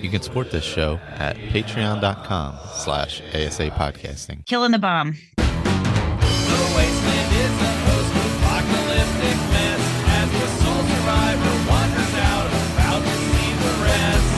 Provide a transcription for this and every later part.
You can support this show at patreon.com/ASA podcasting. Killing the bomb. The wasteland is a post-apocalyptic mess as the sole survivor wanders out, about to see the rest.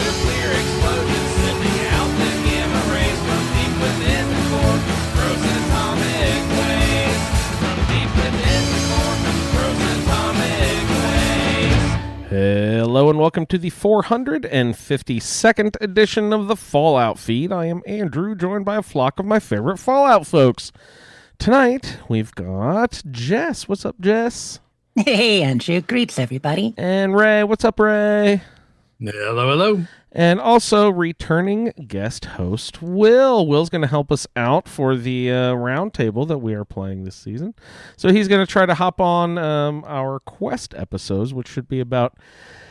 Nuclear explosions sending out the gamma rays from deep within the core, gross atomic waste. From deep within the core, gross atomic waste. Hello and welcome to the 452nd edition of the Fallout feed. I am Andrew, joined by a flock of my favorite Fallout folks. Tonight, we've got Jess. What's up, Jess? Hey, Andrew. Greets, everybody. And Ray. What's up, Ray? Hello, hello. And also returning guest host, Will. Will's going to help us out for the roundtable that we are playing this season. So he's going to try to hop on our quest episodes, which should be about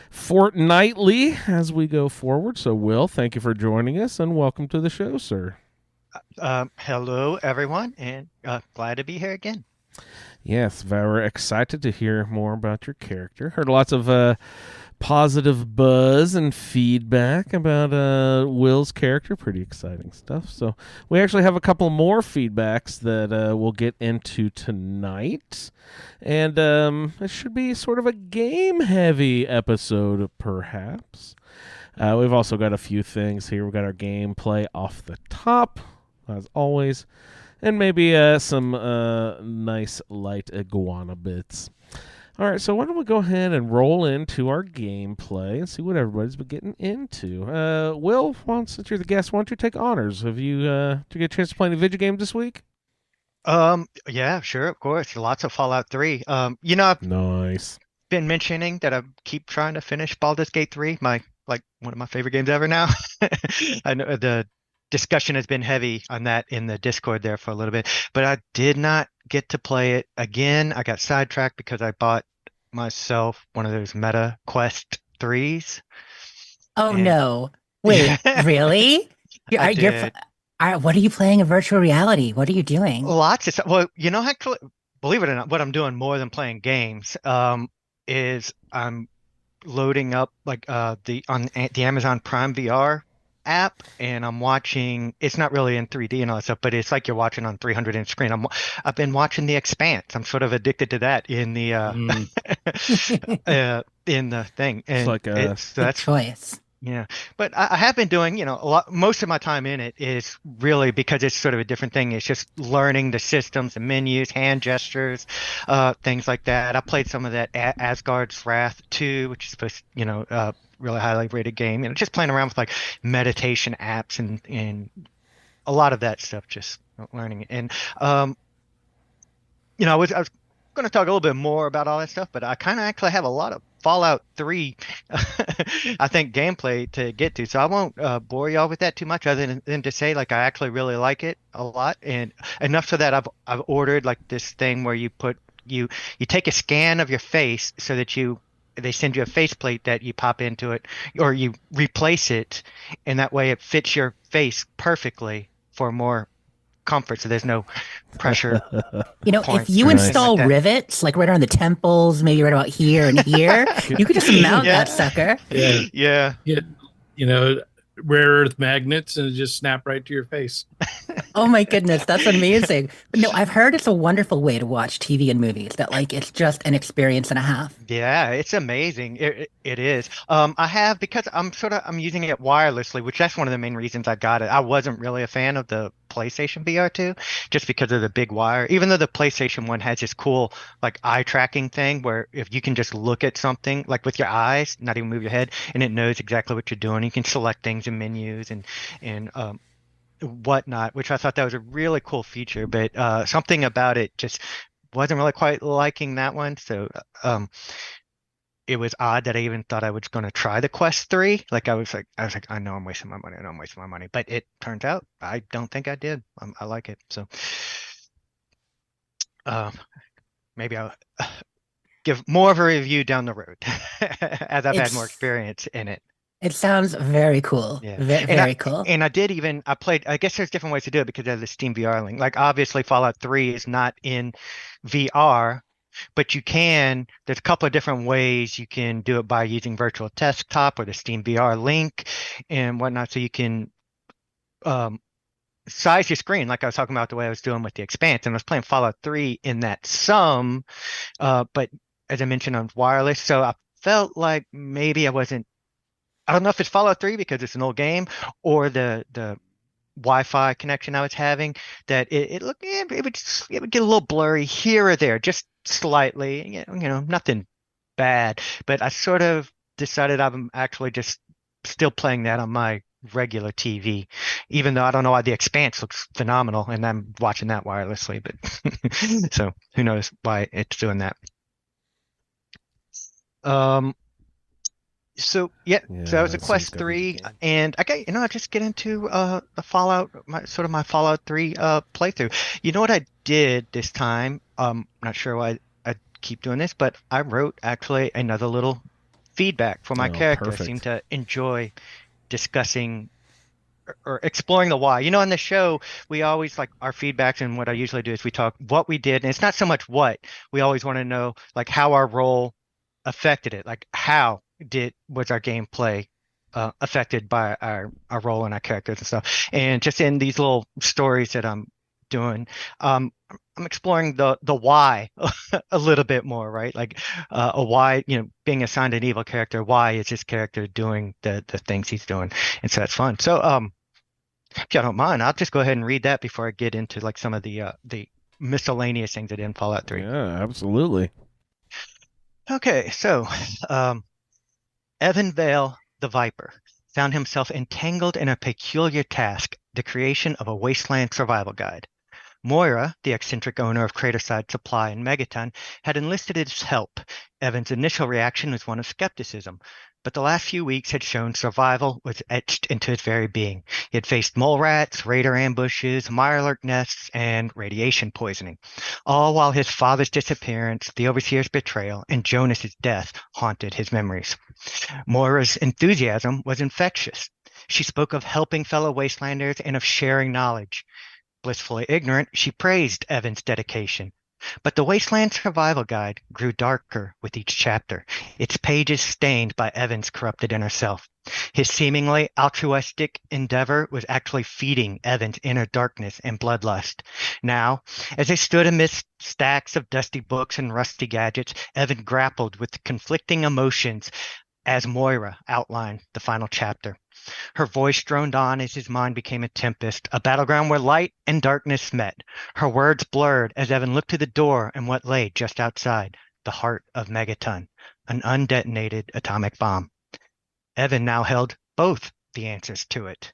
fortnightly as we go forward. So, Will, thank you for joining us, and welcome to the show, sir. Hello, everyone, and glad to be here again. Yes, very excited to hear more about your character. Heard lots of positive buzz and feedback about Will's character. Pretty exciting stuff. So we actually have a couple more feedbacks that we'll get into tonight. And it should be sort of a game-heavy episode, perhaps. We've also got a few things here. We've got our gameplay off the top, as always, and maybe some nice light iguana bits. All right, so why don't we go ahead and roll into our gameplay and see what everybody's been getting into. Will, since you're the guest, why don't you take honors? Did you get a chance to play any video games this week? Yeah, sure, of course. Lots of Fallout 3. I've Nice. been mentioning that I keep trying to finish Baldur's Gate 3, one of my favorite games ever now. I know the discussion has been heavy on that in the Discord there for a little bit, but I did not get to play it again. I got sidetracked because I bought myself one of those Meta Quest 3s. Oh, no. Wait, really? I did. What are you playing in virtual reality? What are you doing? Lots of stuff. Well, believe it or not, what I'm doing more than playing games is I'm loading up the Amazon Prime VR app, and I'm watching. It's not really in 3D and all that stuff, but it's like you're watching on 300-inch screen. I've been watching The Expanse. I'm sort of addicted to that in the in the thing. And It's like a choice. Yeah, but I have been doing, a lot. Most of my time in it is really because it's sort of a different thing. It's just learning the systems, the menus, hand gestures, things like that. I played some of that Asgard's Wrath 2, which is supposed, really highly rated game. Just playing around with meditation apps and a lot of that stuff. Just learning it. And I was going to talk a little bit more about all that stuff, but I kind of actually have a lot of Fallout 3, I think, gameplay to get to. So I won't bore y'all with that too much other than to say, I actually really like it a lot. And enough so that I've ordered this thing where you take a scan of your face so that they send you a faceplate that you pop into it, or you replace it, and that way it fits your face perfectly for more comfort, so there's no pressure. If you install rivets right around the temples, maybe right about here and here, you could just mount that sucker. Yeah. Rare earth magnets and just snap right to your face. Oh my goodness, that's amazing. No, I've heard it's a wonderful way to watch TV and movies, that it's just an experience and a half. Yeah, it's amazing. It is. I have, because I'm using it wirelessly, which that's one of the main reasons I got it. I wasn't really a fan of the PlayStation VR 2 just because of the big wire, even though the PlayStation 1 has this cool eye tracking thing where if you can just look at something with your eyes, not even move your head, and it knows exactly what you're doing. You can select things in menus and whatnot, which I thought that was a really cool feature, but something about it just wasn't really quite liking that one. So it was odd that I even thought I was going to try the Quest 3. I was like, I know I'm wasting my money. But it turns out I don't think I did. I like it. So maybe I'll give more of a review down the road as I've had more experience in it. It sounds very cool. Yeah. Very cool. And I played, I guess there's different ways to do it because of the Steam VR link. Obviously Fallout 3 is not in VR, but there's a couple of different ways you can do it by using virtual desktop or the Steam VR link and whatnot. So you can size your screen, like I was talking about the way I was doing with the Expanse, and I was playing Fallout 3 in that but as I mentioned on wireless, so I felt like maybe I don't know if it's Fallout 3 because it's an old game or the Wi-Fi connection I was having, that it would get a little blurry here or there, just slightly, nothing bad. But I sort of decided I'm actually just still playing that on my regular TV, even though I don't know why the Expanse looks phenomenal and I'm watching that wirelessly, but so who knows why it's doing that. So that was a Quest 3, and I'll just get into the Fallout, my Fallout 3 playthrough. You know what I did this time? Not sure why I keep doing this, but I wrote actually another little feedback for my character. Perfect. I seem to enjoy discussing or exploring the why. On the show, we always like our feedbacks, and what I usually do is we talk what we did, and it's not so much what. We always want to know like how our role affected it, like how was our gameplay affected by our role and our characters and stuff. And just in these little stories that I'm doing, I'm exploring the why a little bit more, right? Like a why, being assigned an evil character, why is this character doing the things he's doing? And so that's fun. So if y'all don't mind, I'll just go ahead and read that before I get into like some of the miscellaneous things that in Fallout 3. Yeah, absolutely. Okay, so Evan Vale, the Viper, found himself entangled in a peculiar task, the creation of a wasteland survival guide. Moira, the eccentric owner of Craterside Supply in Megaton, had enlisted his help. Evan's initial reaction was one of skepticism, but the last few weeks had shown survival was etched into his very being. He had faced mole rats, raider ambushes, mirelurk nests, and radiation poisoning, all while his father's disappearance, the Overseer's betrayal, and Jonas's death haunted his memories. Moira's enthusiasm was infectious. She spoke of helping fellow wastelanders and of sharing knowledge. Blissfully ignorant, she praised Evan's dedication. But the Wasteland Survival Guide grew darker with each chapter, its pages stained by Evan's corrupted inner self. His seemingly altruistic endeavor was actually feeding Evan's inner darkness and bloodlust. Now, as they stood amidst stacks of dusty books and rusty gadgets, Evan grappled with conflicting emotions as Moira outlined the final chapter. Her voice droned on as his mind became a tempest, a battleground where light and darkness met. Her words blurred as Evan looked to the door and what lay just outside, the heart of Megaton, an undetonated atomic bomb. Evan now held both the answers to it.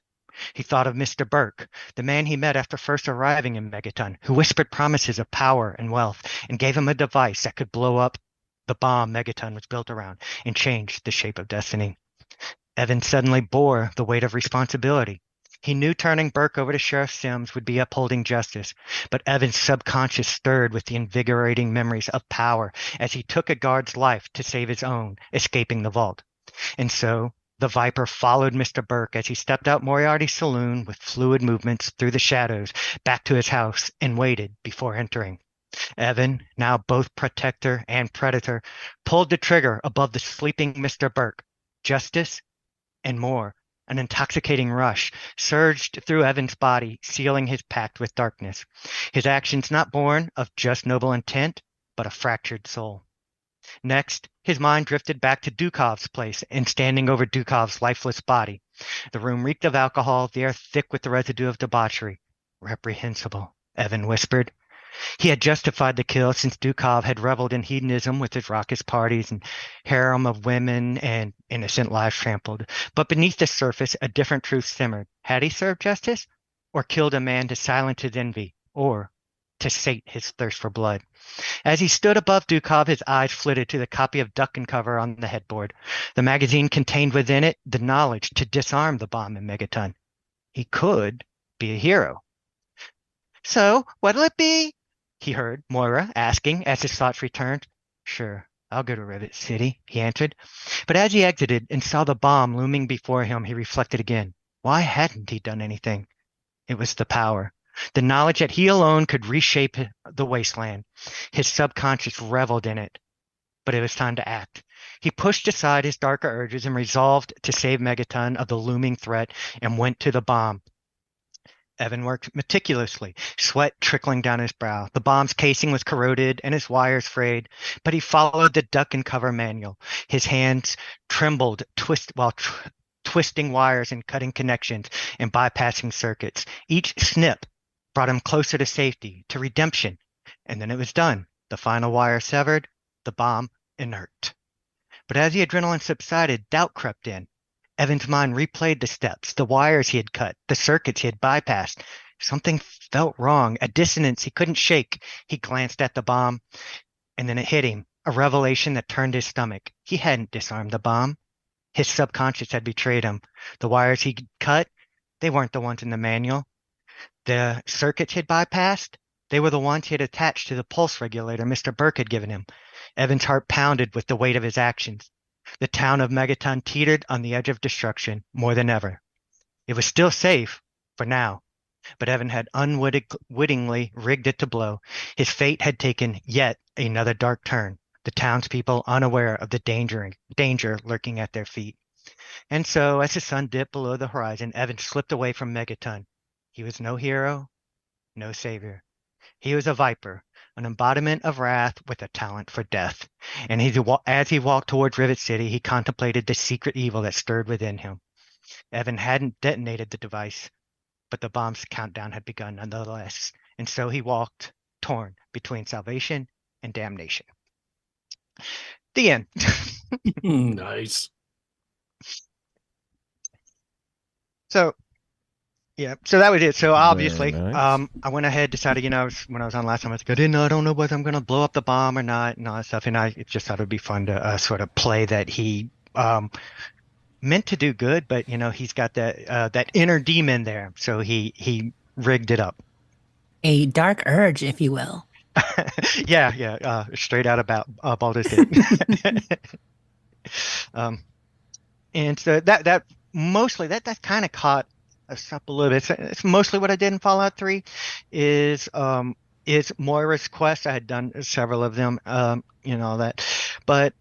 He thought of Mr. Burke, the man he met after first arriving in Megaton, who whispered promises of power and wealth and gave him a device that could blow up the bomb Megaton was built around and change the shape of destiny. Evan suddenly bore the weight of responsibility. He knew turning Burke over to Sheriff Sims would be upholding justice, but Evan's subconscious stirred with the invigorating memories of power as he took a guard's life to save his own, escaping the vault. And so the Viper followed Mr. Burke as he stepped out Moriarty's saloon with fluid movements through the shadows back to his house and waited before entering. Evan, now both protector and predator, pulled the trigger above the sleeping Mr. Burke. Justice and more. An intoxicating rush surged through Evan's body, sealing his pact with darkness. His actions not born of just noble intent, but a fractured soul. Next, his mind drifted back to Dukov's place and standing over Dukov's lifeless body. The room reeked of alcohol, the air thick with the residue of debauchery. Reprehensible, Evan whispered. He had justified the kill since Dukov had reveled in hedonism with his raucous parties and harem of women and innocent lives trampled. But beneath the surface, a different truth simmered. Had he served justice? Or killed a man to silence his envy? Or to sate his thirst for blood? As he stood above Dukov, his eyes flitted to the copy of Duck and Cover on the headboard. The magazine contained within it the knowledge to disarm the bomb in Megaton. He could be a hero. So, what'll it be? He heard Moira asking as his thoughts returned. Sure, I'll go to Rivet City, he answered. But as he exited and saw the bomb looming before him, he reflected again. Why hadn't he done anything? It was the power. The knowledge that he alone could reshape the wasteland. His subconscious reveled in it, but it was time to act. He pushed aside his darker urges and resolved to save Megaton of the looming threat and went to the bomb. Evan worked meticulously, sweat trickling down his brow. The bomb's casing was corroded and his wires frayed, but he followed the duck and cover manual. His hands trembled while twisting wires and cutting connections and bypassing circuits. Each snip brought him closer to safety, to redemption. And then it was done. The final wire severed, the bomb inert. But as the adrenaline subsided, doubt crept in. Evan's mind replayed the steps, the wires he had cut, the circuits he had bypassed. Something felt wrong, a dissonance he couldn't shake. He glanced at the bomb, and then it hit him, a revelation that turned his stomach. He hadn't disarmed the bomb. His subconscious had betrayed him. The wires he cut, they weren't the ones in the manual. The circuits he'd bypassed, they were the ones he had attached to the pulse regulator Mr. Burke had given him. Evan's heart pounded with the weight of his actions. The town of Megaton teetered on the edge of destruction more than ever. It was still safe, for now, but Evan had unwittingly rigged it to blow. His fate had taken yet another dark turn, the townspeople unaware of the danger lurking at their feet. And so, as the sun dipped below the horizon, Evan slipped away from Megaton. He was no hero, no savior. He was a viper, an embodiment of wrath with a talent for death. And as he walked towards Rivet City, he contemplated the secret evil that stirred within him. Evan hadn't detonated the device, but the bomb's countdown had begun nonetheless. And so he walked, torn between salvation and damnation. The end. Nice. So, yeah, so that was it. So obviously, nice. I went ahead, decided, when I was on last time, I was like, I don't know whether I'm going to blow up the bomb or not and all that stuff. And I just thought it would be fun to sort of play that he meant to do good, but, he's got that inner demon there. So he rigged it up. A dark urge, if you will. Yeah, straight out about Baldur's Gate. And so that mostly that kind of caught us up a little bit. It's mostly what I did in Fallout 3 is Moira's quest. I had done several of them, that. But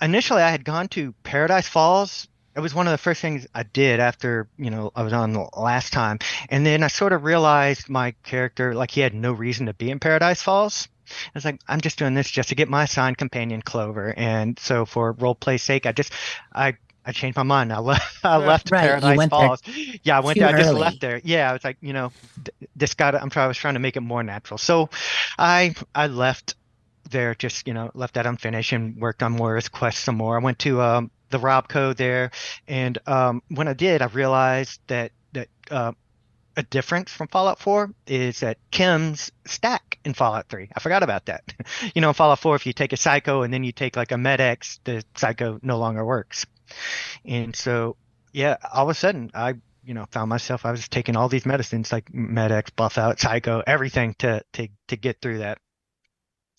initially I had gone to Paradise Falls. It was one of the first things I did after, I was on the last time. And then I sort of realized my character, like he had no reason to be in Paradise Falls. I was like, I'm just doing this just to get my assigned companion Clover. And so for role play's sake, I changed my mind. I left Right, you Paradise went there Falls. Yeah, I went there. I just early. left there. Yeah, I was like, I was trying to make it more natural. So I left there, just, left that unfinished and worked on Moira's quest some more. I went to the Robco there, and when I did, I realized that a difference from Fallout 4 is that Kim's stack in Fallout 3. I forgot about that. In Fallout 4, if you take a Psycho and then you take like a Med-X, the Psycho no longer works. And so, yeah, all of a sudden, I found myself, I was taking all these medicines like Med-X, Buff Out, Psycho, everything to get through that.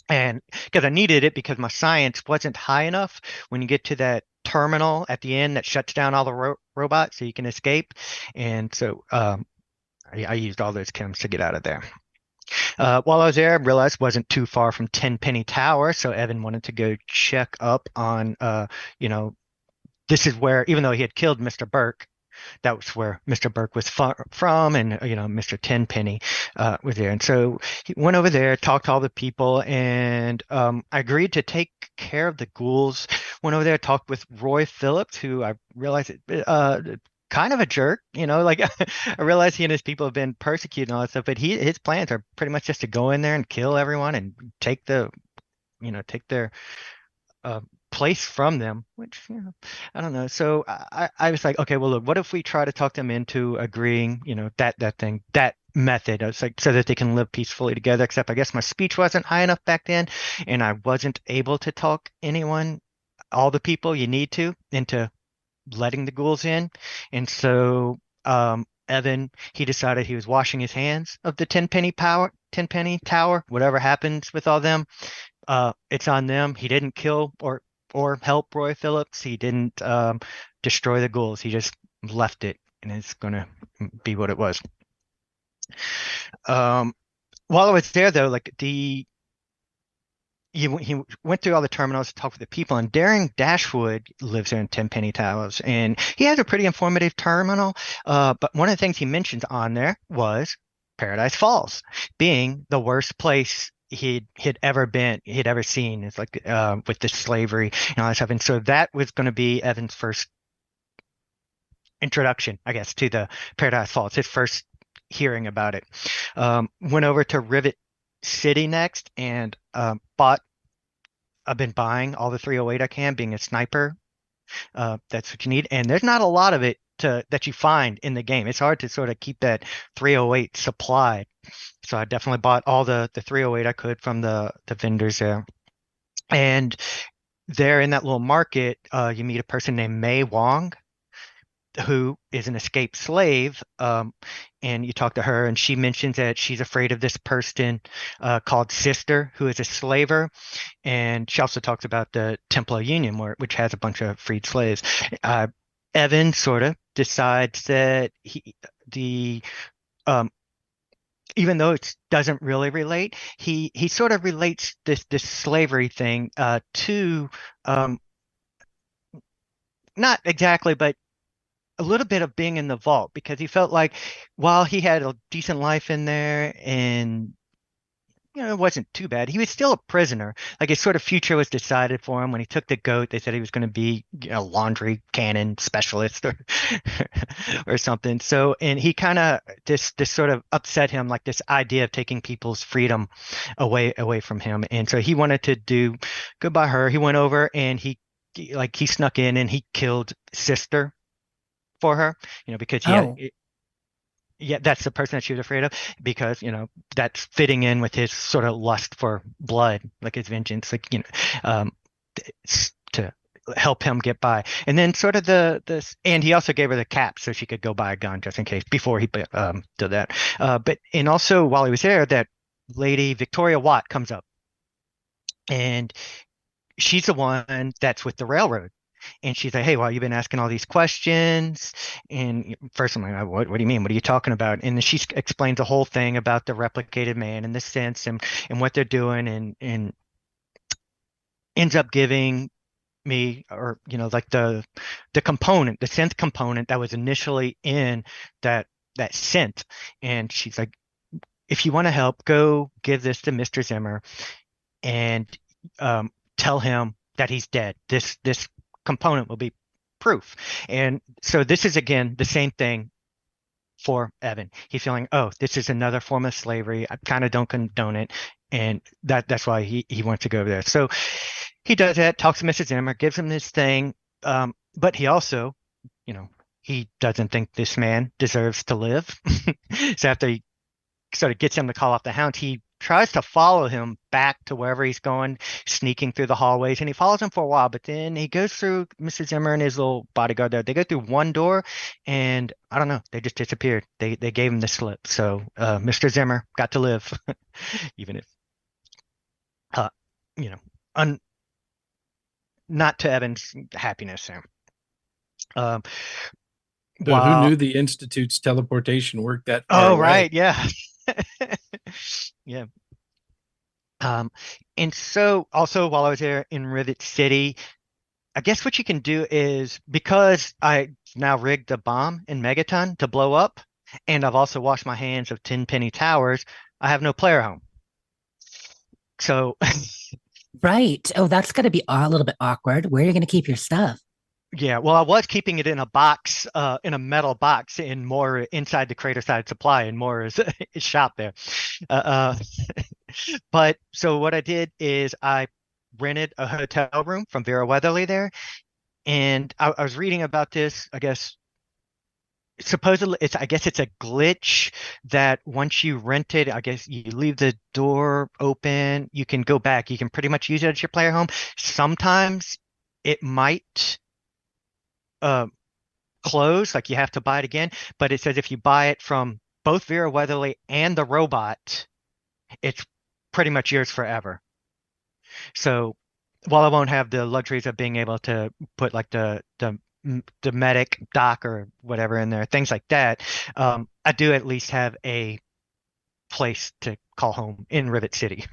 And because I needed it because my science wasn't high enough when you get to that terminal at the end that shuts down all the robots so you can escape. And so I used all those chems to get out of there. While I was there, I realized it wasn't too far from Tenpenny Tower, so Evan wanted to go check up on, this is where, even though he had killed Mr. Burke, that was where Mr. Burke was from, and Mr. Tenpenny was there. And so he went over there, talked to all the people, and I agreed to take care of the ghouls. Went over there, talked with Roy Phillips, who I realized kind of a jerk, like I realize he and his people have been persecuted and all that stuff, but his plans are pretty much just to go in there and kill everyone and take their place from them, which, I don't know. So I was like, okay, well, look, what if we try to talk them into agreeing, that method. I was like, so that they can live peacefully together, except I guess my speech wasn't high enough back then, and I wasn't able to talk all the people you need to into letting the ghouls in. And so Evan, he decided he was washing his hands of the Tenpenny Tower. Whatever happens with all them, it's on them. He didn't kill or help Roy Phillips. He didn't destroy the ghouls. He just left it, and it's gonna be what it was. Um, while I was there, though, like he went through all the terminals, talked with the people, and Daring Dashwood lives there in Tenpenny Towers, and he has a pretty informative terminal. But one of the things he mentions on there was Paradise Falls being the worst place he'd ever been, he'd ever seen. It's like with the slavery and all that stuff, and so that was going to be Evan's first introduction, I guess, to the Paradise Falls, his first hearing about it. Went over to Rivet City next and bought. I've been buying all the 308 I can, being a sniper. That's what you need, and there's not a lot of it that you find in the game. It's hard to sort of keep that 308 supplied. So I definitely bought all the 308 I could from the vendors there. And there in that little market, you meet a person named May Wong, who is an escaped slave, and you talk to her, and she mentions that she's afraid of this person called Sister, who is a slaver, and she also talks about the Templar Union, which has a bunch of freed slaves. Evan sort of decides that even though it doesn't really relate, he sort of relates this slavery thing to not exactly, but a little bit of being in the vault, because he felt like while he had a decent life in there and it wasn't too bad, he was still a prisoner. Like his sort of future was decided for him when he took the goat. They said he was going to be a laundry cannon specialist or or something. So, and he kind of this sort of upset him, like this idea of taking people's freedom away from him. And so he wanted to do good by her. He went over and he snuck in and he killed Sister for her, because that's the person that she was afraid of, because that's fitting in with his sort of lust for blood, like his vengeance, like to help him get by. And then sort of and he also gave her the cap so she could go buy a gun just in case before he did that. And also while he was there, that lady Victoria Watt comes up, and she's the one that's with the railroad. And she's like, hey, well, you've been asking all these questions. And first I'm like, what do you mean? What are you talking about? And then she explains the whole thing about the replicated man and the sense and what they're doing, and ends up giving me, or like the component, the synth component that was initially in that synth. And she's like, if you want to help, go give this to Mr. Zimmer and tell him that he's dead. This component will be proof. And so this is again the same thing for Evan. He's feeling, oh, this is another form of slavery. I kind of don't condone it, and that's why he wants to go over there. So he does that, talks to Mrs. Zimmer, gives him this thing, but he also, he doesn't think this man deserves to live. So after he sort of gets him to call off the hound, he tries to follow him back to wherever he's going, sneaking through the hallways, and he follows him for a while, but then he goes through Mr. Zimmer and his little bodyguard there. They go through one door, and I don't know, they just disappeared. They gave him the slip. So Mr. Zimmer got to live, even if not to Evan's happiness there. So who knew the Institute's teleportation worked that far away? Right, yeah. Yeah. And so also while I was there in Rivet City, I guess what you can do is, because I now rigged a bomb in Megaton to blow up, and I've also washed my hands of Tenpenny Towers, I have no player home. So Right. Oh, that's going to be a little bit awkward. Where are you going to keep your stuff? yeah, well, I was keeping it in a box, in a metal box, in more inside the Crater Side Supply, and more is shop there. But so what I did is I rented a hotel room from Vera Weatherly there, and I was reading about this. I guess supposedly it's a glitch that once you rent it, I guess you leave the door open, you can go back. You can pretty much use it as your player home. Sometimes it might close, like you have to buy it again, but it says if you buy it from both Vera Weatherly and the robot, it's pretty much yours forever. So while I won't have the luxuries of being able to put like the medic dock or whatever in there, things like that, I do at least have a place to call home in Rivet City.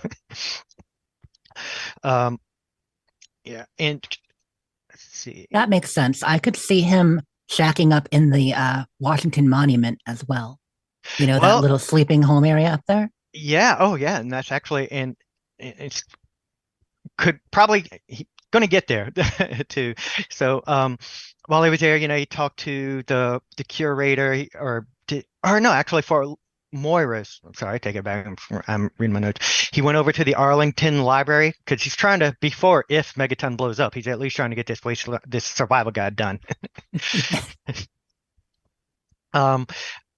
Yeah, and let's see. That makes sense. I could see him shacking up in the Washington Monument as well. You know, that Well, little sleeping home area up there? yeah, oh yeah, and that's actually, and it's could probably going to get there too. So while he was there, he talked to the curator, or no, actually for Moira's. I'm sorry, I take it back. I'm reading my notes. He went over to the Arlington Library because he's trying to, before, if Megaton blows up, he's at least trying to get this survival guide done.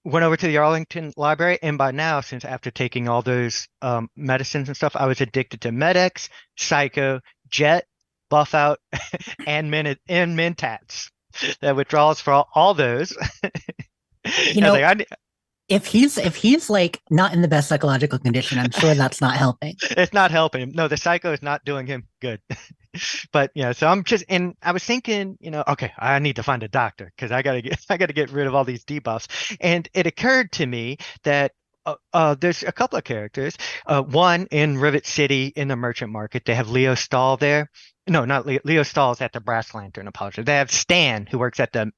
Went over to the Arlington Library, and by now, since after taking all those medicines and stuff, I was addicted to Med-X, Psycho, Jet, Buff Out, and Mentats. That withdrawals for all those. If he's like not in the best psychological condition, I'm sure that's not helping. It's not helping him. No, the Psycho is not doing him good. But yeah, so I was thinking, okay, I need to find a doctor because I gotta get rid of all these debuffs. And it occurred to me that there's a couple of characters. One in Rivet City in the merchant market, they have Leo Stahl there. No, not Leo. Leo Stahl is at the Brass Lantern. Apologize. They have Stan, who works at the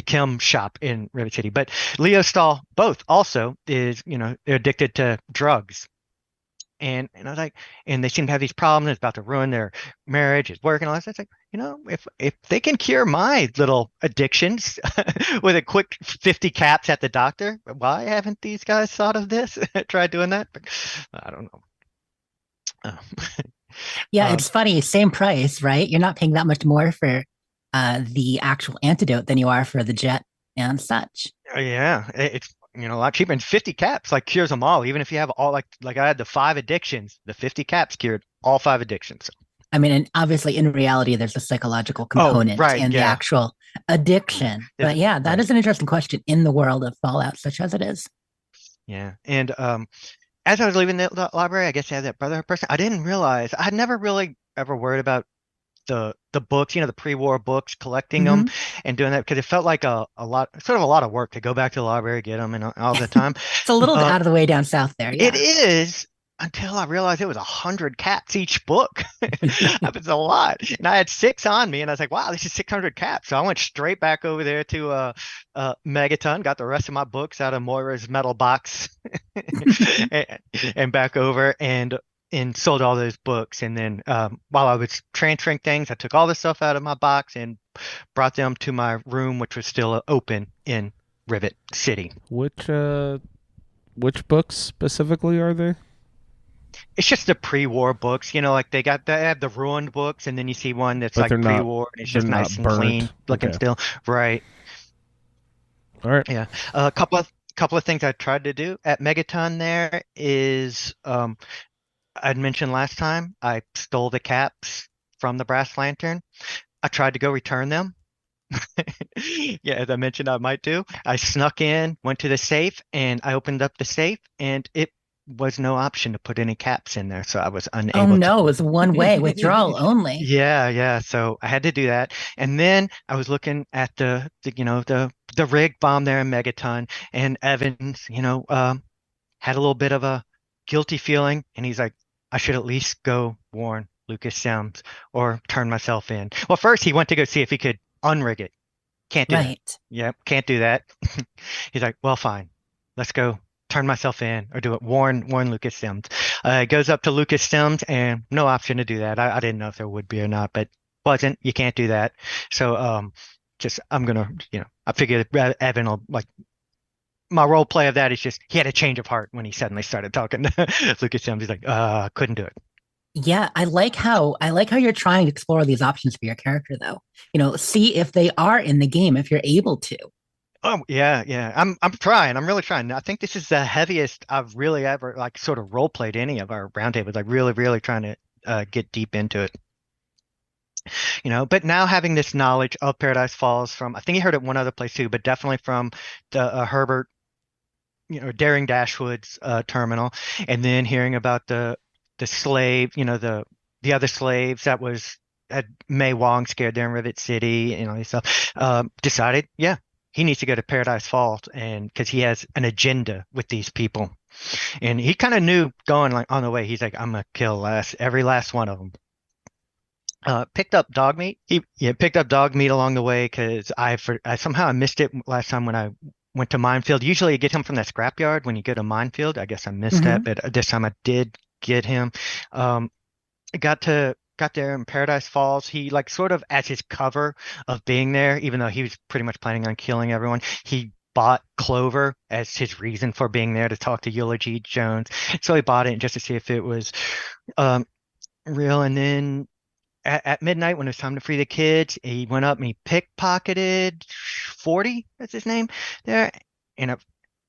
chem shop in Rivet City. But Leo Stahl both also is, they're addicted to drugs. And I was like, and they seem to have these problems. It's about to ruin their marriage, his work, and all that. It's like, if they can cure my little addictions with a quick 50 caps at the doctor, why haven't these guys thought of this? Tried doing that? But I don't know. Yeah, it's funny. Same price, right? You're not paying that much more for the actual antidote than you are for the jet and such. Yeah, it's a lot cheaper, and 50 caps like cures them all. Even if you have all like I had the 5 addictions, the 50 caps cured all 5 addictions. I mean, and obviously in reality, there's a psychological component in the actual addiction. But yeah, that is an interesting question in the world of Fallout, such as it is. Yeah, and as I was leaving the library, I guess I had that brotherhood person. I didn't realize I had never really ever worried about the books, the pre-war books, collecting them and doing that, because it felt like a lot of work to go back to the library, get them, and all the time. It's a little out of the way down south there. Yeah. It is, until I realized it was 100 caps each book. That was a lot, and I had 6 on me, and I was like, "Wow, this is 600 caps." So I went straight back over there to Megaton, got the rest of my books out of Moira's metal box, and back over and sold all those books. And then while I was transferring things, I took all the stuff out of my box and brought them to my room, which was still open in Rivet City. Which books specifically are they? It's just the pre-war books, like they have the ruined books, and then you see one that's like pre-war, and it's just nice and clean looking still. Right. All right. Yeah. A couple of things I tried to do at Megaton there is I'd mentioned last time I stole the caps from the Brass Lantern. I tried to go return them. Yeah, as I mentioned I might do. I snuck in, went to the safe, and I opened up the safe, and it was no option to put any caps in there, so I was unable. Oh no, it was one-way withdrawal only. Yeah. So I had to do that, and then I was looking at the rig bomb there in Megaton, and Evans, had a little bit of a guilty feeling, and he's like, I should at least go warn Lucas Sims or turn myself in. Well, first he went to go see if he could unrig it. Can't do that. Yep, can't do that. He's like, well, fine. Let's go turn myself in or do it. Warn Lucas Sims. Goes up to Lucas Sims, and no option to do that. I didn't know if there would be or not, but wasn't. You can't do that. So I'm gonna, I figured Evan will like. My role play of that is just he had a change of heart when he suddenly started talking to Lucas Sims. He's like, couldn't do it. Yeah, I like how you're trying to explore these options for your character, though. See if they are in the game if you're able to. Oh yeah. I'm trying. I'm really trying. I think this is the heaviest I've really ever like sort of role played any of our roundtables. Like really, really trying to get deep into it. But now having this knowledge of Paradise Falls from, I think you heard it one other place too, but definitely from the Herbert, Daring Dashwood's terminal, and then hearing about the slave, the other slaves that had May Wong scared there in Rivet City, stuff. Decided, he needs to go to Paradise Falls, and because he has an agenda with these people. And he kind of knew going like on the way, he's like, I'm gonna kill every last one of them. Picked up dog meat. He picked up dog meat along the way because I somehow missed it last time when I went to Minefield. Usually you get him from that scrapyard when you go to Minefield. I guess I missed that, but this time I did get him. Got there in Paradise Falls. He like sort of as his cover of being there, even though he was pretty much planning on killing everyone, he bought Clover as his reason for being there to talk to Eulogy Jones. So he bought it just to see if it was real. And then at midnight, when it was time to free the kids, he went up and he pickpocketed 40, that's his name there. And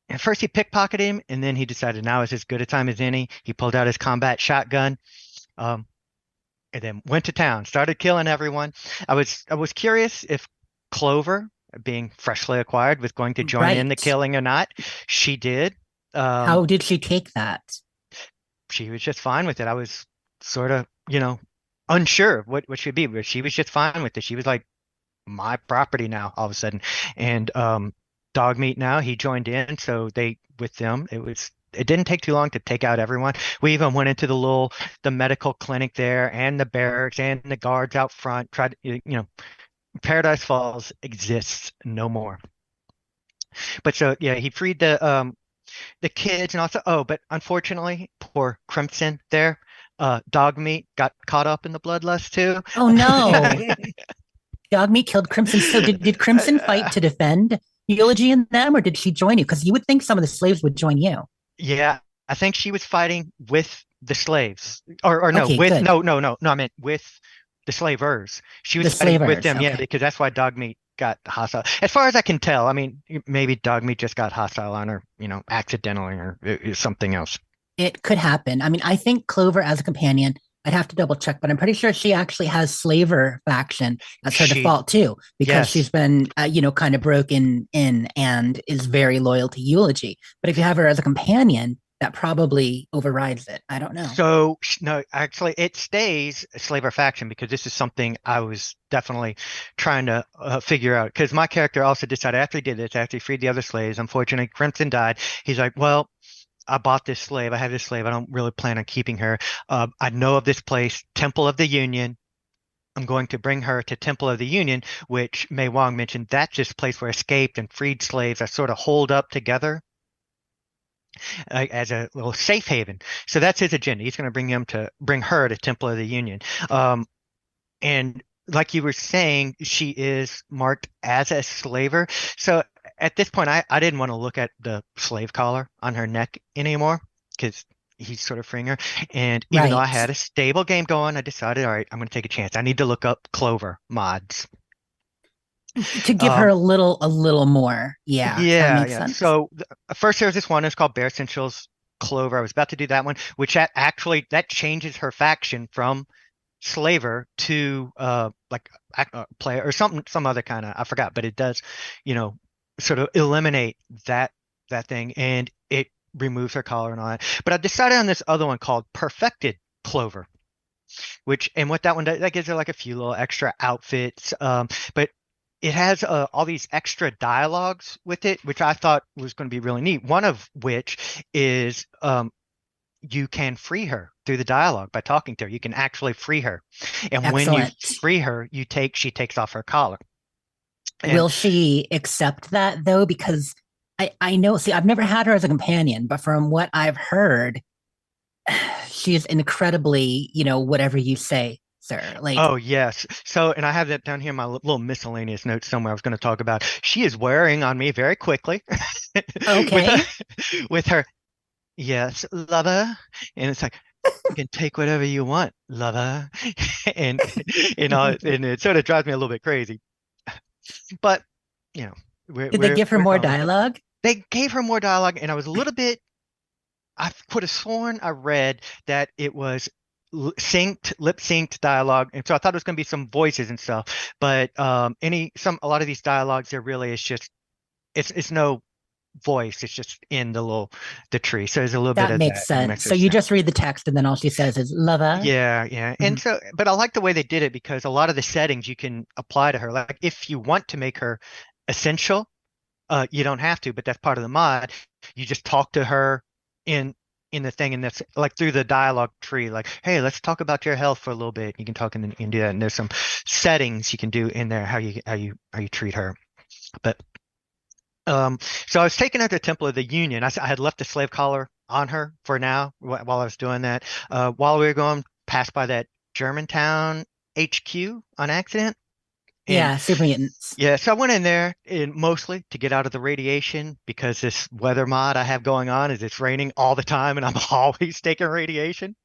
at first he pickpocketed him, and then he decided now is as good a time as any. He pulled out his combat shotgun, and then went to town, started killing everyone. I was curious if Clover, being freshly acquired, was going to join in the killing or not. She did. How did she take that? She was just fine with it. I was sort of, unsure of what she'd be, but she was just fine with it. She was like, my property now, all of a sudden. And dog meat now, he joined in. So it didn't take too long to take out everyone. We even went into the medical clinic there, and the barracks and the guards out front. Tried, Paradise Falls exists no more. But so yeah, he freed the kids, and also but unfortunately, poor Crimson there, dog meat got caught up in the bloodlust too. Oh no. Dog meat killed Crimson. So did Crimson fight to defend Eulogy and them, or did she join you? Because you would think some of the slaves would join you. Yeah, I think she was fighting with the slaves, or no, okay, with good. no, I meant with the slavers. She was fighting with them, okay. Yeah, because that's why dog meat got hostile. As far as I can tell, I mean, maybe dog meat just got hostile on her, accidentally, or something else. It could happen. I mean, I think Clover as a companion, I'd have to double check, but I'm pretty sure she actually has slaver faction as her default too, because she's been, kind of broken in and is very loyal to Eulogy. But if you have her as a companion, that probably overrides it. I don't know. So no, actually, it stays a slaver faction, because this is something I was definitely trying to figure out. Because my character also decided after he did this, after he freed the other slaves, unfortunately, Crimson died. He's like, well, I bought this slave. I have this slave. I don't really plan on keeping her. I know of this place, Temple of the Union. I'm going to bring her to Temple of the Union, which Mei Wong mentioned. That's this place where escaped and freed slaves are sort of holed up together as a little safe haven. So that's his agenda. He's going to bring her to Temple of the Union. And like you were saying, she is marked as a slaver. So at this point, I didn't want to look at the slave collar on her neck anymore, because he's sort of freeing her. And even though I had a stable game going, I decided, all right, I'm going to take a chance. I need to look up Clover mods to give her a little more. Yeah. Yeah. Sense. So first there was this one. It's called Bare Essentials Clover. I was about to do that one, which that changes her faction from slaver to player or some other kind of, I forgot, but it does, sort of eliminate that thing, and it removes her collar and all that. But I decided on this other one called Perfected Clover, what that one does, that gives her like a few little extra outfits, but it has all these extra dialogues with it, which I thought was going to be really neat. One of which is you can free her through the dialogue by talking to her. You can actually free her, and Excellent. when you free her, she takes off her collar. And will she accept that though? Because I know, I've never had her as a companion, but from what I've heard, she is incredibly, whatever you say, sir. Like, oh yes. So, and I have that down here in my little miscellaneous notes somewhere I was going to talk about. She is wearing on me very quickly. Okay. with her, yes, lover. And it's like, you can take whatever you want, lover. and it sort of drives me a little bit crazy. But, did they give her more dialogue? They gave her more dialogue, and I was a little bit, I could have sworn I read that it was lip synced dialogue, and so I thought it was going to be some voices and stuff. But a lot of these dialogues, there really is just it's no voice, it's just in the tree. So there's a little bit of that. Makes sense. So you just read the text, and then all she says is lover. Yeah. Mm-hmm. And so, but I like the way they did it, because a lot of the settings you can apply to her. Like if you want to make her essential, you don't have to, but that's part of the mod. You just talk to her in the thing, and that's like through the dialogue tree, like, hey, let's talk about your health for a little bit. You can talk and do that, and there's some settings you can do in there how you treat her. But so I was taking her to Temple of the Union. I had left the slave collar on her for now while I was doing that. While we were going past by that Germantown HQ on accident. Yeah, super mutants. Yeah, so I went in there mostly to get out of the radiation, because this weather mod I have going on is it's raining all the time and I'm always taking radiation.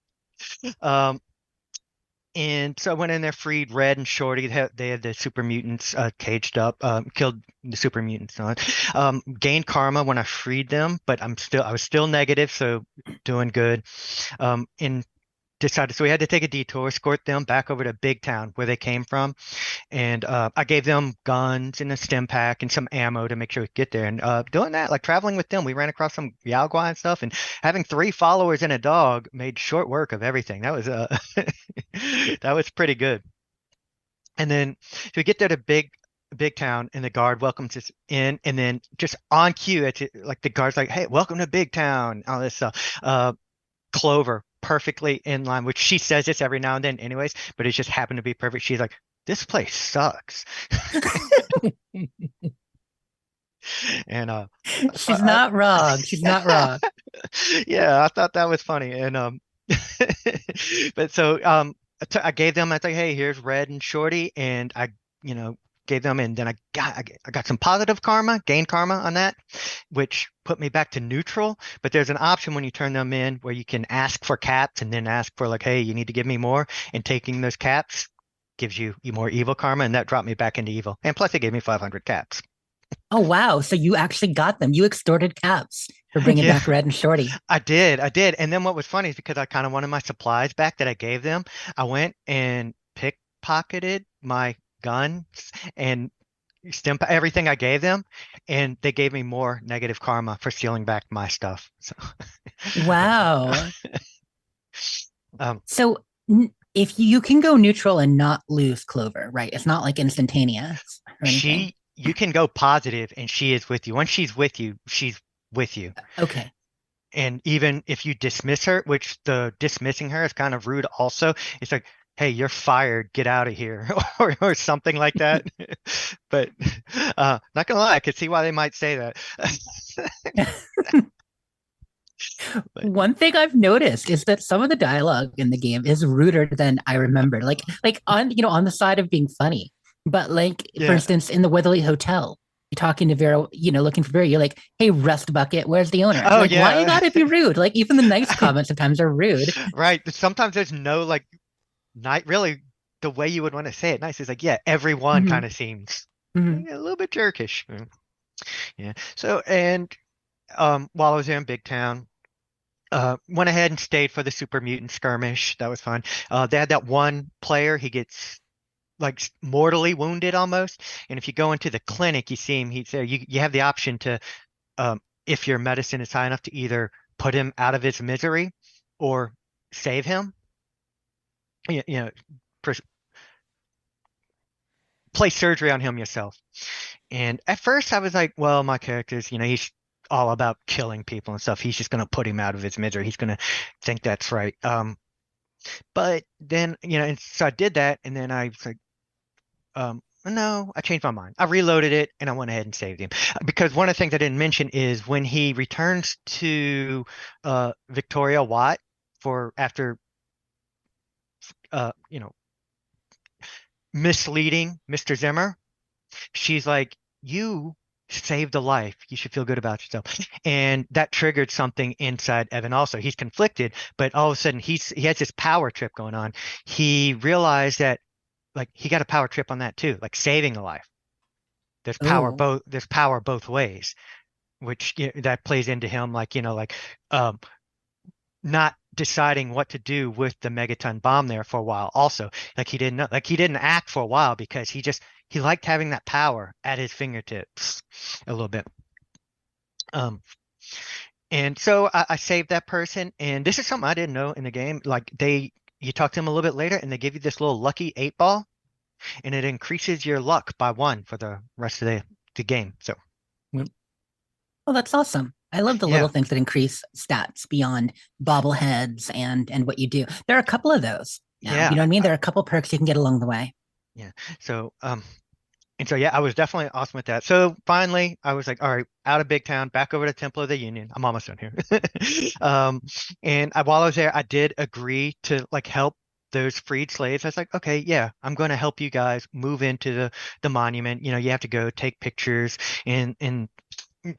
And so I went in there, freed Red and Shorty. They had the super mutants caged up, killed the super mutants. Gained karma when I freed them, but I was still negative, so doing good. And decided, so we had to take a detour, escort them back over to Big Town where they came from, and I gave them guns and a stim pack and some ammo to make sure we could get there. And doing that, like traveling with them, we ran across some Yaogua and stuff, and having 3 followers and a dog made short work of everything. That was that was pretty good. And then so we get there to Big Town, and the guard welcomes us in, and then just on cue, it's like the guard's like, hey, welcome to Big Town, all this stuff. Clover perfectly in line, which she says this every now and then anyways, but it just happened to be perfect. She's like, this place sucks. And she's not wrong. She's not wrong. Yeah, I thought that was funny. And but so I gave them, I was like, hey, here's Red and Shorty, and I gave them, and then I got some positive karma, gained karma on that, which put me back to neutral. But there's an option when you turn them in where you can ask for caps and then ask for like, hey, you need to give me more, and taking those caps gives you more evil karma, and that dropped me back into evil. And plus, it gave me 500 caps. Oh wow! So you actually got them. You extorted caps for bringing back Red and Shorty. I did. And then what was funny is, because I kind of wanted my supplies back that I gave them, I went and pickpocketed my guns and everything I gave them, and they gave me more negative karma for stealing back my stuff. So wow. So if you can go neutral and not lose Clover, right? It's not like instantaneous. You can go positive, and she is with you. Once she's with you, she's with you. Okay. And even if you dismiss her, which the dismissing her is kind of rude also, it's like, hey, you're fired, get out of here, or something like that. But not gonna lie, I could see why they might say that. One thing I've noticed is that some of the dialogue in the game is ruder than I remember. Like on the side of being funny, but for instance, in the Weatherly Hotel, you're talking to Vera, looking for Vera. You're like, "Hey, Rust Bucket, where's the owner?" Oh, why you gotta be rude? Like even the nice comments sometimes are rude. Right. Sometimes there's no not really the way you would want to say it nice. Is like, yeah, everyone kind of seems a little bit jerkish. Yeah. So, and while I was there in Big Town, went ahead and stayed for the super mutant skirmish. That was fun. They had that one player, he gets mortally wounded almost, and if you go into the clinic, you see him, he's there. You have the option to if your medicine is high enough, to either put him out of his misery or save him. Play surgery on him yourself. And at first I was like, well, my character's, he's all about killing people and stuff. He's just going to put him out of his misery. He's going to think that's right. But then, and so I did that, and then I was like, no, I changed my mind. I reloaded it, and I went ahead and saved him. Because one of the things I didn't mention is when he returns to Victoria Watt after misleading Mr. Zimmer, she's like, you saved a life. You should feel good about yourself. And that triggered something inside Evan also. He's conflicted, but all of a sudden he has this power trip going on. He realized that he got a power trip on that too, saving a life. There's power both ways, which that plays into him not deciding what to do with the megaton bomb there for a while. Also, he didn't know, he didn't act for a while because he liked having that power at his fingertips a little bit. And so I saved that person, and this is something I didn't know in the game. You talk to them a little bit later, and they give you this little lucky 8-ball, and it increases your luck by 1 for the rest of the game. So Oh, that's awesome. I love the little things that increase stats beyond bobbleheads and what you do. There are a couple of those. Now, you know what I mean? There are a couple perks you can get along the way. Yeah. So, and so, I was definitely awesome with that. So finally, I was like, all right, out of Big Town, back over to Temple of the Union. I'm almost done here. And while I was there, I did agree to like help those freed slaves. I was like, okay, yeah, I'm going to help you guys move into the monument. You have to go take pictures and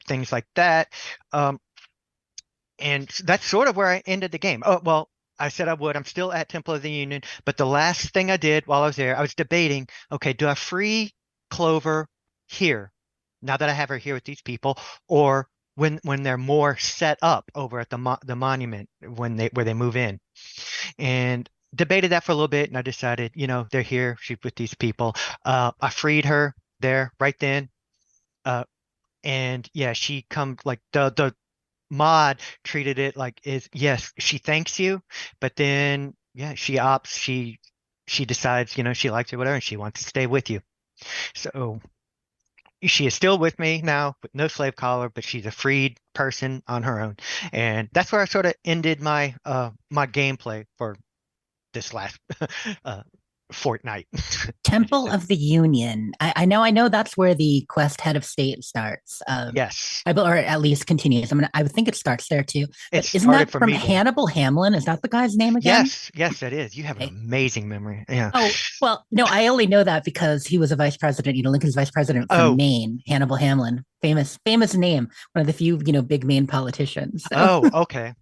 things like that. And that's sort of where I ended the game. Oh, well, I said I would. I'm still at Temple of the Union, but the last thing I did while I was there, I was debating, okay, do I free Clover here, now that I have her here with these people, or when they're more set up over at the monument where they move in? And debated that for a little bit, and I decided, they're here, she's with these people. I freed her there right then. And yeah, she come like the mod treated it like yes, she thanks you, but then she decides, she likes it, whatever, and she wants to stay with you. So she is still with me now with no slave collar, but she's a freed person on her own. And that's where I sort of ended my my gameplay for this last fortnight. Temple of the Union. I know that's where the quest head of state starts. Yes. Or at least continues. I would think it starts there too. But isn't that from Hannibal Hamlin? Is that the guy's name again? Yes, that is. You have an amazing memory. Yeah. Oh, well, no, I only know that because he was a vice president, Lincoln's vice president from Maine, Hannibal Hamlin. Famous name. One of the few, big Maine politicians. So. Oh, okay.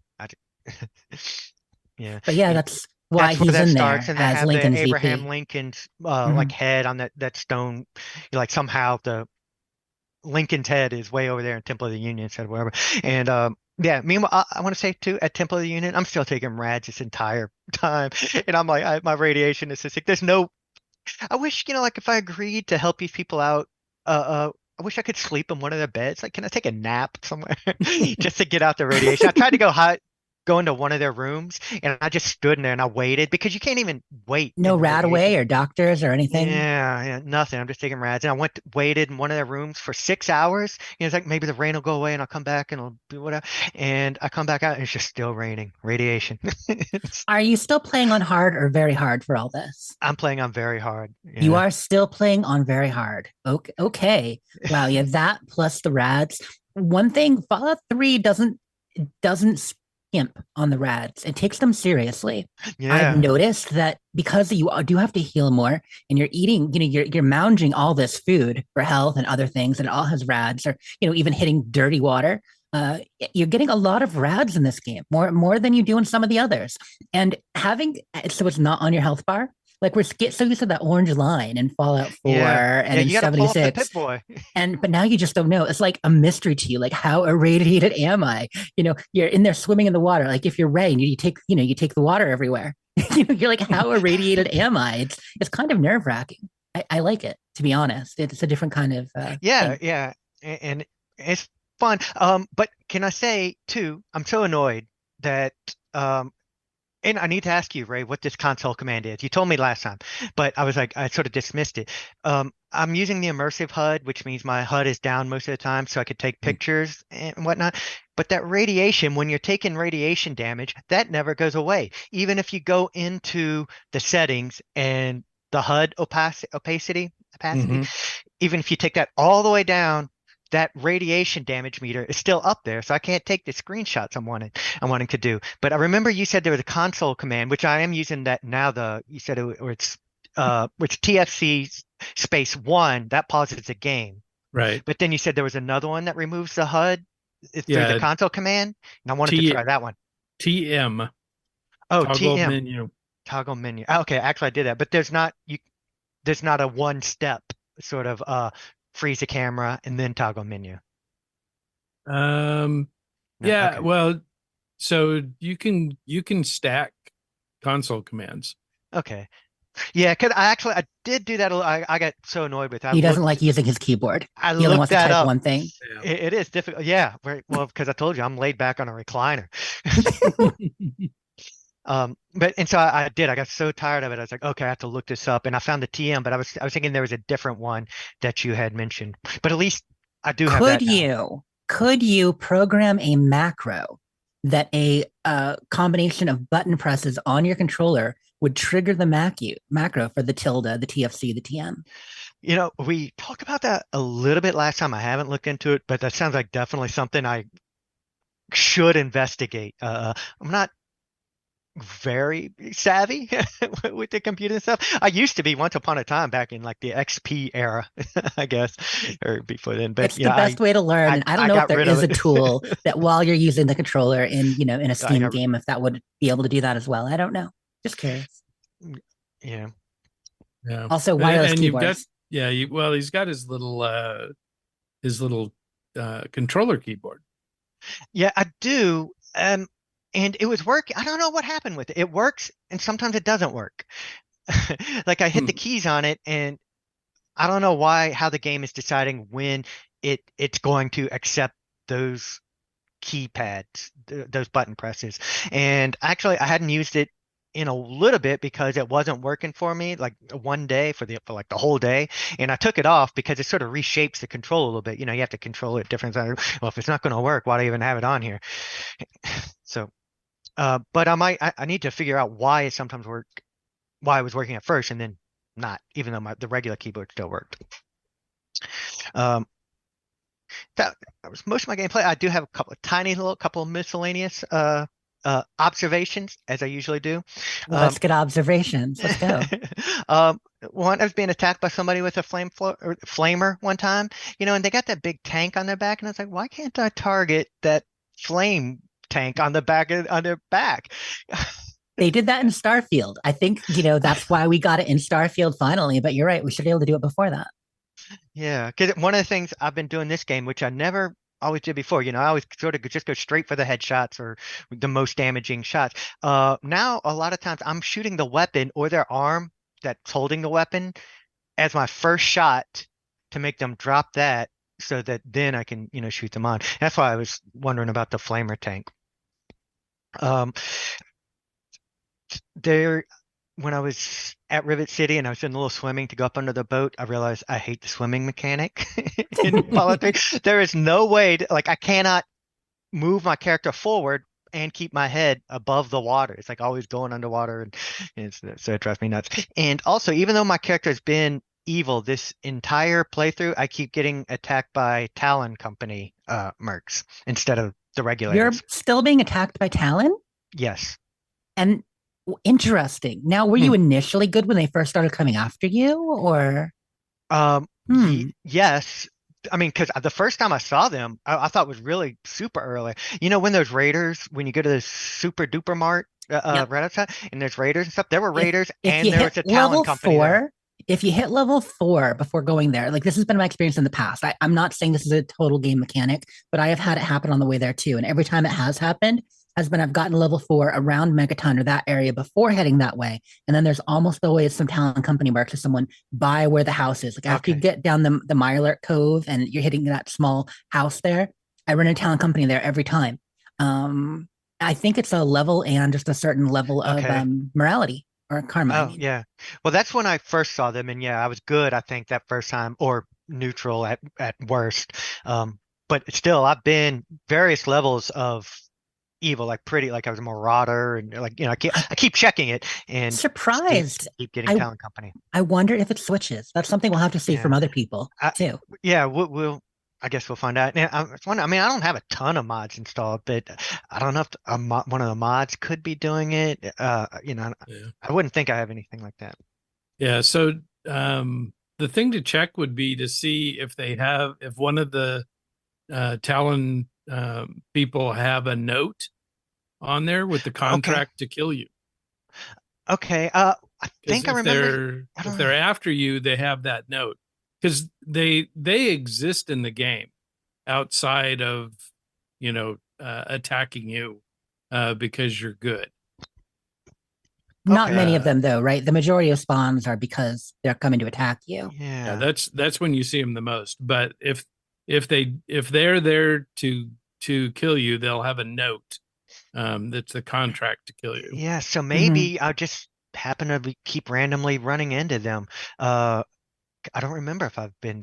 Yeah. But yeah, that's why he's in there and as Lincoln's VP. Abraham Lincol's like head on that stone, like somehow the Lincoln's head is way over there in Temple of the Union instead of wherever. And meanwhile, I want to say too, at Temple of the Union, I'm still taking rads this entire time, and I'm like, my radiation is sick. There's no. I wish like if I agreed to help these people out, I wish I could sleep in one of their beds. Like, can I take a nap somewhere just to get out the radiation? I tried to go into one of their rooms, and I just stood in there and I waited, because you can't even wait. No Radaway or doctors or anything. Yeah, nothing. I'm just taking rads, and I waited in one of their rooms for 6 hours. It's like, maybe the rain will go away and I'll come back and I'll do whatever. And I come back out and it's just still raining, radiation. Are you still playing on hard or very hard for all this? I'm playing on very hard. Yeah. You are still playing on very hard. Okay. Wow. Yeah, that plus the rads. One thing, Fallout 3 doesn't skimp on the rads. It takes them seriously. Yeah. I've noticed that because you do have to heal more, and you're eating, you're mounging all this food for health and other things, and it all has rads, or even hitting dirty water. You're getting a lot of rads in this game, more than you do in some of the others. And so it's not on your health bar. Like, we're so used to that orange line in Fallout 4 and in 76. But now you just don't know. It's like a mystery to you. Like, how irradiated am I? You're in there swimming in the water. Like, if you're Ray and you take the water everywhere. You're like, how irradiated am I? It's kind of nerve-wracking. I like it, to be honest. It's a different kind of thing. Yeah. And it's fun. But can I say too, I'm so annoyed that and I need to ask you, Ray, what this console command is. You told me last time, but I sort of dismissed it. I'm using the immersive HUD, which means my HUD is down most of the time, so I could take pictures and whatnot. But that radiation, when you're taking radiation damage, that never goes away. Even if you go into the settings and the HUD opacity, even if you take that all the way down, that radiation damage meter is still up there, so I can't take the screenshots I'm wanting to do. But I remember you said there was a console command, which I am using that now. You said it's TFC space 1 that pauses the game, right? But then you said there was another one that removes the HUD through the console command, and I wanted to try that one. TM. Oh, toggle TM menu. Toggle menu. Okay, actually I did that, but there's not a one step sort of freeze the camera and then toggle menu. No, okay. Well, so you can stack console commands. Okay. Yeah, because I did do that. I got so annoyed with that. He doesn't like using his keyboard. He only wants to type one thing. It is difficult. Yeah, very well, because I told you I'm laid back on a recliner. So I did. I got so tired of it. I was like, okay, I have to look this up, and I found the TM. But I was thinking there was a different one that you had mentioned. But at least I do have that. Could you program a macro that a combination of button presses on your controller would trigger the macro for the tilde, the TFC, the TM? We talked about that a little bit last time. I haven't looked into it, but that sounds like definitely something I should investigate. I'm not very savvy with the computer and stuff. I used to be once upon a time back in like the XP era, I guess, or before then. But it's the best way to learn. And I don't know if there is a tool that while you're using the controller in a Steam game, if that would be able to do that as well. I don't know. Just curious. Yeah. Also, wireless keyboards. He's got his little controller keyboard. Yeah, I do. And it was working. I don't know what happened with it. It works, and sometimes it doesn't work. Like I hit the keys on it, and I don't know how the game is deciding when it's going to accept those keypads, those button presses. And actually, I hadn't used it in a little bit because it wasn't working for me like one day for like the whole day, and I took it off because it sort of reshapes the control a little bit. You have to control it different. Well, if it's not going to work, why do I even have it on here? So but I need to figure out why it sometimes worked, why it was working at first and then not, even though the regular keyboard still worked. That was most of my gameplay. I do have a couple of miscellaneous observations, as I usually do. Let's get observations. Let's go. One, I was being attacked by somebody with a flamer one time, and they got that big tank on their back, and I was like, why can't I target that flame tank on their back? They did that in Starfield. I think, that's why we got it in Starfield finally, but you're right. We should be able to do it before that. Yeah, because one of the things I've been doing this game, which I never always did before, I always sort of just go straight for the headshots or the most damaging shots. Now, a lot of times I'm shooting the weapon or their arm that's holding the weapon as my first shot to make them drop that so that then I can, shoot them on. That's why I was wondering about the flamer tank. When I was at Rivet City and I was doing a little swimming to go up under the boat, I realized I hate the swimming mechanic in Fallout 3. There is no way I cannot move my character forward and keep my head above the water. It's like always going underwater, and so it drives me nuts. And also, even though my character has been evil this entire playthrough, I keep getting attacked by Talon Company mercs instead of the regulars. You're still being attacked by Talon? Yes. And interesting. Now, were you initially good when they first started coming after you, or? Yes. I mean, because the first time I saw them, I thought it was really super early. When those raiders, when you go to the super duper mart right outside, and there's raiders and stuff, there were raiders and there was a Talon Company. If you hit level 4 before going there, this has been my experience in the past. I'm not saying this is a total game mechanic, but I have had it happen on the way there too. And every time it has happened, has been I've gotten level 4 around Megaton or that area before heading that way. And then there's almost always some Talon Company marks to someone by where the house is. After you get down the Mirelurk Cove and you're hitting that small house there, I run into Talon Company there every time. I think it's a level and just a certain level of morality or karma. Oh, yeah. Well, that's when I first saw them. And I was good, I think, that first time, or neutral at worst. But still, I've been various levels of evil, I was a marauder, and I keep checking it and surprised keep getting Talon Company. I wonder if it switches. That's something we'll have to see from other people too. I guess we'll find out. And I don't have a ton of mods installed, but I don't know if one of the mods could be doing it. I wouldn't think I have anything like that. Yeah. So the thing to check would be to see if one of the Talon people have a note on there with the contract to kill you. Okay. I think I remember. If they're after you, they have that note because they exist in the game outside of attacking you because you're good. Not many of them, though, right? The majority of spawns are because they're coming to attack you. Yeah, that's when you see them the most. But if they're there to kill you, they'll have a note that's the contract to kill you. Yeah, so maybe I'll just happen to keep randomly running into them. I don't remember if I've been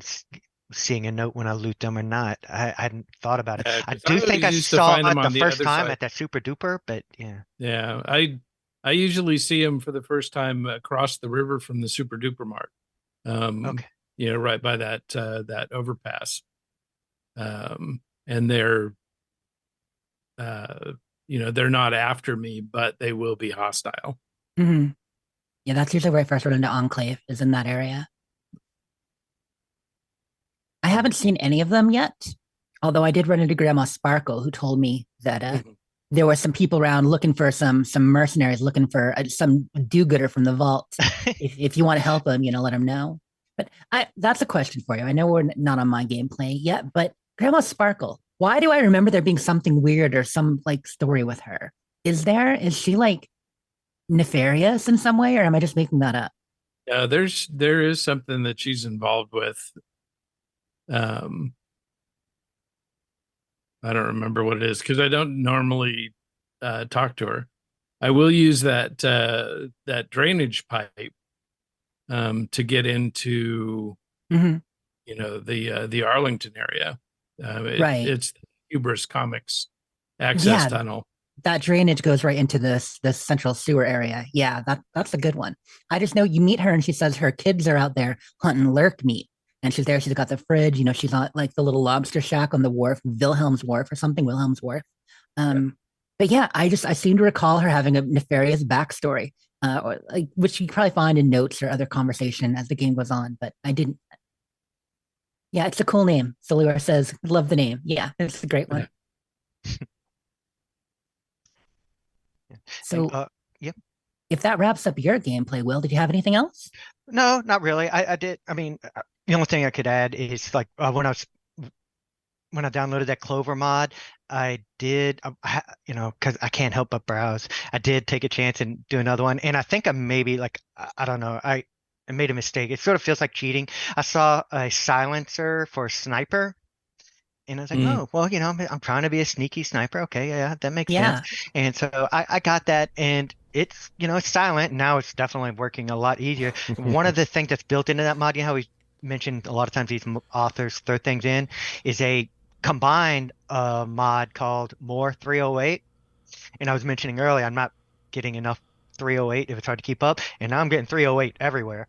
seeing a note when I loot them or not. I hadn't thought about it. Yeah, I 'cause do think I always used to saw find them it the on the first other time side. at that super duper, but yeah. Yeah, I usually see them for the first time across the river from the Super Duper Mart. Okay. Right by that overpass. And they're they're not after me, but they will be hostile. Hmm. Yeah, that's usually where I first run into Enclave, is in that area. I haven't seen any of them yet, although I did run into Grandma Sparkle, who told me that there were some people around looking for some mercenaries, looking for some do-gooder from the vault. If you want to help them, let them know. But that's a question for you. I know we're not on my gameplay yet, but Grandma Sparkle, why do I remember there being something weird or some like story with her? Is she like nefarious in some way, or am I just making that up? Yeah, there is something that she's involved with. I don't remember what it is because I don't normally talk to her. I will use that drainage pipe to get into Mm-hmm. the Arlington area. Right. It's the Hubris Comics access Yeah, tunnel. that drainage goes right into this central sewer area. Yeah, that's a good one. I just know you meet her and she says her kids are out there hunting lurk meat. And she's there, she's got the fridge, she's on like the little lobster shack on the wharf, Wilhelm's Wharf or something, Wilhelm's Wharf. But yeah, I seem to recall her having a nefarious backstory, or like which you probably find in notes or other conversation as the game goes on, but I didn't. Yeah, it's a cool name. Solura says, love the name. Yeah, it's a great one. So, yep. If that wraps up your gameplay, Will, did you have anything else? No, not really. I did. I mean, the only thing I could add is like when I downloaded that Clover mod, I did, because I can't help but browse. I did take a chance and do another one, and I think I maybe like I don't know. I made a mistake. It sort of feels like cheating. I saw a silencer for sniper. And I was like, oh, well, I'm trying to be a sneaky sniper. Okay, yeah, that makes sense. And so I got that, and it's, it's silent. Now it's definitely working a lot easier. One of the things that's built into that mod, how we mentioned a lot of times these authors throw things in, is a combined mod called More 308. And I was mentioning earlier, I'm not getting enough 308 if it's hard to keep up, and now I'm getting 308 everywhere.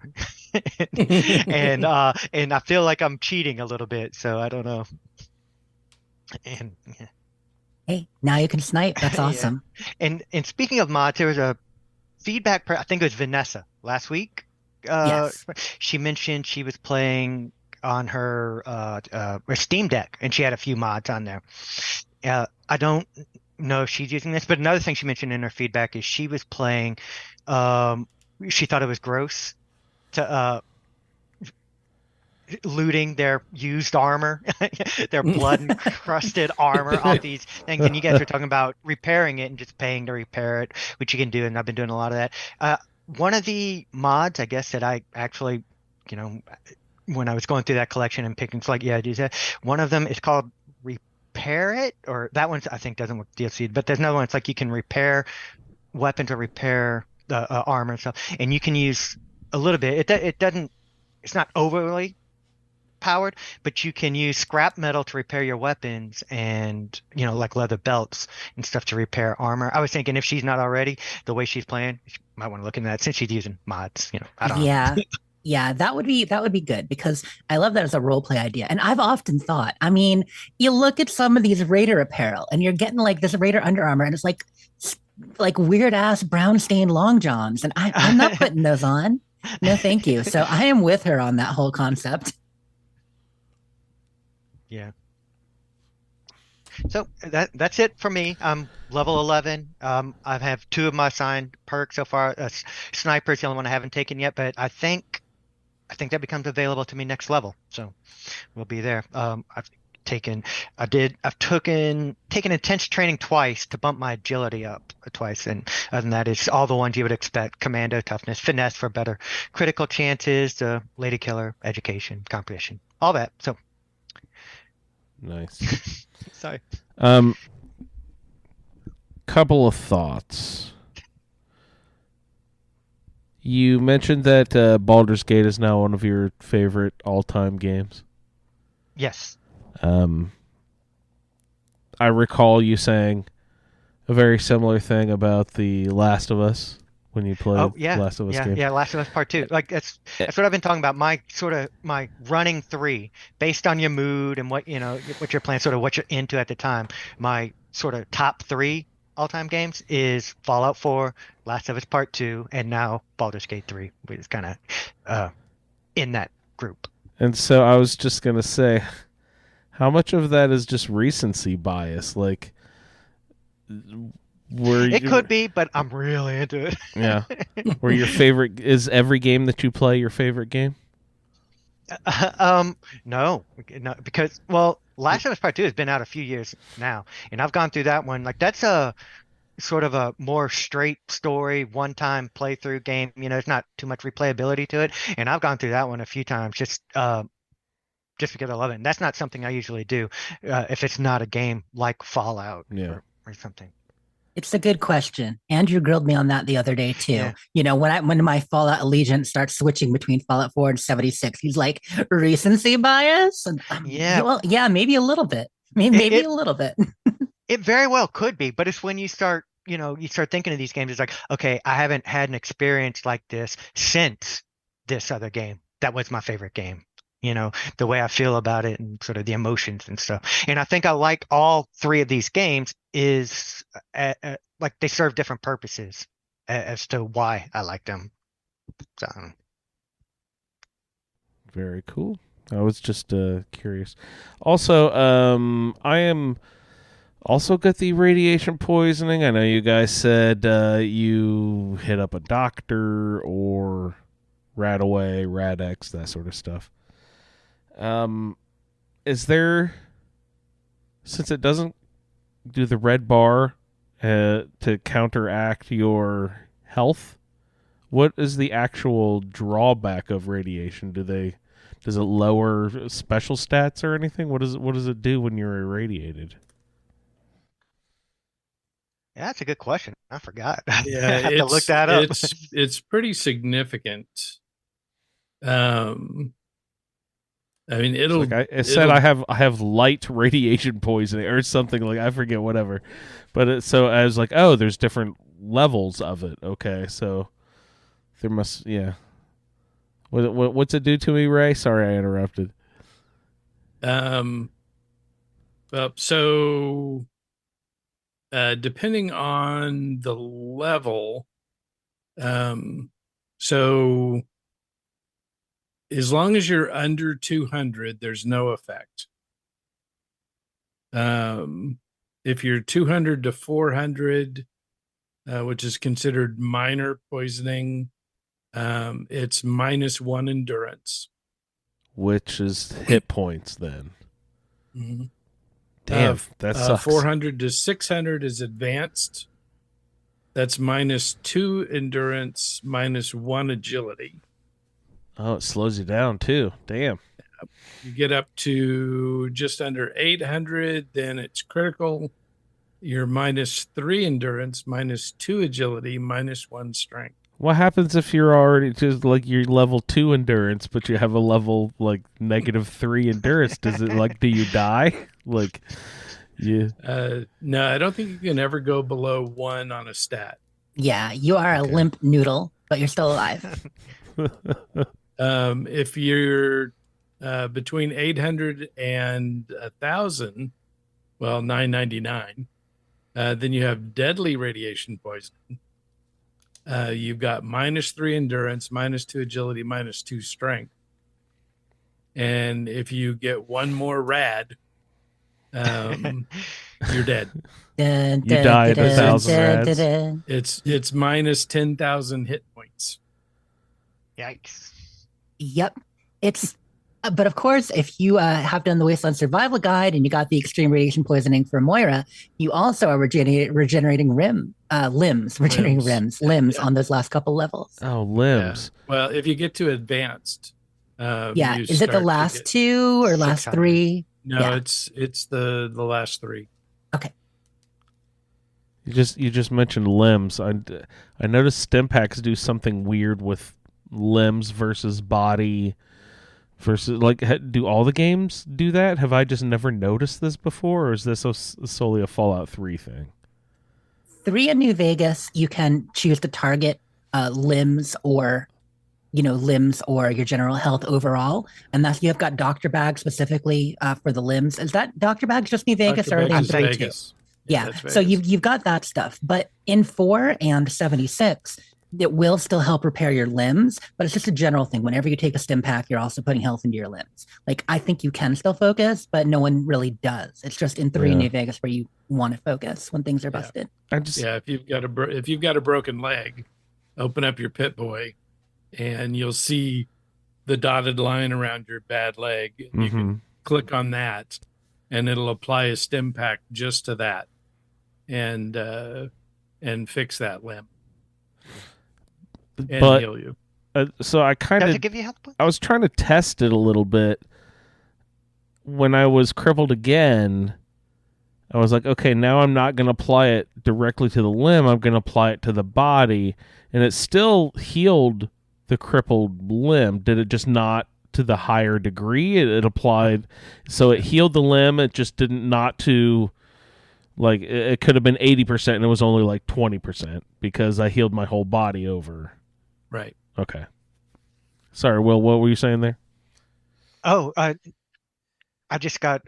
and I feel like I'm cheating a little bit, so I don't know. And yeah. Hey, now you can snipe. That's awesome. Yeah. And speaking of mods, there was a feedback. I think it was Vanessa last week. Yes. She mentioned she was playing on her Steam Deck, and she had a few mods on there. I don't know if she's using this, but another thing she mentioned in her feedback is she was playing. She thought it was gross to looting their used armor, their blood encrusted armor off these things. And you guys are talking about repairing it and just paying to repair it, which you can do. And I've been doing a lot of that. One of the mods, I guess, that I actually, when I was going through that collection and picking, it's like, yeah, I do that. One of them is called Repair It, or that one I think doesn't work DLC, but there's another one. It's like you can repair weapons or repair the armor and stuff. And you can use a little bit. It doesn't, it's not overly powered, but you can use scrap metal to repair your weapons and like leather belts and stuff to repair armor. I was thinking if she's not already, the way she's playing, she might want to look into that since she's using mods. I don't know. Yeah, that would be good because I love that as a role play idea. And I've often thought, I mean, you look at some of these Raider apparel and you're getting like this Raider Under Armour and it's like weird ass brown stained long johns, and I'm not putting those on. No, thank you. So I am with her on that whole concept. Yeah. So that's it for me. I'm level 11. I have 2 of my assigned perks so far. Sniper is the only one I haven't taken yet, but I think that becomes available to me next level. So we'll be there. I've taken intense training twice to bump my agility up twice, and other than that, it's all the ones you would expect: commando, toughness, finesse for better critical chances, lady killer, education, comprehension, all that. So. Nice. Sorry. Couple of thoughts. You mentioned that Baldur's Gate is now one of your favorite all-time games. Yes. I recall you saying a very similar thing about The Last of Us when you played Last of Us game. Yeah, Last of Us Part 2. Like that's what I've been talking about. My running 3 based on your mood and what what you're playing, sort of what you're into at the time. My sort of top 3 all-time games is Fallout 4, Last of Us Part 2, and now Baldur's Gate 3, which is kind of in that group. And so I was just gonna say, how much of that is just recency bias? Like, it could be, but I'm really into it. Yeah. Where your favorite is every game that you play your favorite game? No, because Last of Us Part 2 has been out a few years now, and I've gone through that one. Like that's a sort of a more straight story, one-time playthrough game. It's not too much replayability to it, and I've gone through that one a few times just because I love it. And that's not something I usually do if it's not a game like Fallout or something. It's a good question. Andrew grilled me on that the other day too. Yeah. When my Fallout allegiance starts switching between Fallout 4 and 76, he's like, recency bias? And maybe a little bit. Maybe a little bit. It very well could be, but it's when you start thinking of these games, it's like, okay, I haven't had an experience like this since this other game. That was my favorite game. The way I feel about it and sort of the emotions and stuff. And I think I like all 3 of these games is like they serve different purposes as to why I like them. So. Very cool. I was just curious. Also, I am also got the radiation poisoning. I know you guys said you hit up a doctor or Radaway, Radex, that sort of stuff. Is there, since it doesn't do the red bar to counteract your health, what is the actual drawback of radiation? Does it lower special stats or anything? What does it do when you're irradiated? Yeah, that's a good question. I forgot. Yeah, I have to look that up. It's pretty significant. I mean, I have light radiation poisoning or something, like I forget, whatever. But so I was like, oh, there's different levels of it. Okay, so there must, yeah. What's it do to me, Ray? Sorry, I interrupted. So depending on the level, so as long as you're under 200, there's no effect. If you're 200 to 400, which is considered minor poisoning, it's -1 endurance. Which is hit points then. Mm-hmm. Damn, that sucks. 400 to 600 is advanced. That's -2 endurance, -1 agility. Oh, it slows you down too. Damn. You get up to just under 800, then it's critical. You're -3 endurance, -2 agility, -1 strength. What happens if you're already just like you're level 2 endurance, but you have a level like -3 endurance? Does it like, do you die? Like, you? No, I don't think you can ever go below 1 on a stat. Yeah, you are a limp noodle, but you're still alive. If you're between 800 and 1,000, well, 999, then you have deadly radiation poisoning. You've got -3 endurance, -2 agility, -2 strength. And if you get one more rad, you're dead. You die at 1,000 rads. It's -10,000 hit points. Yikes. Yep. It's, but of course, if you have done the Wasteland Survival Guide and you got the extreme radiation poisoning for Moira, you also are regenerating limbs on those last couple levels. Oh, limbs. Yeah. Well, if you get to advanced, is it the last 2 or last 3? No, yeah. It's the last 3. Okay. You just mentioned limbs. I noticed stim packs do something weird with limbs versus body Versus, like, do all the games do that? Have I just never noticed this before, or is this solely a Fallout 3 thing? 3 in New Vegas, you can choose to target limbs or limbs or your general health overall, and that's you've got doctor bags specifically for the limbs. Is that doctor bags just New Vegas, Dr. or are they in Beggs is 3 too? Vegas. Yeah. That's So Vegas. you've got that stuff, but in 4 and 76, it will still help repair your limbs, but it's just a general thing. Whenever you take a stim pack, you're also putting health into your limbs. Like, I think you can still focus, but no one really does. It's just in 3 in Yeah. New Vegas where you want to focus when things are Yeah. busted. If you've got a broken leg, open up your Pit Boy, and you'll see the dotted line around your bad leg. You can click on that, and it'll apply a stim pack just to that, and fix that limb and heal you. So I kind Does of it give you health points? I was trying to test it a little bit when I was crippled again. I was like, okay, now I'm not going to apply it directly to the limb. I'm going to apply it to the body, and it still healed the crippled limb. Did it just not to the higher degree? It applied, so it healed the limb. It just didn't not to, like, it could have been 80% and it was only like 20% because I healed my whole body over. Right. Okay. Sorry, Will, what were you saying there? Oh, I just got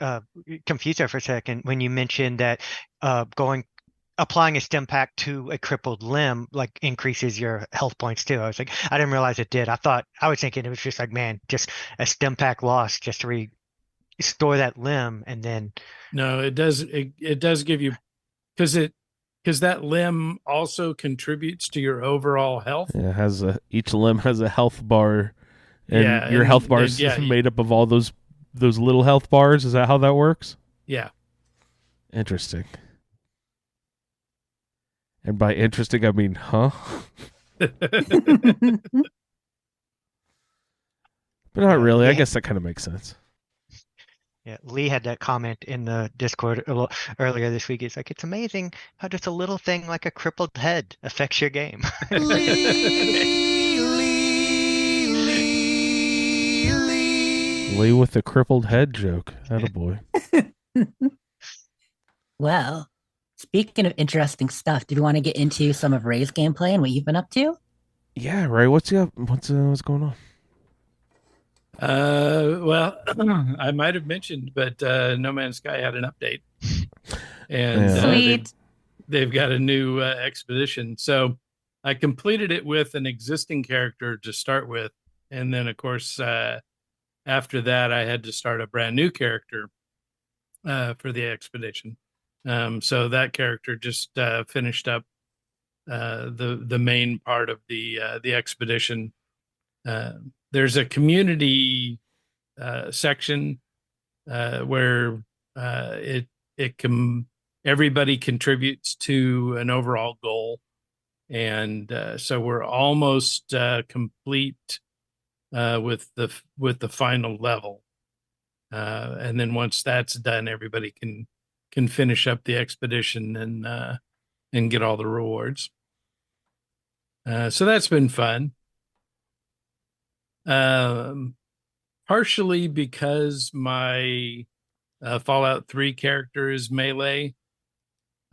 confused there for a second when you mentioned that applying a stim pack to a crippled limb like increases your health points too. I was like, I didn't realize it did. I was thinking it was just like, man, just a stim pack loss just to restore that limb, and then No, it does. It does give you, because that limb also contributes to your overall health. Yeah, it has each limb has a health bar, and Yeah, your and- health bar and is yeah, made up of all those little health bars. Is that how that works? Yeah. Interesting. And by interesting, I mean, huh? But not really. I yeah. guess that kind of makes sense. Yeah, Lee had that comment in the Discord earlier this week. It's like, it's amazing how just a little thing like a crippled head affects your game. Lee with the crippled head joke. Attaboy. Well, speaking of interesting stuff, do you want to get into some of Ray's gameplay and what you've been up to? Yeah, Ray. What's going on? Well, I might have mentioned, but No Man's Sky had an update, and Yeah. Sweet. they've got a new expedition. So I completed it with an existing character to start with, and then of course after that I had to start a brand new character for the expedition. So that character just finished up the main part of the expedition. There's a community section where it can everybody contributes to an overall goal, and so we're almost complete with the final level, and then once that's done, everybody can finish up the expedition and get all the rewards. So that's been fun. Partially because my Fallout 3 character is melee,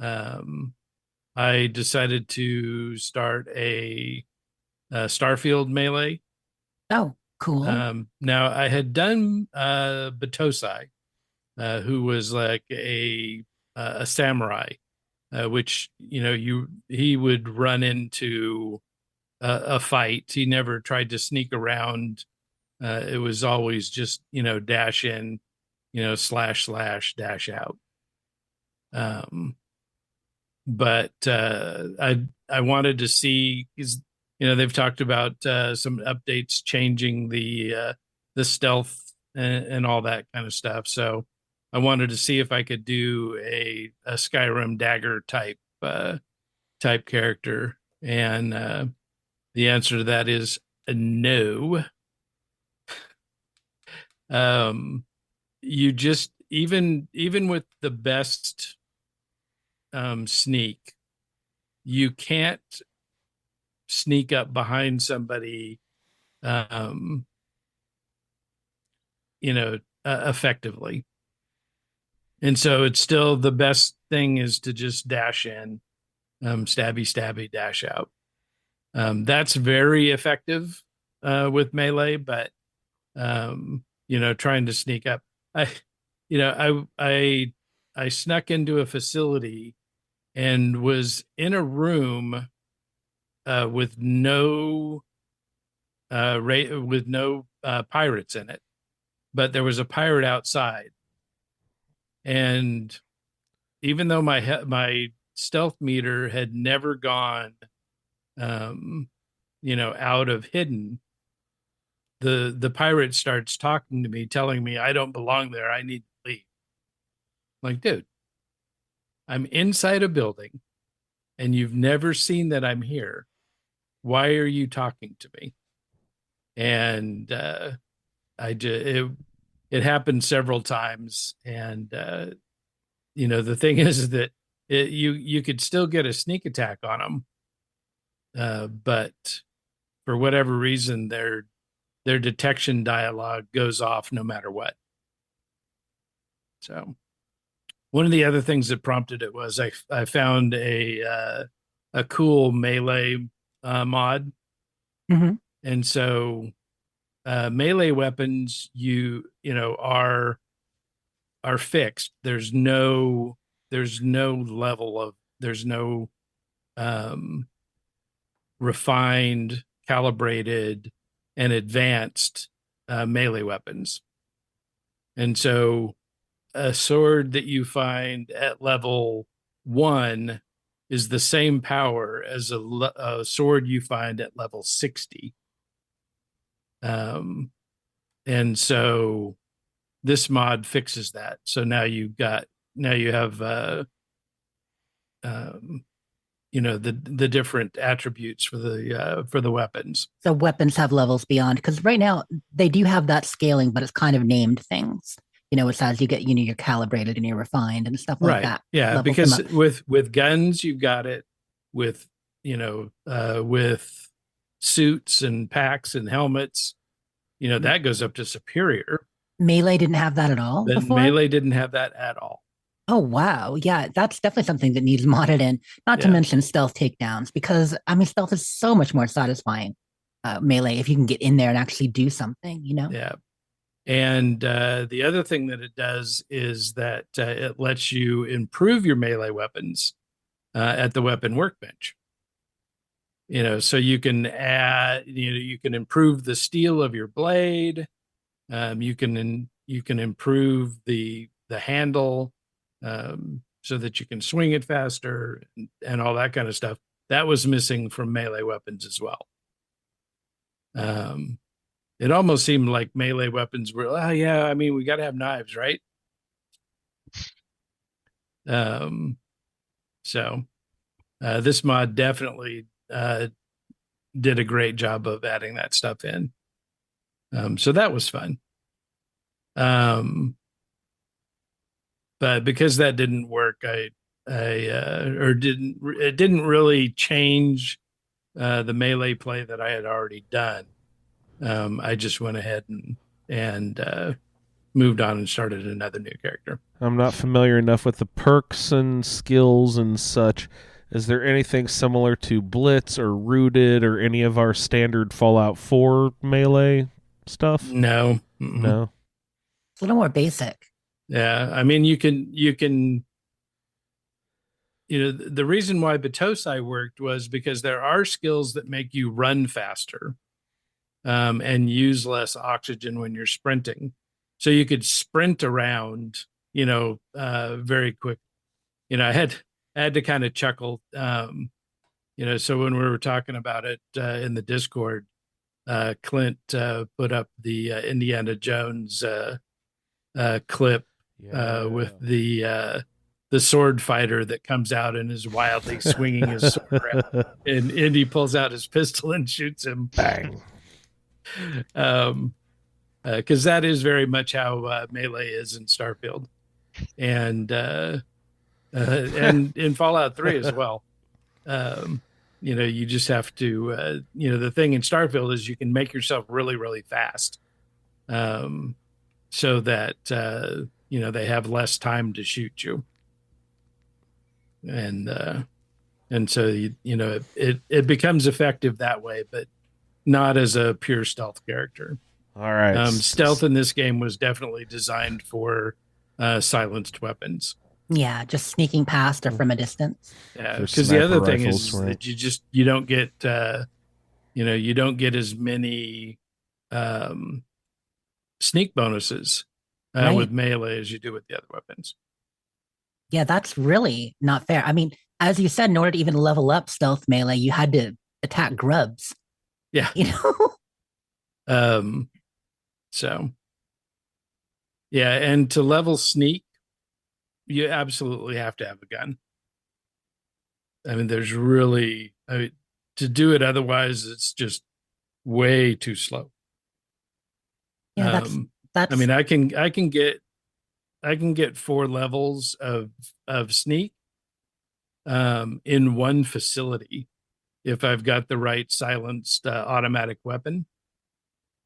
I decided to start a Starfield melee. Oh, cool. Now I had done Batosai, who was like a samurai, which he would run into a fight. He never tried to sneak around. It was always just dash in, slash dash out. But I wanted to see, because they've talked about some updates changing the stealth and all that kind of stuff. So I wanted to see if I could do a Skyrim dagger type character, and the answer to that is no. You just even with the best sneak, you can't sneak up behind somebody effectively. And so it's still the best thing is to just dash in, stabby, stabby, dash out. That's very effective with melee, but trying to sneak up. I snuck into a facility and was in a room with no pirates in it, but there was a pirate outside. And even though my stealth meter had never gone, out of hidden, the pirate starts talking to me, telling me I don't belong there. I need to leave. I'm like, dude, I'm inside a building and you've never seen that I'm here. Why are you talking to me? And it happened several times. And, the thing is that you could still get a sneak attack on them. But for whatever reason, their detection dialogue goes off no matter what. So one of the other things that prompted it was I found a cool melee mod. Mm-hmm. And so melee weapons are fixed. There's no refined, calibrated, and advanced melee weapons. And so a sword that you find at level 1 is the same power as a sword you find at level 60. And so this mod fixes that. So now you have the different attributes for the weapons. So weapons have levels beyond, because right now they do have that scaling, but it's kind of named things. It's as you get, you're calibrated and you're refined and stuff like that. Yeah, Levels because them up. with guns you've got it, with with suits and packs and helmets, that goes up to superior. Melee didn't have that at all But before? melee didn't have that at all. Oh, wow. Yeah, that's definitely something that needs modded in. Not to Yeah. mention stealth takedowns, because stealth is so much more satisfying. Melee, if you can get in there and actually do something, Yeah. And the other thing that it does is that it lets you improve your melee weapons at the weapon workbench. So you can add, you can improve the steel of your blade. You can improve the handle so that you can swing it faster and all that kind of stuff. That was missing from melee weapons as well. It almost seemed like melee weapons were, we got to have knives, right? So this mod definitely did a great job of adding that stuff in. So that was fun. But because that didn't work, it didn't really change the melee play that I had already done. I just went ahead and moved on and started another new character. I'm not familiar enough with the perks and skills and such. Is there anything similar to Blitz or Rooted or any of our standard Fallout 4 melee stuff? No. No. It's a little more basic. Yeah, I mean, you can, the reason why Batosai worked was because there are skills that make you run faster and use less oxygen when you're sprinting. So you could sprint around, very quick. I had to kind of chuckle, so when we were talking about it in the Discord, Clint put up the Indiana Jones clip with the sword fighter that comes out and is wildly swinging his sword around, and Indy pulls out his pistol and shoots him. Bang. Because that is very much how melee is in Starfield, and in Fallout 3 as well. You just have to, the thing in Starfield is you can make yourself really, really fast. so that they have less time to shoot you, and so it becomes effective that way, but not as a pure stealth character. All right. Stealth in this game was definitely designed for silenced weapons. Yeah, just sneaking past or from a distance. Yeah, For because the other sniper thing rifles, is right. that you don't get you don't get as many sneak bonuses Right. with melee as you do with the other weapons. Yeah, that's really not fair. I mean, as you said, in order to even level up stealth melee, you had to attack grubs. Yeah. You know? So yeah, and to level sneak, you absolutely have to have a gun. I mean, to do it otherwise, it's just way too slow. Yeah, that's I mean, I can get 4 levels of sneak in one facility if I've got the right silenced automatic weapon,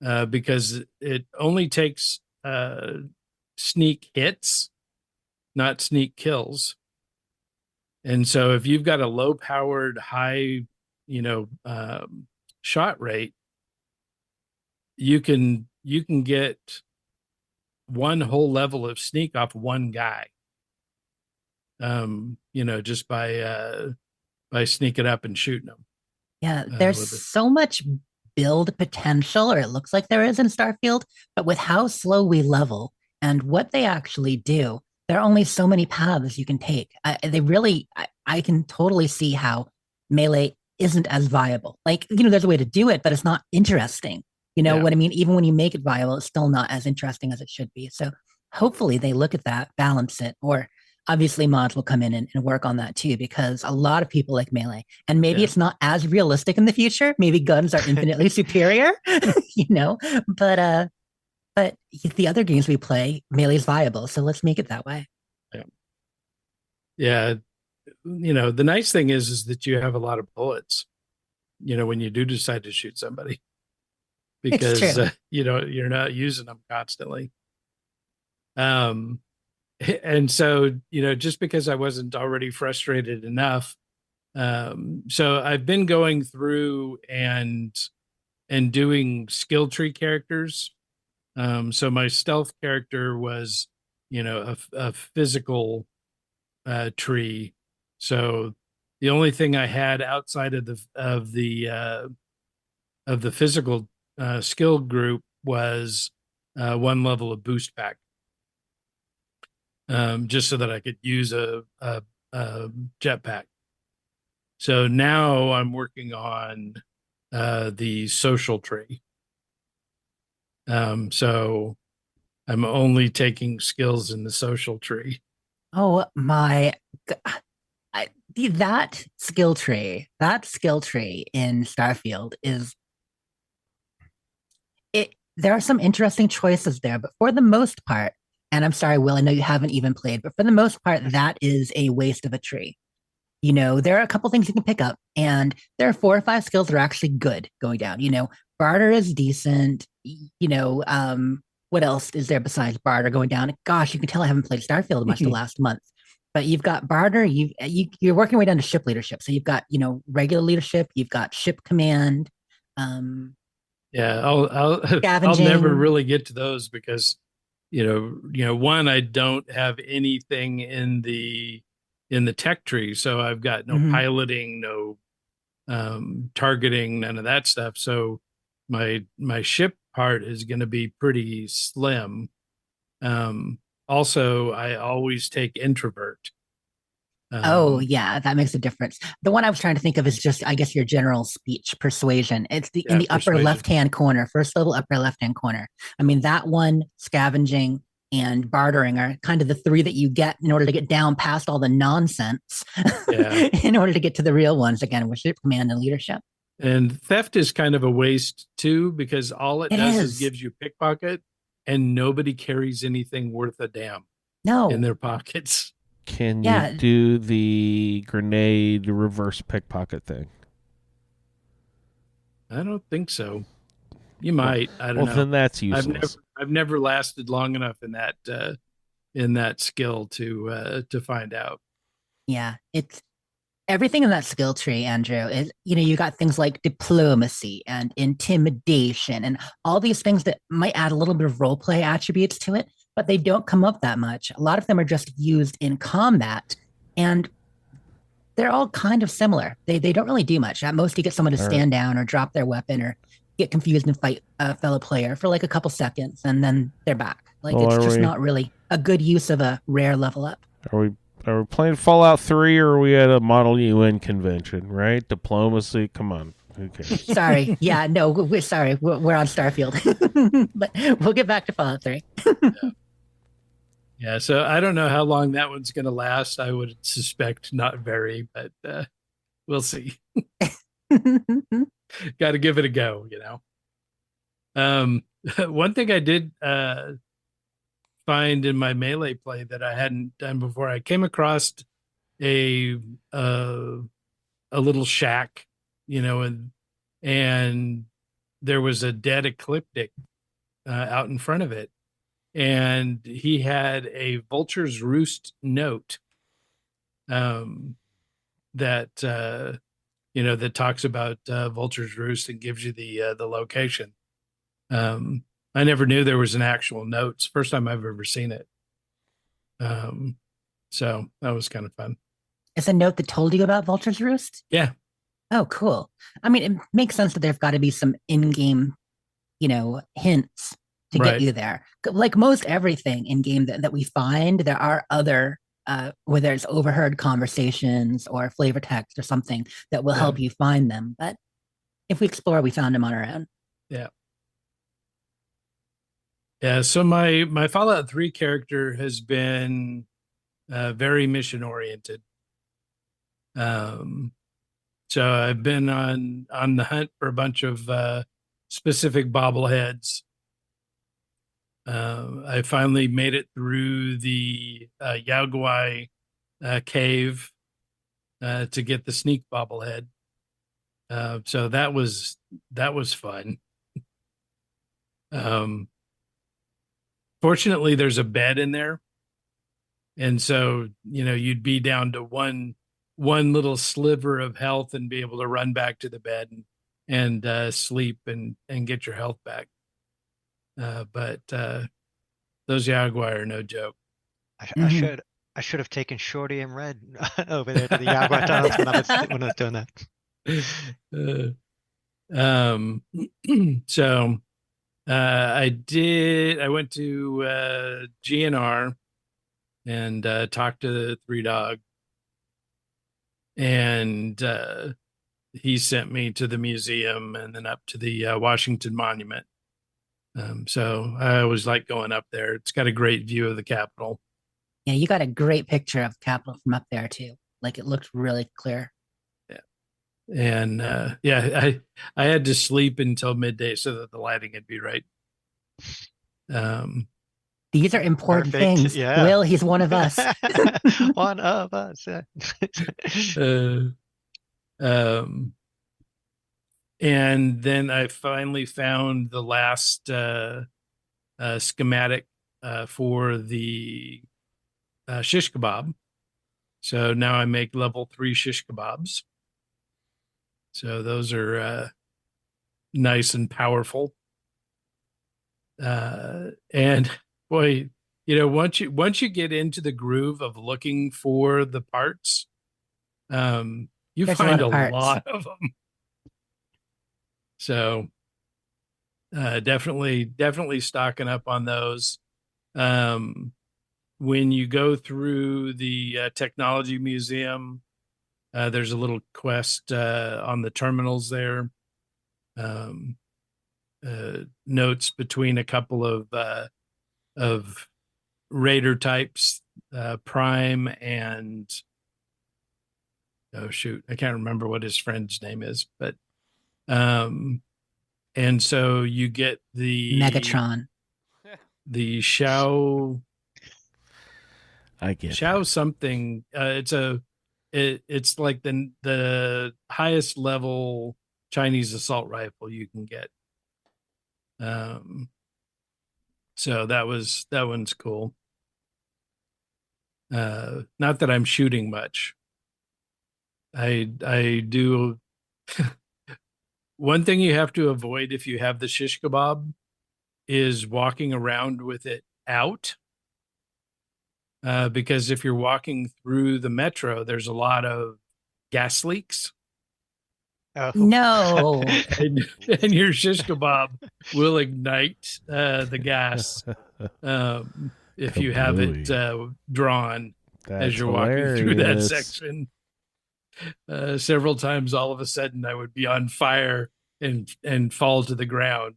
because it only takes sneak hits, not sneak kills. And so if you've got a low powered, high, shot rate, you can get one whole level of sneak off one guy. Just by sneaking up and shooting them. Yeah, there's so much build potential, or it looks like there is in Starfield, but with how slow we level and what they actually do, there are only so many paths you can take. I can totally see how melee isn't as viable. Like, there's a way to do it, but it's not interesting. You know what I mean? Even when you make it viable, it's still not as interesting as it should be. So hopefully they look at that, balance it, or obviously mods will come in and work on that too, because a lot of people like melee, and maybe it's not as realistic in the future. Maybe guns are infinitely superior, but the other games we play, melee is viable. So let's make it that way. Yeah. The nice thing is that you have a lot of bullets, when you do decide to shoot somebody, because, you're not using them constantly. And so, just because I wasn't already frustrated enough, so I've been going through and doing skill tree characters. So my stealth character was, a physical tree. So the only thing I had outside of the physical skill group was one level of boost pack. Just so that I could use a jetpack. So now I'm working on the social tree. So I'm only taking skills in the social tree. Oh my! That skill tree in Starfield is it. There are some interesting choices there, but for the most part, and I'm sorry, Will, I know you haven't even played, but for the most part, that is a waste of a tree. There are a couple things you can pick up, and there are 4 or 5 skills that are actually good going down. Barter is decent. What else is there besides barter going down? Gosh, you can tell I haven't played Starfield much the last month. But you've got barter. You're working your way down to ship leadership. So you've got regular leadership. You've got ship command. Yeah, I'll never really get to those because one, I don't have anything in the tech tree, so I've got no piloting, no targeting, none of that stuff. So my ship part is going to be pretty slim. Also, I always take introvert. Oh yeah, that makes a difference. The one I was trying to think of is just, I guess, your general speech persuasion. It's in the upper left-hand corner, first level upper left-hand corner. I mean, that one, scavenging, and bartering are kind of the 3 that you get in order to get down past all the nonsense in order to get to the real ones again, with ship command and leadership. And theft is kind of a waste too, because all it does is gives you pickpocket, and nobody carries anything worth a damn in their pockets. Can you do the grenade reverse pickpocket thing? I don't think so. You might. I don't Well, know. then that's useless. I've never lasted long enough in that skill to find out. Yeah, it's everything in that skill tree, Andrew, is, you got things like diplomacy and intimidation and all these things that might add a little bit of role play attributes to it, but they don't come up that much. A lot of them are just used in combat, and they're all kind of similar. They don't really do much. At most, you get someone to stand down or drop their weapon or get confused and fight a fellow player for like a couple seconds, and then they're back. Like, Well, it's just not really a good use of a rare level up. Are we playing Fallout 3 or are we at a Model UN convention, right? Diplomacy, come on. Who cares? Sorry. Yeah, no, we're sorry. We're on Starfield. But we'll get back to Fallout 3. Yeah, so I don't know how long that one's going to last. I would suspect not very, but we'll see. Got to give it a go, One thing I did find in my melee play that I hadn't done before, I came across a little shack, and there was a dead ecliptic out in front of it, and he had a vulture's roost note that that talks about vulture's roost and gives you the location. I never knew there was an actual note. It's the first time I've ever seen it. So that was kind of fun. It's a note that told you about Vulture's Roost? Yeah. Oh, cool. I mean, it makes sense that there've got to be some in-game, hints to get you there. Like most everything in game that we find, there are other, whether it's overheard conversations or flavor text or something that will help you find them. But if we explore, we found them on our own. Yeah. Yeah, so my Fallout 3 character has been very mission oriented. So I've been on the hunt for a bunch of specific bobbleheads. I finally made it through the Yaogwai cave to get the sneak bobblehead. So that was fun. Fortunately, there's a bed in there, and so you'd be down to one little sliver of health and be able to run back to the bed and sleep and get your health back. But those Yaogwai are no joke. I should have taken Shorty and Red over there to the Yaogwai tunnels when I was doing that. So I went to GNR and talked to the Three Dog, and he sent me to the museum and then up to the Washington Monument. So I always like going up there. It's got a great view of the Capitol. Yeah, you got a great picture of the Capitol from up there too. Like, it looked really clear. And I had to sleep until midday so that the lighting would be right. These are important Perfect. things. Yeah. Will, he's one of us. One of us. And then I finally found the last schematic for the shish kebab. So now I make level 3 shish kebabs. So those are nice and powerful. And boy, once you get into the groove of looking for the parts, you There's find a parts. lot of them. So definitely stocking up on those. When you go through the technology museum, there's a little quest on the terminals there. Notes between a couple of raider types, Prime and oh shoot, I can't remember what his friend's name is, but and so you get the Megatron. the Shao. I get Shao something. It's like the highest level Chinese assault rifle you can get. So that one's cool. Not that I'm shooting much. I do. One thing you have to avoid if you have the shish kebab is walking around with it out. Because if you're walking through the metro, there's a lot of gas leaks. Oh. No. and your shish kebab will ignite the gas if you have it drawn as you're walking through that section. Several times, all of a sudden, I would be on fire and fall to the ground,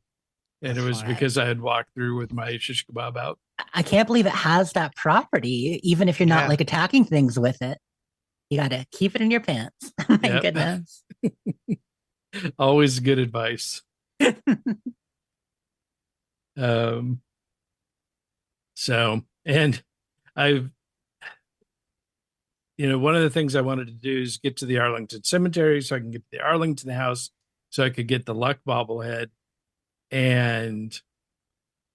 and it was because I had walked through with my shish kebab out. I can't believe it has that property, even if you're not like attacking things with it. You got to keep it in your pants. My goodness. Always good advice. So, and I've, one of the things I wanted to do is get to the Arlington Cemetery so I can get to the Arlington house so I could get the luck bobblehead. And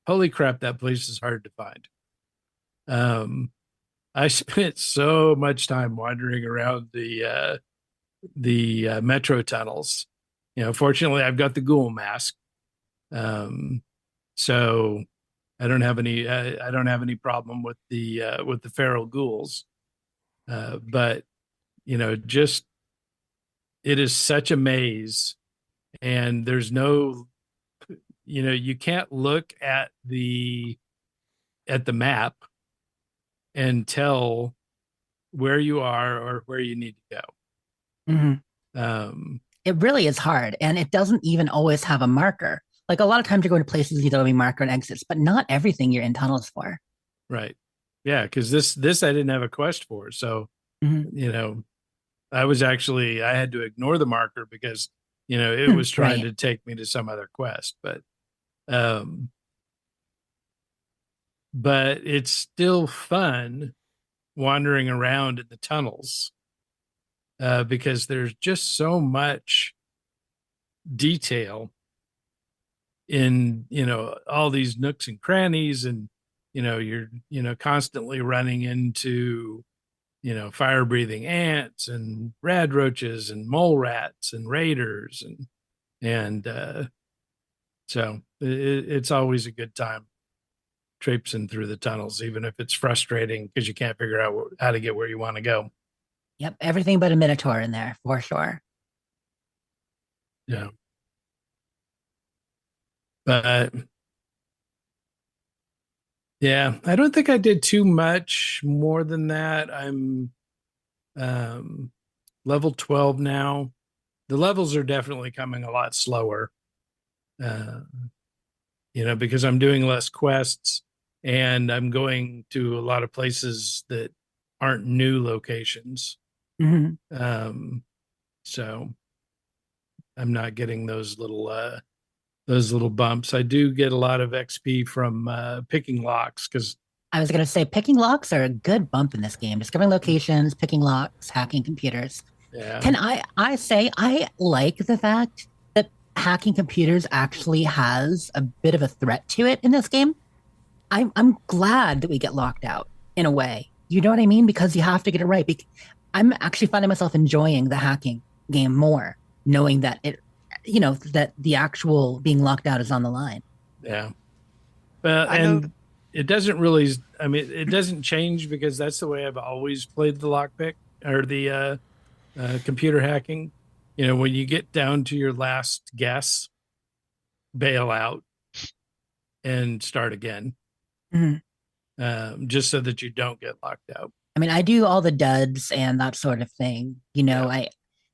holy crap, that place is hard to find. I spent so much time wandering around the metro tunnels. Fortunately, I've got the ghoul mask, so I don't have any problem with the feral ghouls. But just it is such a maze, and there's no, you can't look at the map and tell where you are or where you need to go. Mm-hmm. It really is hard, and it doesn't even always have a marker. Like a lot of times you're going to places you don't have a marker and exits, but not everything you're in tunnels for. Right. Yeah, because this I didn't have a quest for, so I had to ignore the marker because it was trying to take me to some other quest, but it's still fun wandering around in the tunnels because there's just so much detail in all these nooks and crannies, and you're constantly running into fire breathing ants and rad roaches and mole rats and raiders and so it's always a good time traipsing through the tunnels, even if it's frustrating because you can't figure out how to get where you want to go. Yep, everything but a minotaur in there for sure. Yeah, but yeah, I don't think I did too much more than that. I'm level 12 now. The levels are definitely coming a lot slower, because I'm doing less quests and I'm going to a lot of places that aren't new locations. Mm-hmm. So I'm not getting those little bumps. I do get a lot of XP from picking locks because I was going to say picking locks are a good bump in this game. Discovering locations, picking locks, hacking computers. Yeah. Can I say I like the fact that hacking computers actually has a bit of a threat to it in this game. I'm glad that we get locked out in a way. You know what I mean? Because you have to get it right. I'm actually finding myself enjoying the hacking game more, knowing that that the actual being locked out is on the line. Yeah. And it doesn't really, it doesn't change because that's the way I've always played the lockpick or the computer hacking. When you get down to your last guess, bail out and start again. Mm-hmm. Just so that you don't get locked out. I do all the duds and that sort of thing.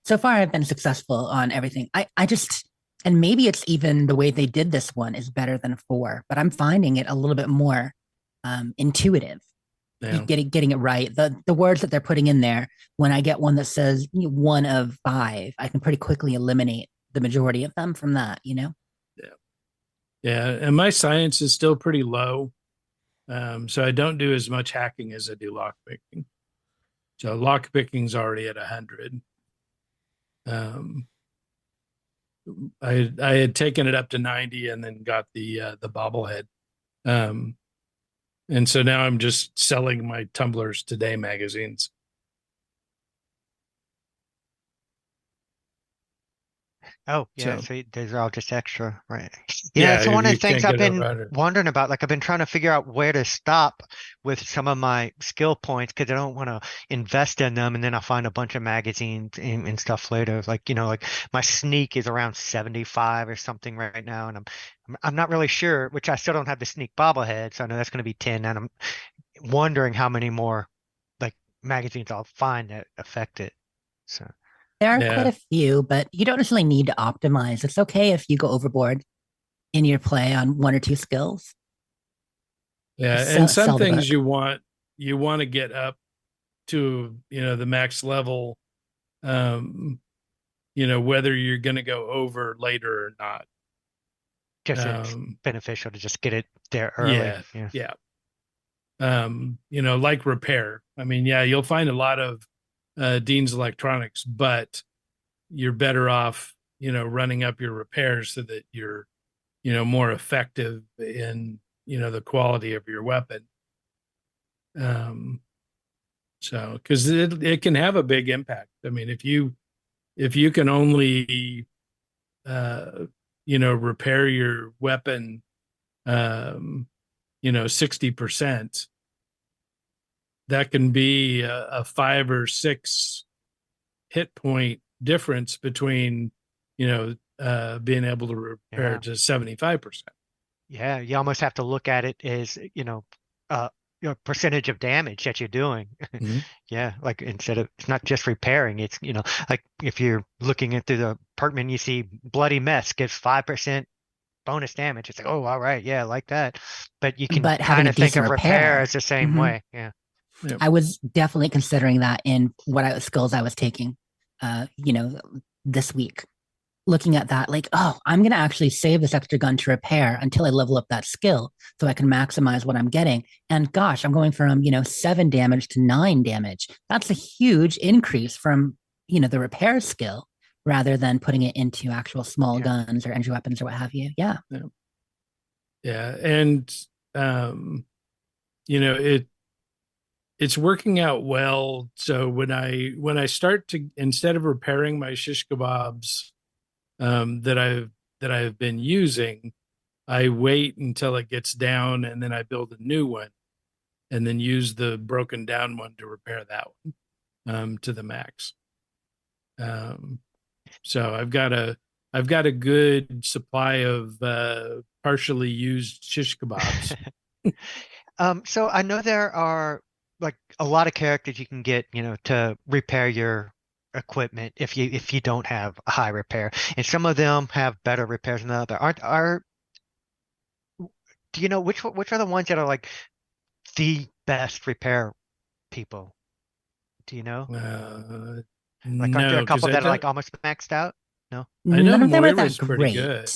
So far I've been successful on everything. I just, and maybe it's even the way they did this one is better than 4, but I'm finding it a little bit more intuitive. Yeah. Getting it right. The words that they're putting in there, when I get one that says 1 of 5, I can pretty quickly eliminate the majority of them from that, Yeah. Yeah. And my science is still pretty low. So I don't do as much hacking as I do lockpicking. So lockpicking's already at 100. I had taken it up to 90 and then got the bobblehead. And so now I'm just selling my Tumblers Today magazines. Oh, yeah. So- So those are all just extra, right? Yeah, Yeah, so one if of the you things can't I've get been over it. wondering about, like I've been trying to figure out where to stop with some of my skill points because I don't want to invest in them and then I'll find a bunch of magazines and stuff later. Like, like my sneak is around 75 or something right now, and I'm not really sure, which I still don't have the sneak bobblehead, so I know that's going to be 10, and I'm wondering how many more like magazines I'll find that affect it. So There are Yeah. quite a few, but you don't necessarily need to optimize. It's okay if you go overboard in your play on one or two skills. Yeah, Sell- and some sell the things book. you want to get up to, the max level, whether you're going to go over later or not. just it's beneficial to just get it there early. Yeah. Like repair. I mean, yeah, you'll find a lot of Dean's Electronics, but you're better off, running up your repairs so that you're, more effective in, the quality of your weapon. So, because it can have a big impact. I mean, if you can only, repair your weapon, 60%, that can be a 5 or 6 hit point difference between, being able to repair to 75%. Yeah, you almost have to look at it as, your percentage of damage that you're doing. Mhm. Yeah, like instead of, it's not just repairing, it's, like if you're looking into the perk menu, you see bloody mess gives 5% bonus damage. It's like, oh, all right, yeah, I like that. But you can But having kind a of think decent of repair repair. as the same Mhm. way. Yeah. I was definitely considering that in skills I was taking, this week. Looking at that, like, oh, I'm going to actually save this extra gun to repair until I level up that skill so I can maximize what I'm getting. And gosh, I'm going from, 7 damage to 9 damage. That's a huge increase from, the repair skill rather than putting it into actual small guns or entry weapons or what have you. Yeah. Yeah. And, it's working out well. So when I start to, instead of repairing my shish kebabs, that I've been using, I wait until it gets down and then I build a new one and then use the broken down one to repair that one, to the max. So I've got a good supply of, partially used shish kebabs. So I know there are like a lot of characters you can get, to repair your equipment if you don't have a high repair, and some of them have better repairs than the other. Do you know which are the ones that are like the best repair people? Do you know? Like, aren't there No, a couple 'cause that are like almost maxed out? No. I know None of them are that Moira's pretty great. good.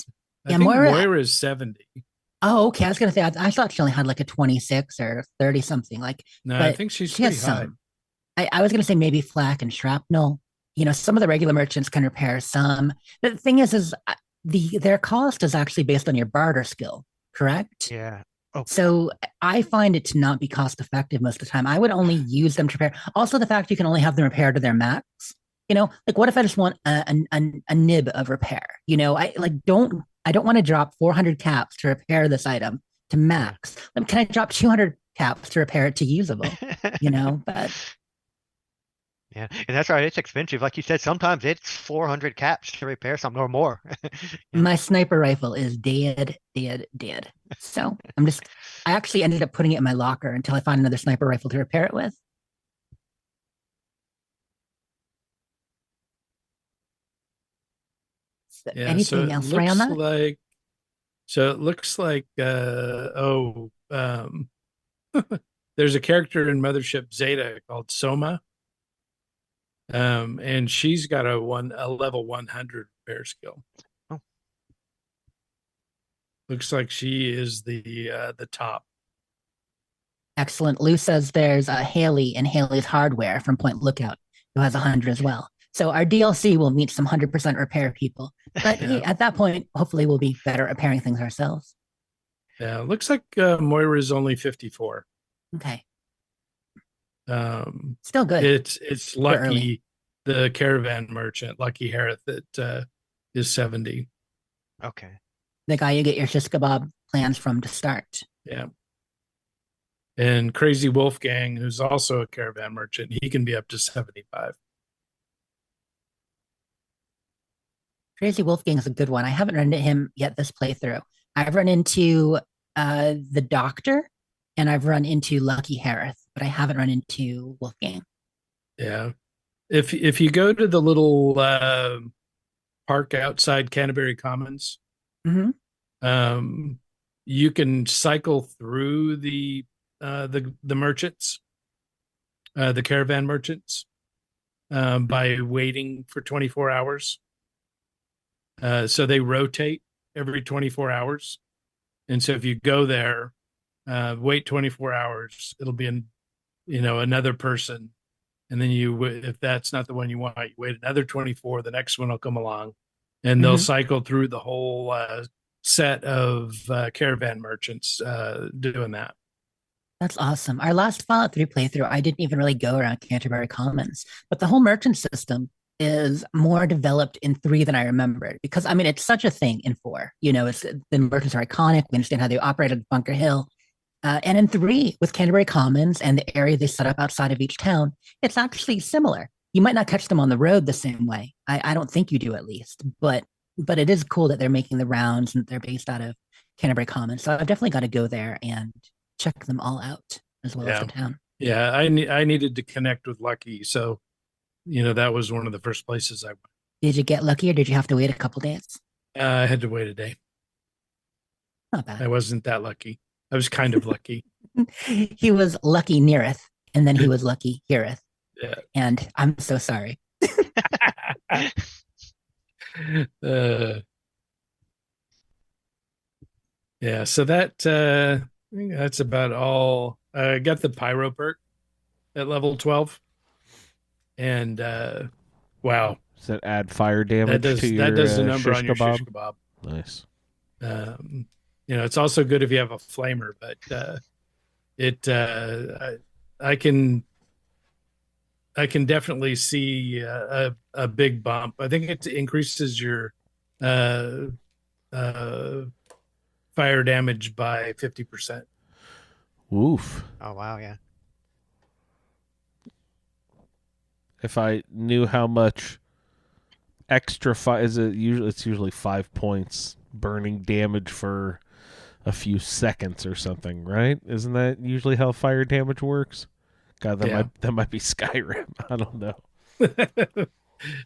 I Yeah, think Moira. Moira's 70. Oh, okay. I was gonna say I thought she only had like a 26 or 30 something. Like, No, I but think she's she has pretty high. some. I was gonna say maybe flak and shrapnel. Some of the regular merchants can repair some. The thing is their cost is actually based on your barter skill, correct? Yeah. Oh, So I find it to not be cost effective most of the time. I would only use them to repair. Also, the fact you can only have them repaired to their max. Like what if I just want a nib of repair? I don't want to drop 400 caps to repair this item to max. Can I drop 200 caps to repair it to usable? But yeah, and that's right. It's expensive. Like you said, sometimes it's 400 caps to repair something or more. my sniper rifle is dead. So I actually ended up putting it in my locker until I found another sniper rifle to repair it with. Yeah, Anything else, Ray, on that? So it looks like, there's a character in Mothership Zeta called Soma. And she's got a level 100 repair skill. Oh. Looks like she is the top. Excellent. Lou says there's a Haley in Haley's Hardware from Point Lookout who has 100 as well. So our DLC will meet some 100% repair people. But hey, at that point, hopefully we'll be better at repairing things ourselves. Yeah, looks like Moira is only 54. Okay. Um, Still good. It's Lucky, the caravan merchant, Lucky Harith, that is 70. Okay. The guy you get your shish kebab plans from to start. Yeah. And Crazy Wolfgang, who's also a caravan merchant, he can be up to 75. Crazy Wolfgang is a good one. I haven't run into him yet this playthrough. I've run into the Doctor, and I've run into Lucky Harith, but I haven't run into Wolfgang. Yeah. If you go to the little park outside Canterbury Commons, you can cycle through the merchants, the caravan merchants, by waiting for 24 hours. So they rotate every 24 hours. And so if you go there, wait 24 hours, it'll be another person. And then if that's not the one you want, you wait another 24, the next one will come along, and they'll cycle through the whole set of caravan merchants doing that. That's awesome. Our last Fallout 3 playthrough, I didn't even really go around Canterbury Commons, but the whole merchant system is more developed in 3 than I remembered, because I mean, it's such a thing in 4. The merchants are iconic. We understand how they operated at Bunker Hill. And in 3, with Canterbury Commons and the area they set up outside of each town, it's actually similar. You might not catch them on the road the same way. I don't think you do, at least. But it is cool that they're making the rounds and they're based out of Canterbury Commons. So I've definitely got to go there and check them all out, as well as the town. Yeah, I needed to connect with Lucky. So, that was one of the first places I went. Did you get lucky, or did you have to wait a couple days? I had to wait a day. Not bad. I wasn't that lucky. I was kind of lucky. He was lucky neareth, and then he was lucky heareth. Yeah. And I'm so sorry. Yeah, so that's about all. I got the pyro perk at level 12. And wow. Does that add fire damage that does the number on your kebab? shish kebab. Nice. It's also good if you have a flamer, but I can definitely see a big bump. I think it increases your fire damage by 50%. Oof. Oh wow, yeah. If I knew how much extra fire it's usually 5 points burning damage for a few seconds or something, right? Isn't that usually how fire damage works? God, that might be Skyrim. I don't know.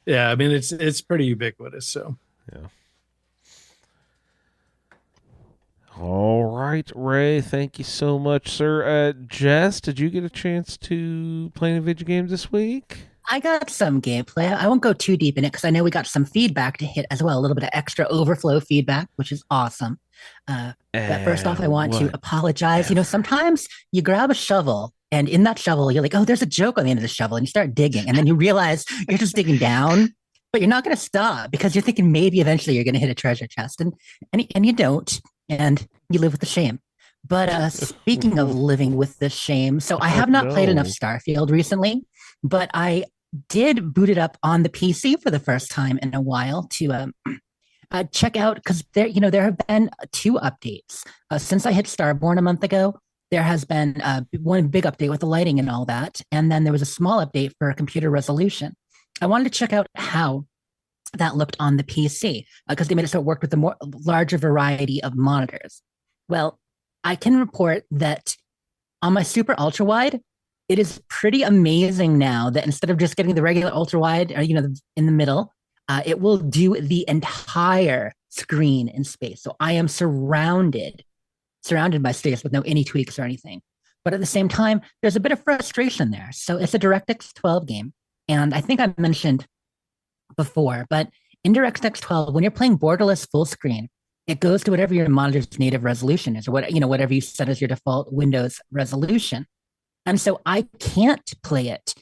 Yeah, I mean it's pretty ubiquitous. So yeah. All right, Ray. Thank you so much, sir. Jess, did you get a chance to play any video games this week? I got some gameplay. I won't go too deep in it because I know we got some feedback to hit as well. A little bit of extra overflow feedback, which is awesome. But first off, I want to apologize. Sometimes you grab a shovel, and in that shovel, you're like, oh, there's a joke on the end of the shovel, and you start digging, and then you realize you're just digging down, but you're not going to stop because you're thinking maybe eventually you're going to hit a treasure chest, and you don't, and you live with the shame. But speaking of living with the shame, so I have not played enough Starfield recently, but I did boot it up on the PC for the first time in a while to check out, because there have been 2 updates since I hit Starborn a month ago. There has been one big update with the lighting and all that, and then there was a small update for computer resolution. I wanted to check out how that looked on the PC because they made it so it worked with a larger variety of monitors. Well, I can report that on my super ultra wide, it is pretty amazing now that instead of just getting the regular ultra wide, or in the middle, it will do the entire screen in space. So I am surrounded by space with any tweaks or anything. But at the same time, there's a bit of frustration there. So it's a DirectX 12 game, and I think I mentioned before, but in DirectX 12, when you're playing borderless full screen, it goes to whatever your monitor's native resolution is, or whatever you set as your default Windows resolution. And so I can't play it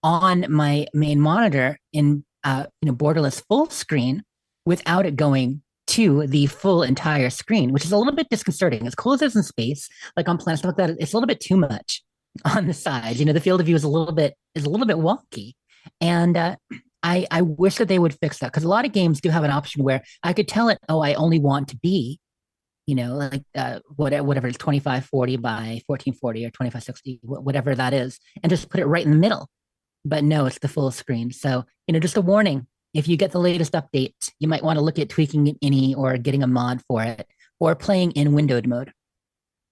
on my main monitor in borderless full screen without it going to the full entire screen, which is a little bit disconcerting. As cool as it is in space, like on planets like that, it's a little bit too much on the sides. The field of view is a little bit wonky, and I wish that they would fix that, because a lot of games do have an option where I could tell it, oh, I only want to be, like whatever it's 2540 by 1440 or 2560, whatever that is, and just put it right in the middle. But no, it's the full screen. So just a warning: if you get the latest update, you might want to look at tweaking any or getting a mod for it, or playing in windowed mode.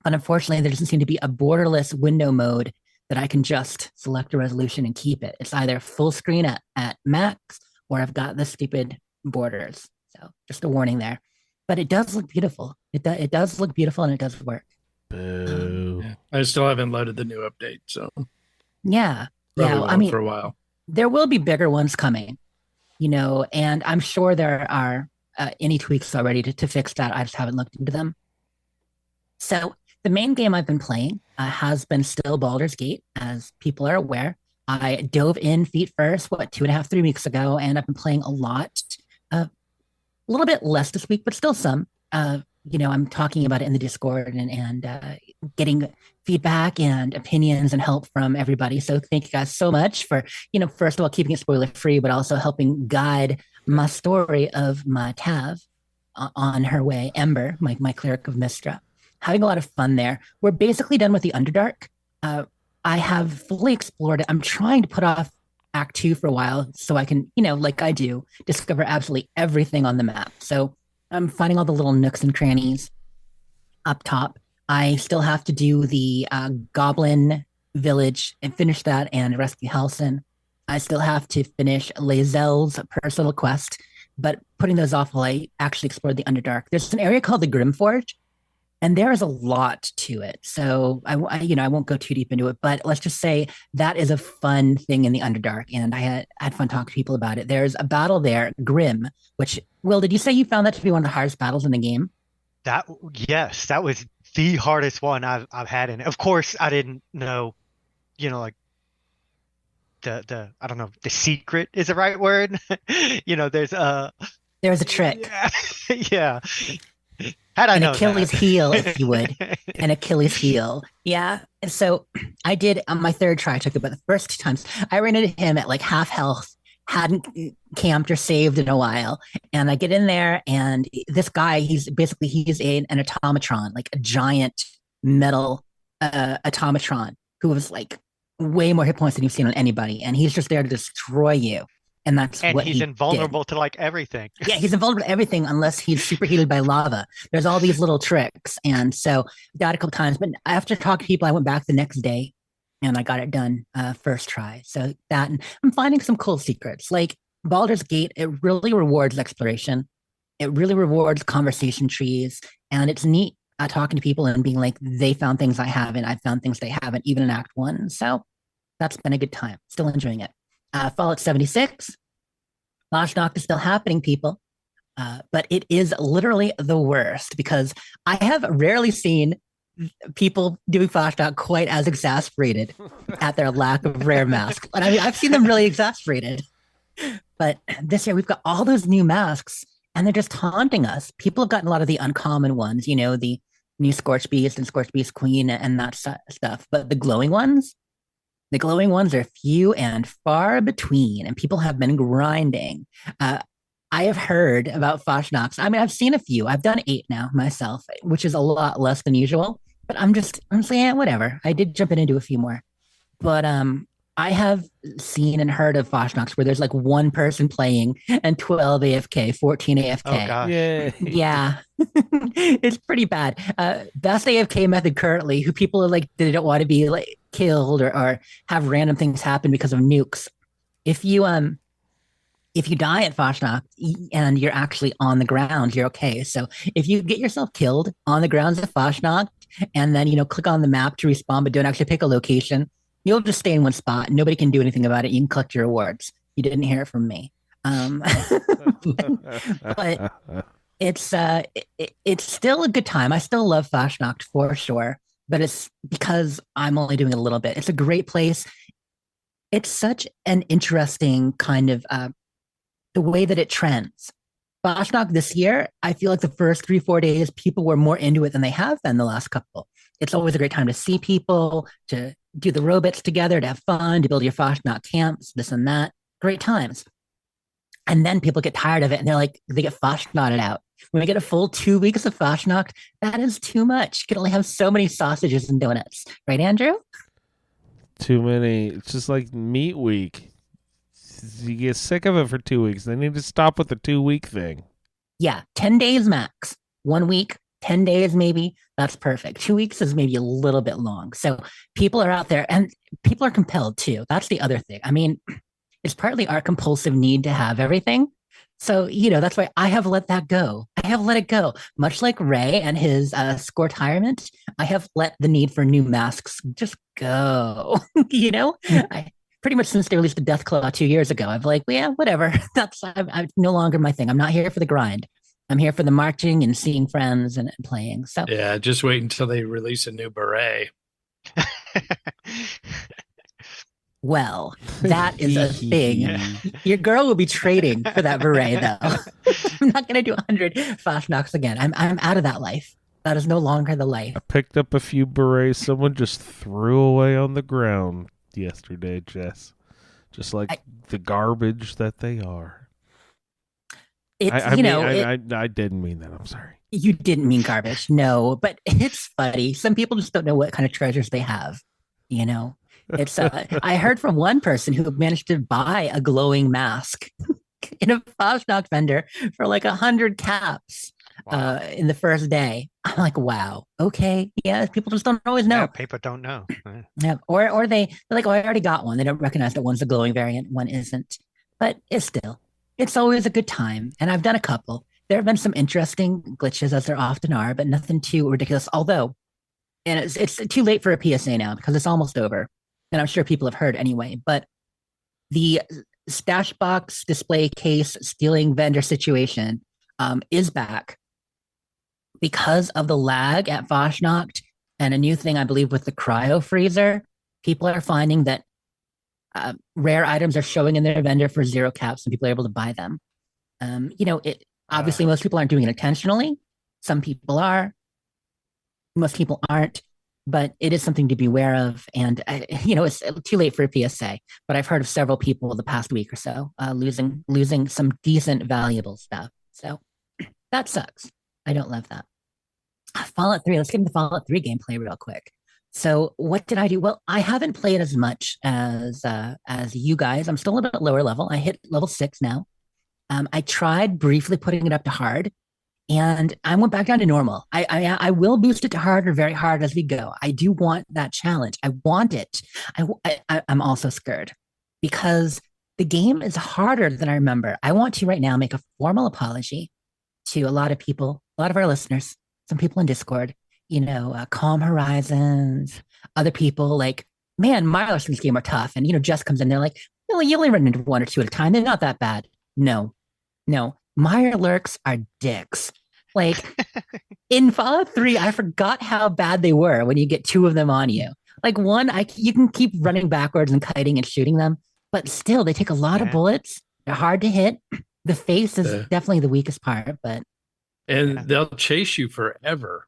But unfortunately, there doesn't seem to be a borderless window mode that I can just select a resolution and keep it. It's either full screen at max, or I've got the stupid borders. So just a warning there. But it does look beautiful. It does look beautiful, and it does work. Boo. Yeah. I still haven't loaded the new update, so yeah. probably Yeah, won't for a while. There will be bigger ones coming, and I'm sure there are any tweaks already to fix that. I just haven't looked into them. So the main game I've been playing has been still Baldur's Gate, as people are aware. I dove in feet first, 2.5, 3 weeks ago, and I've been playing a lot. A little bit less this week, but still some. I'm talking about it in the Discord and getting feedback and opinions and help from everybody. So thank you guys so much for, first of all, keeping it spoiler free, but also helping guide my story of my Tav on her way, Ember, my cleric of Mistra. Having a lot of fun there. We're basically done with the Underdark. I have fully explored it. I'm trying to put off Act 2 for a while so I can, like I do, discover absolutely everything on the map. So I'm finding all the little nooks and crannies up top. I still have to do the Goblin Village and finish that and rescue Halsin. I still have to finish Lae'zel's personal quest, but putting those off while I actually explore the Underdark. There's an area called the Grimforge, and there is a lot to it. So I won't go too deep into it, but let's just say that is a fun thing in the Underdark, and I had fun talking to people about it. There's a battle there, Grim, which, Will, did you say you found that to be one of the hardest battles in the game? Yes, that was the hardest one I've had in it. Of course, I didn't know, like the I don't know, the secret is the right word. There's a trick. Yeah. Had I known Achilles that. heel, if you would. An Achilles heel. Yeah. And so I did on my third try, I took it, but the first 2 times I ran into him at like half health, hadn't camped or saved in a while. And I get in there, and this guy, he's an automatron, like a giant metal automatron who was like way more hit points than you've seen on anybody. And he's just there to destroy you. And he's invulnerable to like everything. Yeah, he's invulnerable to everything unless he's superheated by lava. There's all these little tricks. And so I died a couple times. But after talking to people, I went back the next day and I got it done first try. So that, and I'm finding some cool secrets. Like Baldur's Gate, it really rewards exploration. It really rewards conversation trees. And it's neat talking to people and being like, they found things I haven't. I found things they haven't, even in Act 1. So that's been a good time. Still enjoying it. Fallout 76. Lost is still happening, people. But it is literally the worst, because I have rarely seen people doing Flashback quite as exasperated at their lack of rare masks. And I mean, I've seen them really exasperated. But this year we've got all those new masks, and they're just taunting us. People have gotten a lot of the uncommon ones, the new Scorch Beast and Scorch Beast Queen and that stuff. But the glowing ones are few and far between, and people have been grinding. I have heard about Foshnox. I mean, I've seen a few. I've done 8 now myself, which is a lot less than usual. But I'm saying, whatever. I did jump in and do a few more. But I have seen and heard of Foshnox where there's like one person playing and 12 AFK, 14 AFK. Oh, gosh. Yeah. It's pretty bad. Best AFK method currently, who people are like, they don't want to be like killed or have random things happen because of nukes. If you die at Foshnox and you're actually on the ground, you're okay. So if you get yourself killed on the grounds of Foshnox and then, click on the map to respawn, but don't actually pick a location, you'll just stay in one spot. Nobody can do anything about it. You can collect your rewards. You didn't hear it from me. But it's still a good time. I still love Foshnox for sure, but it's because I'm only doing it a little bit. It's a great place. It's such an interesting kind of the way that it trends. Boschnock this year, I feel like the first 3, 4 days, people were more into it than they have been the last couple. It's always a great time to see people, to do the robots together, to have fun, to build your Boschnock camps, this and that. Great times. And then people get tired of it and they're like, they get Foshnotted out. When we get a full 2 weeks of Foshnot, that is too much. You can only have so many sausages and donuts. Right, Andrew? Too many. It's just like meat week. You get sick of it for 2 weeks. They need to stop with the 2 week thing. Yeah, 10 days max. 1 week, 10 days maybe. That's perfect. 2 weeks is maybe a little bit long. So people are out there and people are compelled too. That's the other thing. I mean, it's partly our compulsive need to have everything. So, that's why I have let that go. I have let it go. Much like Ray and his score-tirement, I have let the need for new masks just go. I pretty much since they released the Death Claw 2 years ago, I've like, well, yeah, whatever. I'm no longer my thing. I'm not here for the grind. I'm here for the marching and seeing friends and playing. So yeah, just wait until they release a new beret. Well, that is a thing. Your girl will be trading for that beret, though. I'm not going to do 100 fast knocks again. I'm out of that life. That is no longer the life. I picked up a few berets someone just threw away on the ground yesterday, Jess. Just like the garbage that they are. I didn't mean that. I'm sorry. You didn't mean garbage. No, but it's funny. Some people just don't know what kind of treasures they have, It's I heard from one person who managed to buy a glowing mask in a Fosnock vendor for like 100 caps in the first day. I'm like, wow, okay, yeah, people just don't always know. Yeah, people don't know. Yeah, or they're like, oh, I already got one. They don't recognize that one's a glowing variant, one isn't. But it's always a good time, and I've done a couple. There have been some interesting glitches, as there often are, but nothing too ridiculous. Although, and it's too late for a PSA now because it's almost over. And I'm sure people have heard anyway, but the stash box display case stealing vendor situation is back because of the lag at Fosnocht and a new thing, I believe, with the cryo freezer. People are finding that rare items are showing in their vendor for 0 caps and people are able to buy them. Obviously most people aren't doing it intentionally. Some people are. Most people aren't. But it is something to be aware of. And, it's too late for a PSA. But I've heard of several people the past week or so losing some decent, valuable stuff. So that sucks. I don't love that. Fallout 3. Let's get into Fallout 3 gameplay real quick. So what did I do? Well, I haven't played as much as you guys. I'm still a bit lower level. I hit level 6 now. I tried briefly putting it up to hard. And I went back down to normal. I will boost it to hard or very hard as we go. I do want that challenge. I want it. I'm also scared because the game is harder than I remember. I want to right now make a formal apology to a lot of people, a lot of our listeners, some people in Discord, Calm Horizons, other people like, man, my lessons in this game are tough. And, Jess comes in, they're like, no, you only run into 1 or 2 at a time. They're not that bad. No. Mirelurks are dicks. Like in Fallout 3, I forgot how bad they were when you get 2 of them on you. Like one, you can keep running backwards and kiting and shooting them, but still they take a lot of bullets. They're hard to hit. The face is definitely the weakest part, but they'll chase you forever.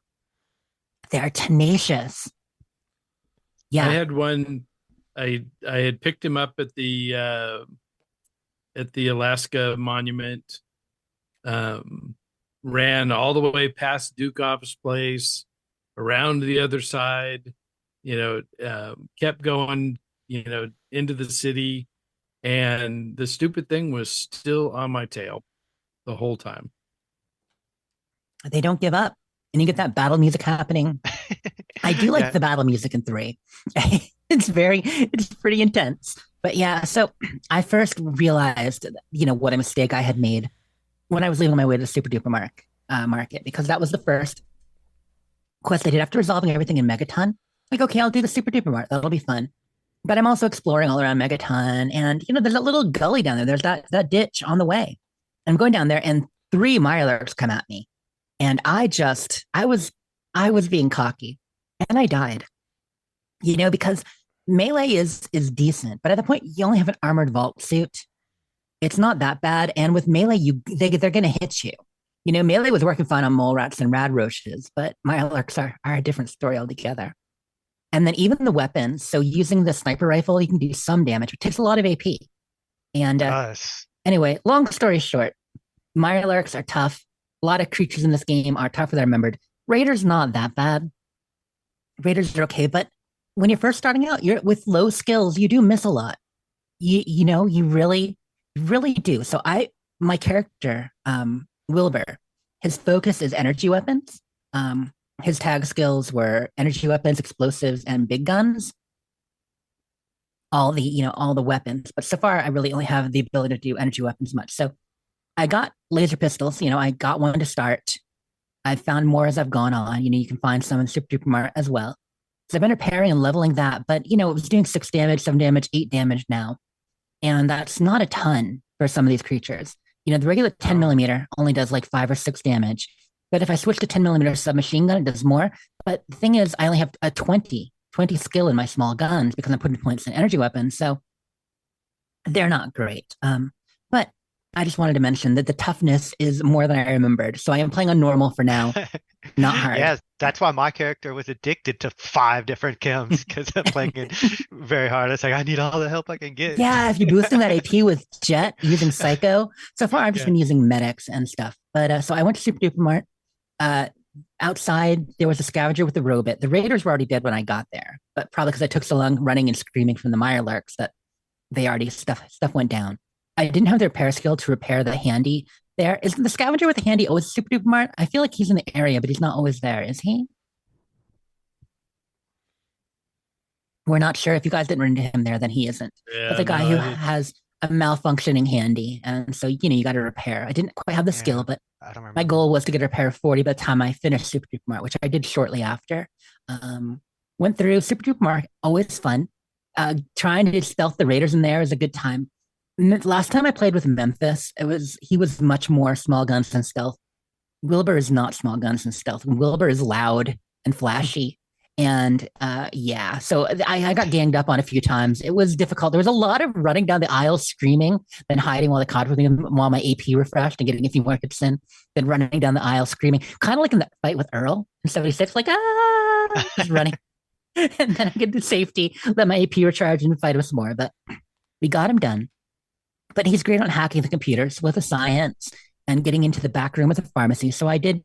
They're tenacious. Yeah. I had one. I had picked him up at the Alaska Monument. Ran all the way past Dukov's place, around the other side, kept going, into the city, and the stupid thing was still on my tail the whole time. They don't give up, and you get that battle music happening. I do like the battle music in 3. It's pretty intense. But yeah, so I first realized, what a mistake I had made when I was leaving my way to the Super Duper market, because that was the first quest I did after resolving everything in Megaton. Like, okay, I'll do the Super Duper Mart. That'll be fun. But I'm also exploring all around Megaton, and there's that little gully down there. There's that ditch on the way. I'm going down there, and 3 Mirelurks come at me, and I was being cocky, and I died. Because melee is decent, but at the point you only have an armored vault suit, it's not that bad. And with melee, they're gonna hit you. You know, melee was working fine on mole rats and rad roaches, but Mirelurks are a different story altogether. And then even the weapons. So using the sniper rifle, you can do some damage. It takes a lot of AP. And anyway, long story short, Mirelurks are tough. A lot of creatures in this game are tougher than I remembered. Raiders not that bad. Raiders are okay, but when you're first starting out, you're with low skills, you do miss a lot. You know, you really do. So my character, Wilbur, his focus is energy weapons. His tag skills were energy weapons, explosives, and big guns. All the weapons. But so far, I really only have the ability to do energy weapons much. So I got laser pistols. You know, I got one to start. I've found more as I've gone on. You know, you can find some in Super Duper Mart as well. So I've been repairing and leveling that. But, you know, it was doing 6 damage, 7 damage, 8 damage now. And that's not a ton for some of these creatures. You know, the regular 10 millimeter only does like 5 or 6 damage. But if I switch to 10 millimeter submachine gun, it does more. But the thing is, I only have a 20 skill in my small guns because I'm putting points in energy weapons. So they're not great. But I just wanted to mention that the toughness is more than I remembered. So I am playing on normal for now, not hard. Yes, that's why my character was addicted to 5 different chems because I'm playing it very hard. It's like, I need all the help I can get. Yeah, if you're boosting that AP with Jet using Psycho. So far, I've just been using medics and stuff. But so I went to Super Duper Mart. Outside, there was a scavenger with the robot. The raiders were already dead when I got there, but probably because I took so long running and screaming from the Mirelurks that they already stuff went down. I didn't have the repair skill to repair the handy there. Is the scavenger with the handy always Super Duper Mart? I feel like he's in the area, but he's not always there, is he? We're not sure. If you guys didn't run into him there, then he isn't. Yeah, but the guy who has a malfunctioning handy, and so you know you got to repair. I didn't quite have the skill, but I don't remember. my goal was to get a repair of 40 by the time I finished Super Duper Mart, which I did shortly after. Went through Super Duper Mart, always fun. Trying to stealth the raiders in there is a good time. Last time I played with Memphis, he was much more small guns than stealth. Wilbur is not small guns and stealth. Wilbur is loud and flashy. And so I got ganged up on a few times. It was difficult. There was a lot of running down the aisle screaming, then hiding while the COD was while my AP refreshed and getting a few more hits in, then running down the aisle screaming, kind of like in that fight with Earl in 76, like, just running. And then I get to safety, let my AP recharge and fight us more. But we got him done. But he's great on hacking the computers with the science and getting into the back room with the pharmacy. So I did,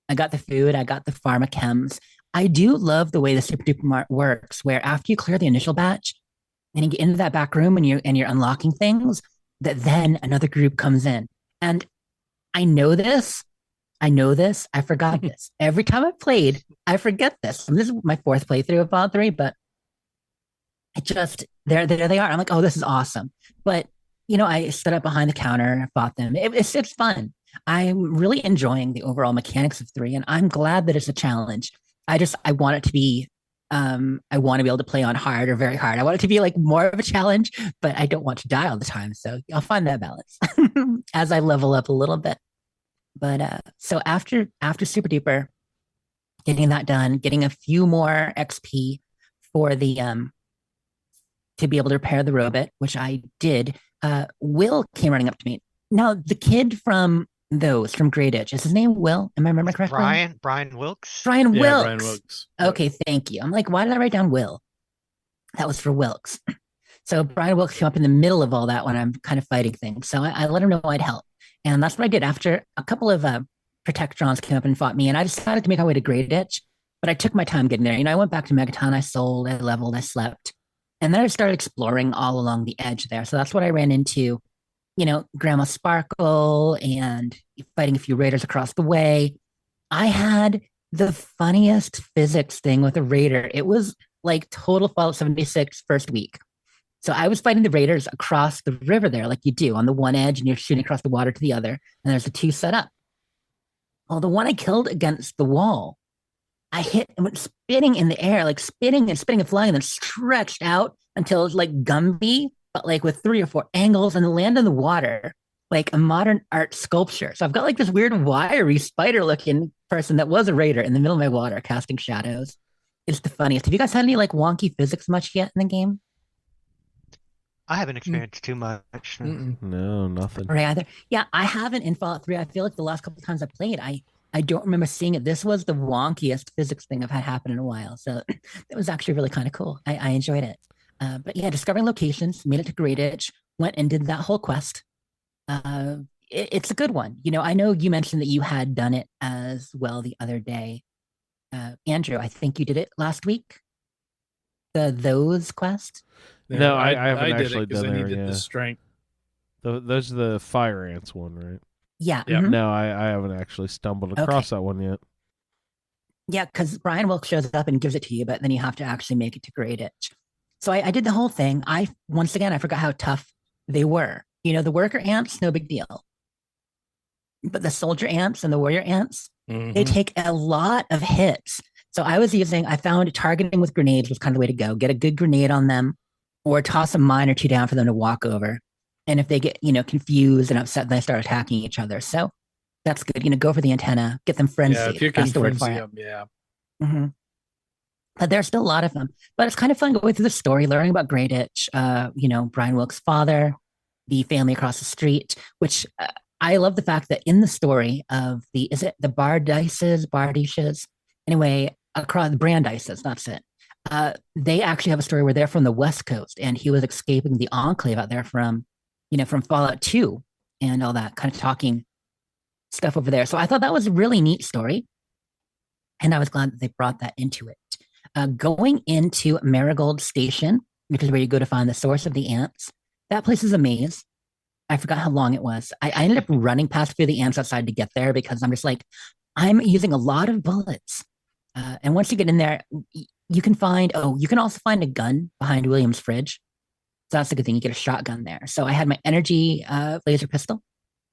I got the food, I got the pharmachems. I do love the way the Super Duper Mart works, where after you clear the initial batch and you get into that back room and you're unlocking things, that then another group comes in. And I know this. I forgot this. Every time I've played, I forget this. And this is my 4th playthrough of Pod 3, but it just, there they are. I'm like, oh, this is awesome. But, I stood up behind the counter, fought them. It's fun. I'm really enjoying the overall mechanics of 3, and I'm glad that it's a challenge. I want it to be, I want to be able to play on hard or very hard. I want it to be like more of a challenge, but I don't want to die all the time. So I'll find that balance as I level up a little bit. But so after Super Duper, getting that done, getting a few more XP for the to be able to repair the robot, which I did. Will came running up to me. Now the kid from Great Itch, is his name Will? Am I remember correctly? Brian Wilkes. Brian Wilkes. Brian Wilkes. Okay, thank you. I'm like, why did I write down Will? That was for Wilkes. So Brian Wilkes came up in the middle of all that when I'm kind of fighting things. So I let him know I'd help. And that's what I did after a couple of Protectrons came up and fought me. And I decided to make my way to Great Itch, but I took my time getting there. I went back to Megaton, I sold, I leveled, I slept. And then I started exploring all along the edge there. So that's what I ran into, Grandma Sparkle and fighting a few raiders across the way. I had the funniest physics thing with a raider. It was like total Fallout 76 first week. So I was fighting the raiders across the river there, like you do on the one edge, and you're shooting across the water to the other, and there's the 2 set up. Well, the one I killed against the wall, I hit and went spinning in the air, like spinning and flying, and then stretched out until it was like Gumby, but like with 3 or 4 angles, and land in the water like a modern art sculpture. So I've got like this weird wiry spider looking person that was a raider in the middle of my water casting shadows. It's the funniest. Have you guys had any like wonky physics much yet in the game? I haven't experienced too much. Mm-mm. No, nothing. Or either? Yeah, I haven't in Fallout 3. I feel like the last couple of times I played, I don't remember seeing it. This was the wonkiest physics thing I've had happen in a while. So it was actually really kind of cool. I enjoyed it. But yeah, discovering locations, made it to Great Itch, went and did that whole quest. It's a good one. You know, I know you mentioned that you had done it as well the other day. Andrew, I think you did it last week. The those quest. No, I haven't did actually it 'cause done I there, needed yeah. the strength. Those are the fire ants one, right? Yeah. Yeah. Mhm. No, I haven't actually stumbled across that one yet. Yeah, because Brian Wilkes shows up and gives it to you, but then you have to actually make it to Great Itch. So I did the whole thing. Once again I forgot how tough they were. You know, the worker ants, no big deal. But the soldier ants and the warrior ants, they take a lot of hits. So I found targeting with grenades was kind of the way to go. Get a good grenade on them or toss a mine or two down for them to walk over. And if they get, confused and upset, they start attacking each other. So that's good. Go for the antenna, get them frenzied. Yeah, if you can That's the word frenzy for it. them, yeah. Mm-hmm. But there's still a lot of them. But it's kind of fun going through the story, learning about Great Itch, Brian Wilkes' father, the family across the street, which I love the fact that in the story of is it the Bardices? Anyway, across the Brandices, that's it. They actually have a story where they're from the West Coast and he was escaping the Enclave out there from Fallout 2 and all that kind of talking stuff over there. So I thought that was a really neat story. And I was glad that they brought that into it. Going into Marigold Station, which is where you go to find the source of the ants, that place is a maze. I forgot how long it was. I ended up running past a few of the ants outside to get there because I'm just like, I'm using a lot of bullets. And once you get in there, you can also find a gun behind William's fridge. So that's a good thing. You get a shotgun there. So I had my energy laser pistol.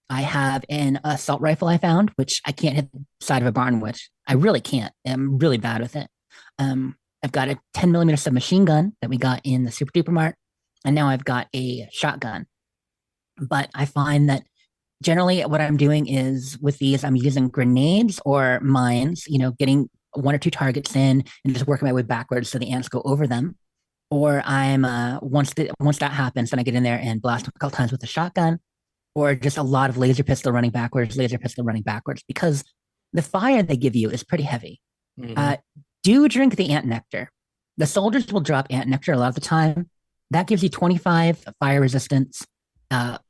I have an assault rifle I found, which I can't hit the side of a barn with. I really can't. I'm really bad with it. I've got a 10 millimeter submachine gun that we got in the Super Duper Mart. And now I've got a shotgun. But I find that generally what I'm doing is with these, I'm using grenades or mines, getting one or two targets in and just working my way backwards so the ants go over them. Or I'm once that happens, then I get in there and blast a couple times with the shotgun, or just a lot of laser pistol running backwards, because the fire they give you is pretty heavy. Do drink the ant nectar. The soldiers will drop ant nectar a lot of the time. That gives you 25 fire resistance,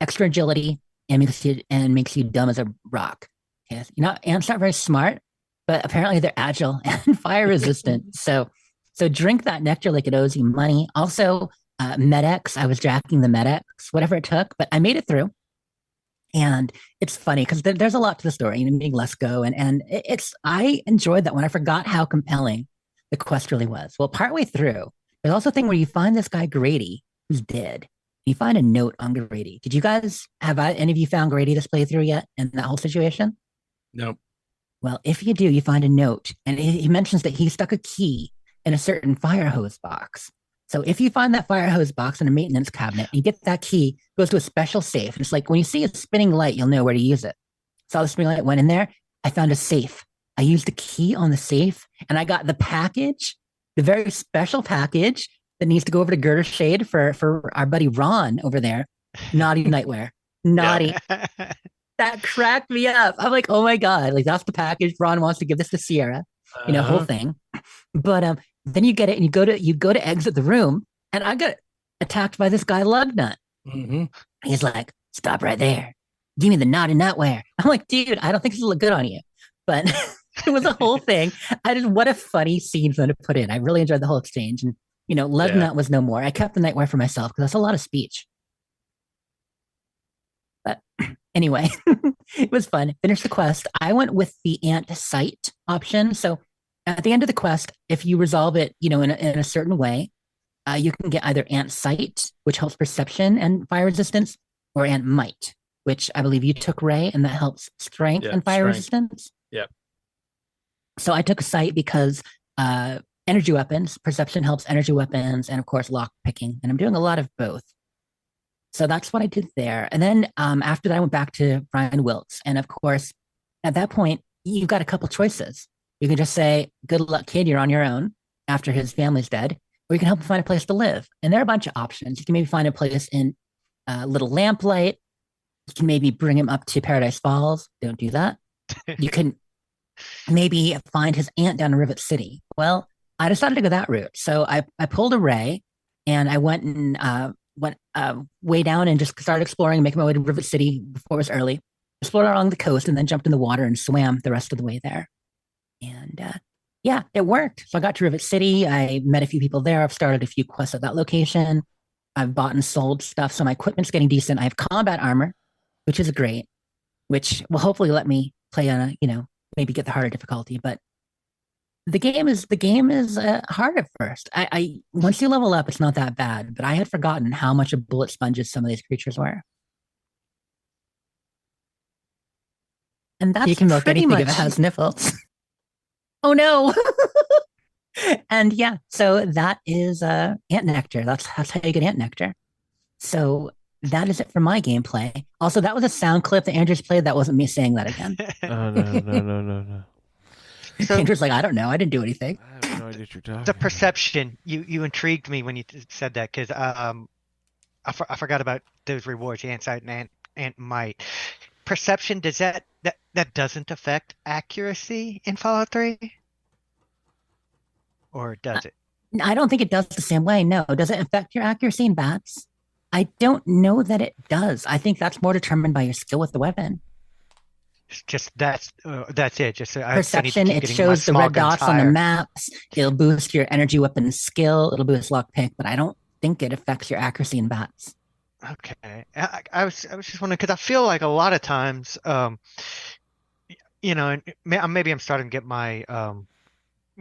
extra agility, and makes you dumb as a rock. Okay? Ants aren't very smart, but apparently they're agile and fire resistant. So drink that nectar like it owes you money. Also, Med-X, I was jacking the Med-X, whatever it took, but I made it through. And it's funny because there's a lot to the story, meeting Lesko, and I enjoyed that one. I forgot how compelling the quest really was. Well, partway through, there's also a thing where you find this guy Grady who's dead. You find a note on Grady. Did you guys any of you found Grady this playthrough yet in that whole situation? Nope. Well, if you do, you find a note, and he mentions that he stuck a key in a certain fire hose box. So if you find that fire hose box in a maintenance cabinet, you get that key, goes to a special safe. And it's like when you see a spinning light, you'll know where to use it. Saw the spinning light, went in there. I found a safe. I used the key on the safe, and I got the package, the very special package that needs to go over to Girder Shade for our buddy Ron over there. Naughty Nightwear. Naughty. That cracked me up. I'm like, oh my God, like that's the package. Ron wants to give this to Sierra, whole thing. But then you get it and you go to exit the room, and I got attacked by this guy Lugnut. He's like, stop right there. Give me the naughty nutwear. I'm like, dude, I don't think this will look good on you. But it was a whole thing. What a funny scene for them to put in. I really enjoyed the whole exchange. And Lugnut was no more. I kept the nightwear for myself because that's a lot of speech. But anyway, it was fun. Finished the quest. I went with the ant sight option. So at the end of the quest, if you resolve it, in a certain way, you can get either ant sight, which helps perception and fire resistance, or ant might, which I believe you took, Ray, and that helps strength and fire resistance. Yeah. So I took a sight because energy weapons, perception helps energy weapons, and of course lock picking. And I'm doing a lot of both. So that's what I did there. And then after that, I went back to Brian Wilkes. And of course, at that point, you've got a couple choices. You can just say, good luck, kid, you're on your own. after his family's dead, or you can help him find a place to live. And there are a bunch of options. You can maybe find a place in Little Lamplight. You can maybe bring him up to Paradise Falls. Don't do that. You can maybe find his aunt down in Rivet City. Well, I decided to go that route. So I pulled a Ray and I went and went way down and just started exploring, making my way to Rivet City before it was early. Explored along the coast and then jumped in the water and swam the rest of the way there. And yeah, it worked. So I got to Rivet City. I met a few people there. I've started a few quests at that location. I've bought and sold stuff. So my equipment's getting decent. I have combat armor, which is great, which will hopefully let me play on a, maybe get the harder difficulty. But the game is hard at first. I once you level up, it's not that bad. But I had forgotten how much of bullet sponges some of these creatures were. And that's you can milk pretty anything much if it has nipples. Oh no. And yeah, so that is ant nectar. That's how you get ant nectar. So that is it for my gameplay. Also, that was a sound clip that Andrew's played. That wasn't me saying that again. Oh, no. So, Andrew's like, I don't know. I didn't do anything. I have no idea what you're talking the perception, you intrigued me when you said that, because I forgot about those rewards, ant sight and ant might. Perception, does that doesn't affect accuracy in Fallout 3? Or does it? I don't think it does the same way. No. Does it affect your accuracy in bats? I don't know that it does. I think that's more determined by your skill with the weapon. Just that's it. Just perception. It shows the red dots on the maps. It'll boost your energy weapon skill. It'll boost lockpick, but I don't think it affects your accuracy in bats. Okay, I was just wondering, because I feel like a lot of times, maybe I'm starting to get my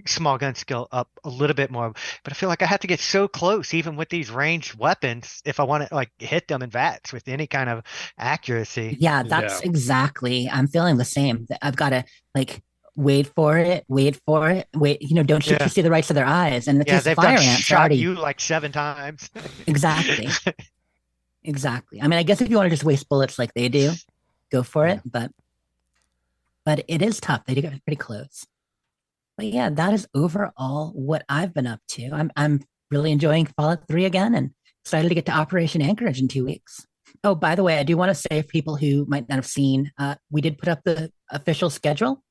small gun skill up a little bit more, but I feel like I have to get so close, even with these ranged weapons, if I want to hit them in VATS with any kind of accuracy. Yeah, that's exactly. I'm feeling the same. I've got to wait for it. Don't you see the whites of their eyes? And yeah, they've fire done ants shot already... you 7 times. Exactly. Exactly. I mean, I guess if you want to just waste bullets like they do, go for it. But it is tough. They do get pretty close. But yeah, that is overall what I've been up to. I'm really enjoying Fallout 3 again and excited to get to Operation Anchorage in 2 weeks. Oh, by the way, I do want to say for people who might not have seen, we did put up the official schedule.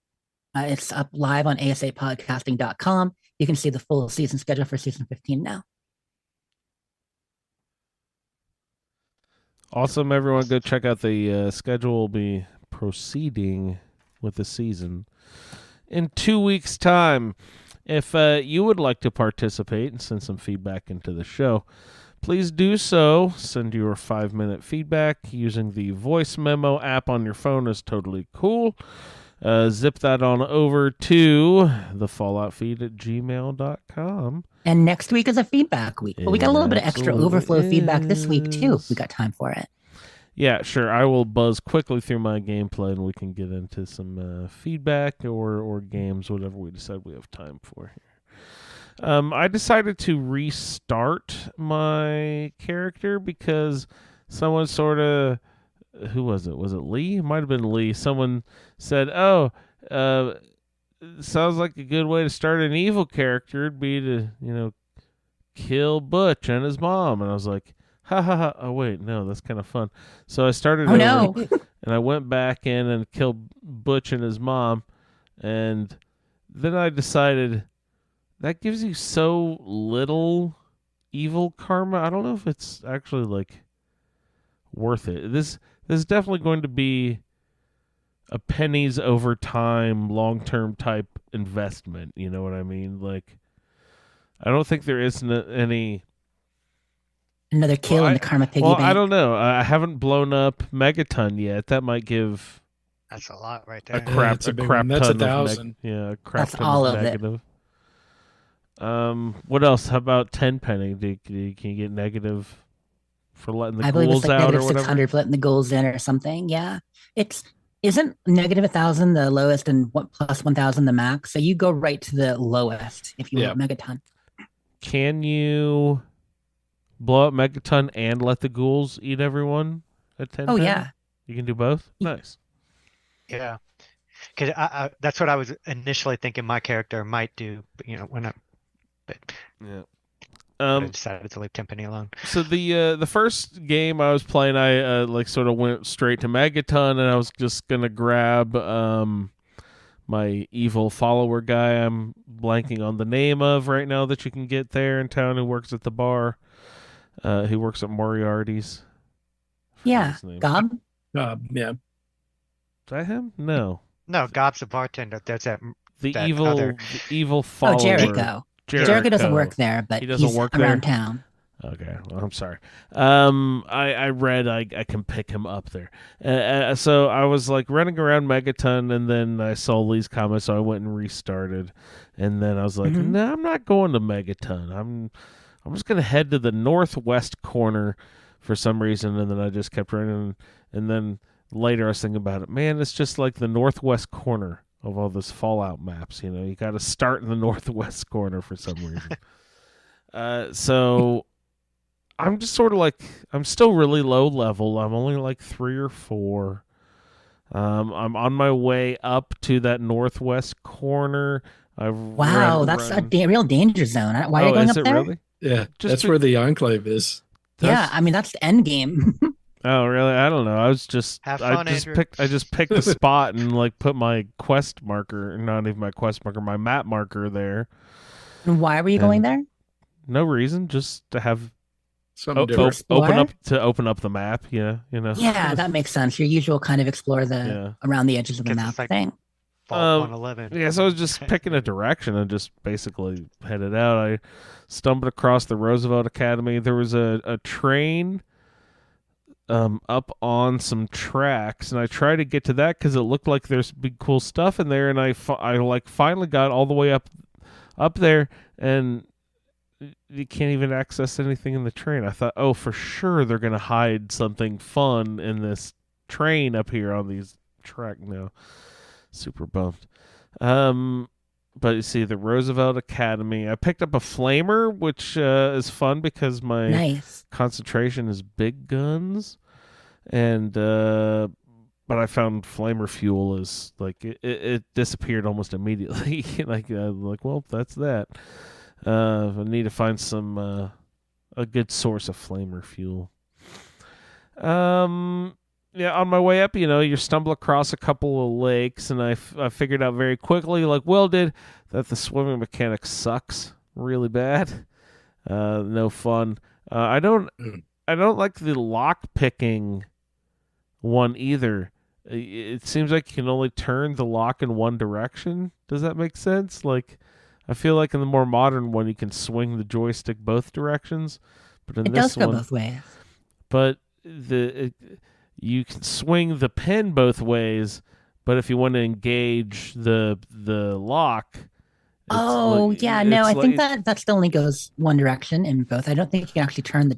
It's up live on asapodcasting.com. You can see the full season schedule for season 15 now. Awesome, everyone. Go check out the schedule. We'll be proceeding with the season in 2 weeks' time. If you would like to participate and send some feedback into the show, please do so. Send your 5-minute feedback using the voice memo app on your phone. Is totally cool. Zip that on over to the Fallout feed at gmail.com. And next week is a feedback week. But we got a little bit of extra overflow feedback this week, too. We got time for it. Yeah, sure. I will buzz quickly through my gameplay, and we can get into some feedback or games, whatever we decide we have time for here. I decided to restart my character because someone sort of... Who was it? Was it Lee? It might have been Lee. Someone said, sounds like a good way to start an evil character would be to, kill Butch and his mom. And I was like, ha ha ha. Oh, wait, no, that's kind of fun. So I started over, no. and I went back in and killed Butch and his mom. And then I decided that gives you so little evil karma. I don't know if it's actually, worth it. This is definitely going to be a pennies over time, long-term type investment. You know what I mean? I don't think there is any... Another kill in the karma piggy bank. I don't know. I haven't blown up Megaton yet. That might give... That's a lot right there. A crap That's ton That's of 1,000. a crap That's ton all of of negative. What else? How about 10 penny? Can you get negative for letting the ghouls out negative or whatever? 600 for letting the ghouls in or something. Yeah. Isn't negative 1,000 the lowest and plus 1,000 the max? So you go right to the lowest if you want Megaton. Can you blow up Megaton and let the ghouls eat everyone at 10? Oh, yeah. You can do both? Nice. Yeah. Because that's what I was initially thinking my character might do, when but Yeah. I decided to leave Timpani alone. So the first game I was playing, I like sort of went straight to Megaton, and I was just gonna grab my evil follower guy. I'm blanking on the name of right now that you can get there in town, who works at the bar. He works at Moriarty's. Yeah, Gob. Yeah. Is that him? No. No, Gob's a bartender. There's that The that evil other- follower. Oh, Jericho. Jericho doesn't work there, but He doesn't he's work around there? town. Okay, well, I'm sorry. I read I can pick him up there. So I was like running around Megaton, and then I saw Lee's comment, so I went and restarted. And then I was like, no, I'm not going to Megaton. I'm just gonna head to the northwest corner for some reason. And then I just kept running. And then later I was thinking about it. Man, it's just like the northwest corner of all this Fallout maps. You know, you got to start in the northwest corner for some reason. So I'm just sort of like, I'm still really low level. I'm only like 3 or 4. I'm on my way up to that northwest corner. Wow, that's a real danger zone. Why are you going is up it there? Really? Yeah, Just that's be- where the Enclave is. Yeah, I mean that's the end game. Oh, really? I don't know. I was just Have fun, Andrew. I just picked a spot and like put my quest marker, not even my quest marker, my map marker there. And why were you going there? No reason, just to have Something different. Explore? open up the map. Yeah, you know. Yeah, that makes sense. Your usual kind of explore around the edges of the Because map it's like- thing. Vault 111. Yeah, so I was just picking a direction and just basically headed out. I stumbled across the Roosevelt Academy. There was a train up on some tracks, and I tried to get to that because it looked like there's big cool stuff in there. And I like finally got all the way up there, and you can't even access anything in the train. I thought, oh, for sure they're gonna hide something fun in this train up here on these track. No. Super bummed. But you see, the Roosevelt Academy. I picked up a flamer, which is fun because my Nice. concentration is big guns, and but I found flamer fuel is like it disappeared almost immediately. like well, that's that. I need to find some a good source of flamer fuel. Yeah, on my way up, you stumble across a couple of lakes, and I figured out very quickly, like Will did, that the swimming mechanic sucks really bad. No fun. I don't like the lock picking one either. It seems like you can only turn the lock in one direction. Does that make sense? Like, I feel like in the more modern one, you can swing the joystick both directions, but in It this does go one, both ways. but you can swing the pin both ways, but if you want to engage the lock, Oh, yeah, no, I think that still only goes one direction in both. I don't think you can actually turn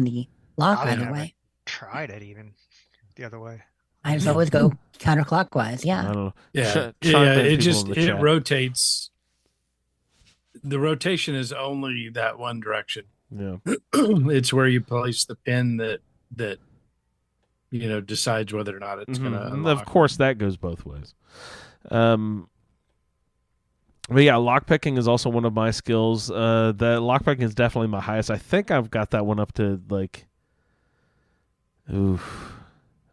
the lock I either never way. tried it even the other way. I just always go counterclockwise. I Yeah. don't know. Yeah, Chime yeah. in, It people in the it chat. rotates. The rotation is only that one direction. Yeah. It's where you place the pin that decides whether or not it's going to Mhm. unlock. Of course, that goes both ways. But yeah, lockpicking is also one of my skills. The lockpicking is definitely my highest. I think I've got that one up to like,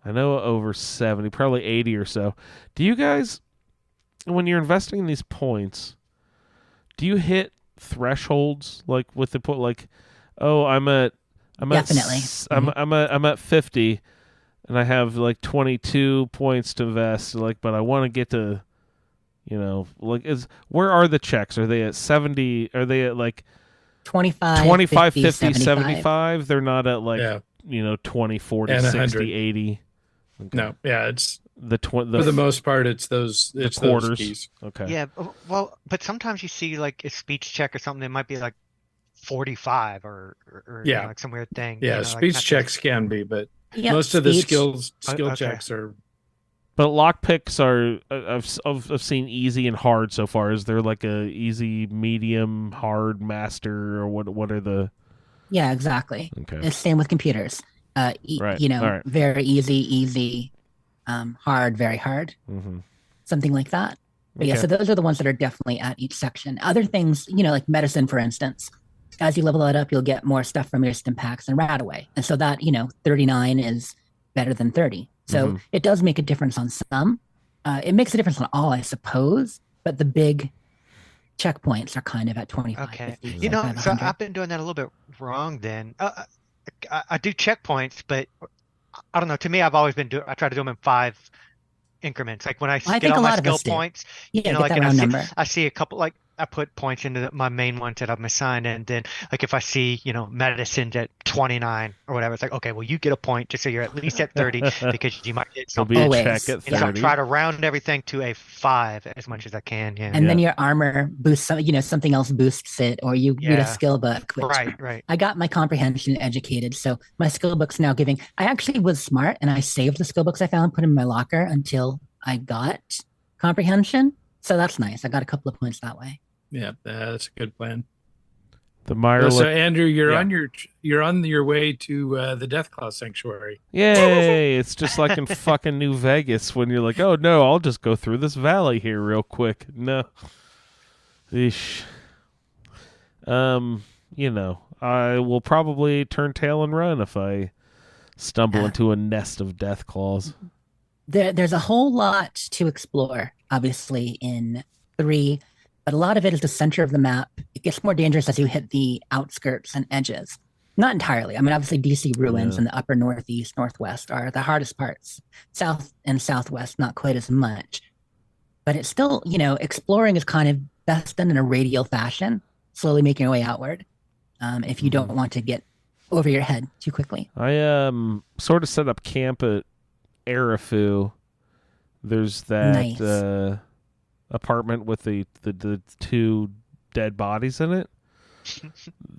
I know over 70, probably 80 or so. Do you guys, when you're investing in these points, do you hit thresholds like with the point? Like, oh, I'm at Definitely. I'm at 50, and I have like 22 points to invest. Like, but I want to get to, where are the checks? Are they at 70? Are they at like 25, 50, 75. 75? They're not at like, Yeah. 20, 40, And 60, 100. 80. Okay. No, yeah, it's For for the most part, it's those quarters. those keys. Okay. Yeah, well, but sometimes you see like a speech check or something. It might be like 45 or Yeah. like some weird thing. Yeah, like speech not checks can be, but Yep, most of the speech. skill Okay. checks are. But lockpicks are I've seen easy and hard so far. Is there like a easy, medium, hard, master, or what are the? Yeah, exactly. Okay. It's same with computers. Right. All right. Very easy, hard, very hard. Mm-hmm. Something like that. But yeah, so those are the ones that are definitely at each section. Other things, like medicine, for instance, as you level that up, you'll get more stuff from your stim packs and Radaway. And so that, 39 is better than 30. So it does make a difference on some. It makes a difference on all, I suppose. But the big checkpoints are kind of at 25. Okay. 50, So 100. I've been doing that a little bit wrong then. I do checkpoints, but I don't know. To me, I've always been I try to do them in 5 increments. Like when I I get think all a my lot of skill us do. points, Yeah, like get that and round number. I see a couple, like I put points into my main ones that I'm assigned, and then like if I see medicine's at 29 or whatever, it's like, okay, well you get a point just so you're at least at 30 because you might get There'll something. be a Always. check at And so I 30. try to round everything to a 5 as much as I can. Yeah. And then your armor boosts, something else boosts it, or you read a Yeah. skill book. Which Right. I got my comprehension educated, so my skill book's now giving. I actually was smart, and I saved the skill books I found, put them in my locker until I got comprehension. So that's nice. I got a couple of points that way. Yeah, that's a good plan. The Meyer So Andrew, you're Yeah. on your way to the Deathclaw Sanctuary. Yay! It's just like in fucking New Vegas when you're like, oh no, I'll just go through this valley here real quick. No. Eesh. I will probably turn tail and run if I stumble into a nest of death claws. There's a whole lot to explore, obviously, in 3, but a lot of it is the center of the map. It gets more dangerous as you hit the outskirts and edges. Not entirely. I mean, obviously, DC ruins and the upper northeast, northwest are the hardest parts. South and southwest, not quite as much. But it's still, exploring is kind of best done in a radial fashion, slowly making your way outward. If you don't want to get over your head too quickly. I sort of set up camp at Arafu. There's that Nice. apartment with the 2 dead bodies in it.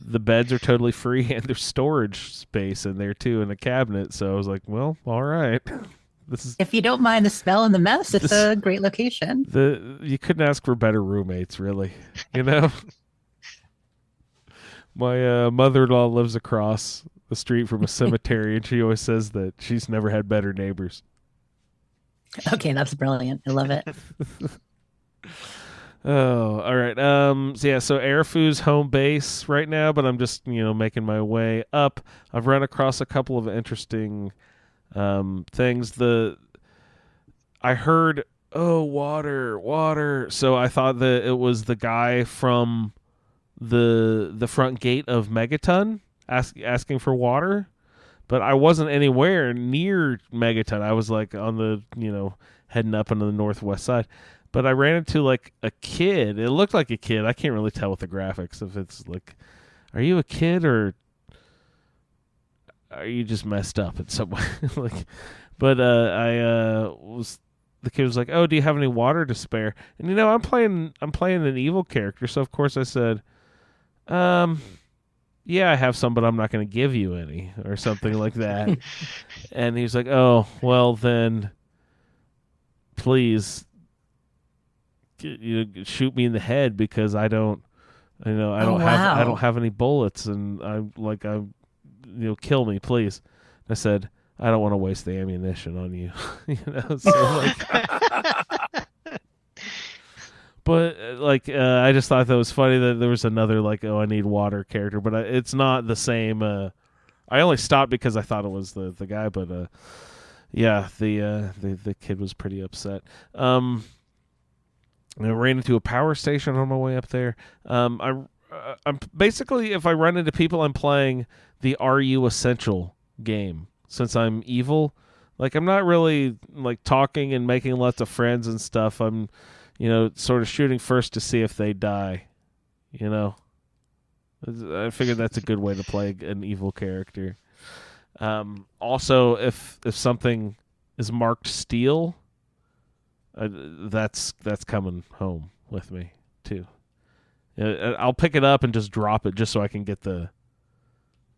The beds are totally free, and there's storage space in there too, in a cabinet. So I was like, well, all right. This is If you don't mind the smell and the mess, it's a great location. you couldn't ask for better roommates, really. My mother-in-law lives across the street from a cemetery, and she always says that she's never had better neighbors. Okay, that's brilliant. I love it. Oh, all right. So Arafu's home base right now, but I'm just, making my way up. I've run across a couple of interesting things. I heard, water. So I thought that it was the guy from the front gate of Megaton asking for water, but I wasn't anywhere near Megaton. I was like on the, heading up on the northwest side. But I ran into like a kid. It looked like a kid. I can't really tell with the graphics if it's like, are you a kid or are you just messed up in some way? The kid was like, "Oh, do you have any water to spare?" And I'm playing an evil character, so of course I said, yeah, I have some, but I'm not going to give you any," or something like that. And he was like, "Oh, well then, please, shoot me in the head because I don't have any bullets, and kill me, please." I said, "I don't want to waste the ammunition on you," But I just thought that was funny that there was another I need water character, but it's not the same. I only stopped because I thought it was the guy, but the kid was pretty upset. I ran into a power station on my way up there. I'm basically, if I run into people, I'm playing the Are You Essential game since I'm evil. I'm not really talking and making lots of friends and stuff. I'm sort of shooting first to see if they die. I figured that's a good way to play an evil character. Also, if something is marked steel, that's coming home with me too. I'll pick it up and just drop it just so I can get the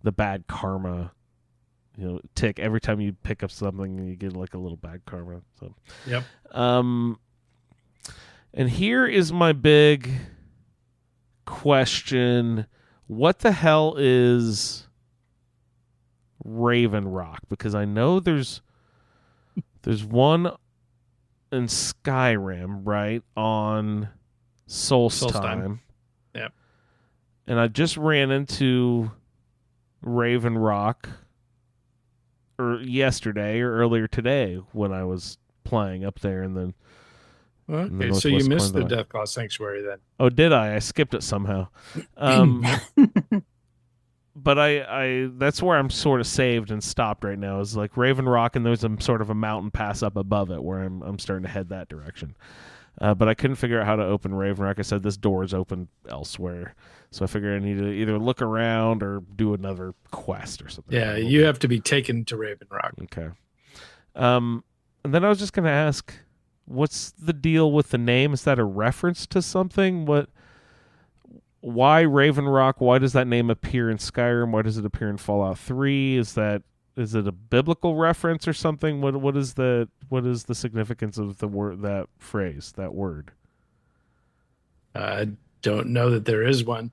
bad karma. Tick every time you pick up something, you get a little bad karma. So, yep. And here is my big question: what the hell is Raven Rock? Because I know there's one in Skyrim, right, on Solstheim. Yep. And I just ran into Raven Rock yesterday or earlier today when I was playing up there in the Okay, so you missed the Deathclaw Sanctuary then. Oh, did I? I skipped it somehow. But I that's where I'm sort of saved and stopped right now, is like Raven Rock, and there's sort of a mountain pass up above it where I'm starting to head that direction. But I couldn't figure out how to open Raven Rock. I said this door is open elsewhere, so I figured I need to either look around or do another quest or something. Yeah, you have to be taken to Raven Rock. Okay. And then I was just going to ask, what's the deal with the name? Is that a reference to something? Why Raven Rock? Why does that name appear in Skyrim? Why does it appear in Fallout 3? Is it a biblical reference or something? What is the significance of the word, that phrase, that word? I don't know that there is one.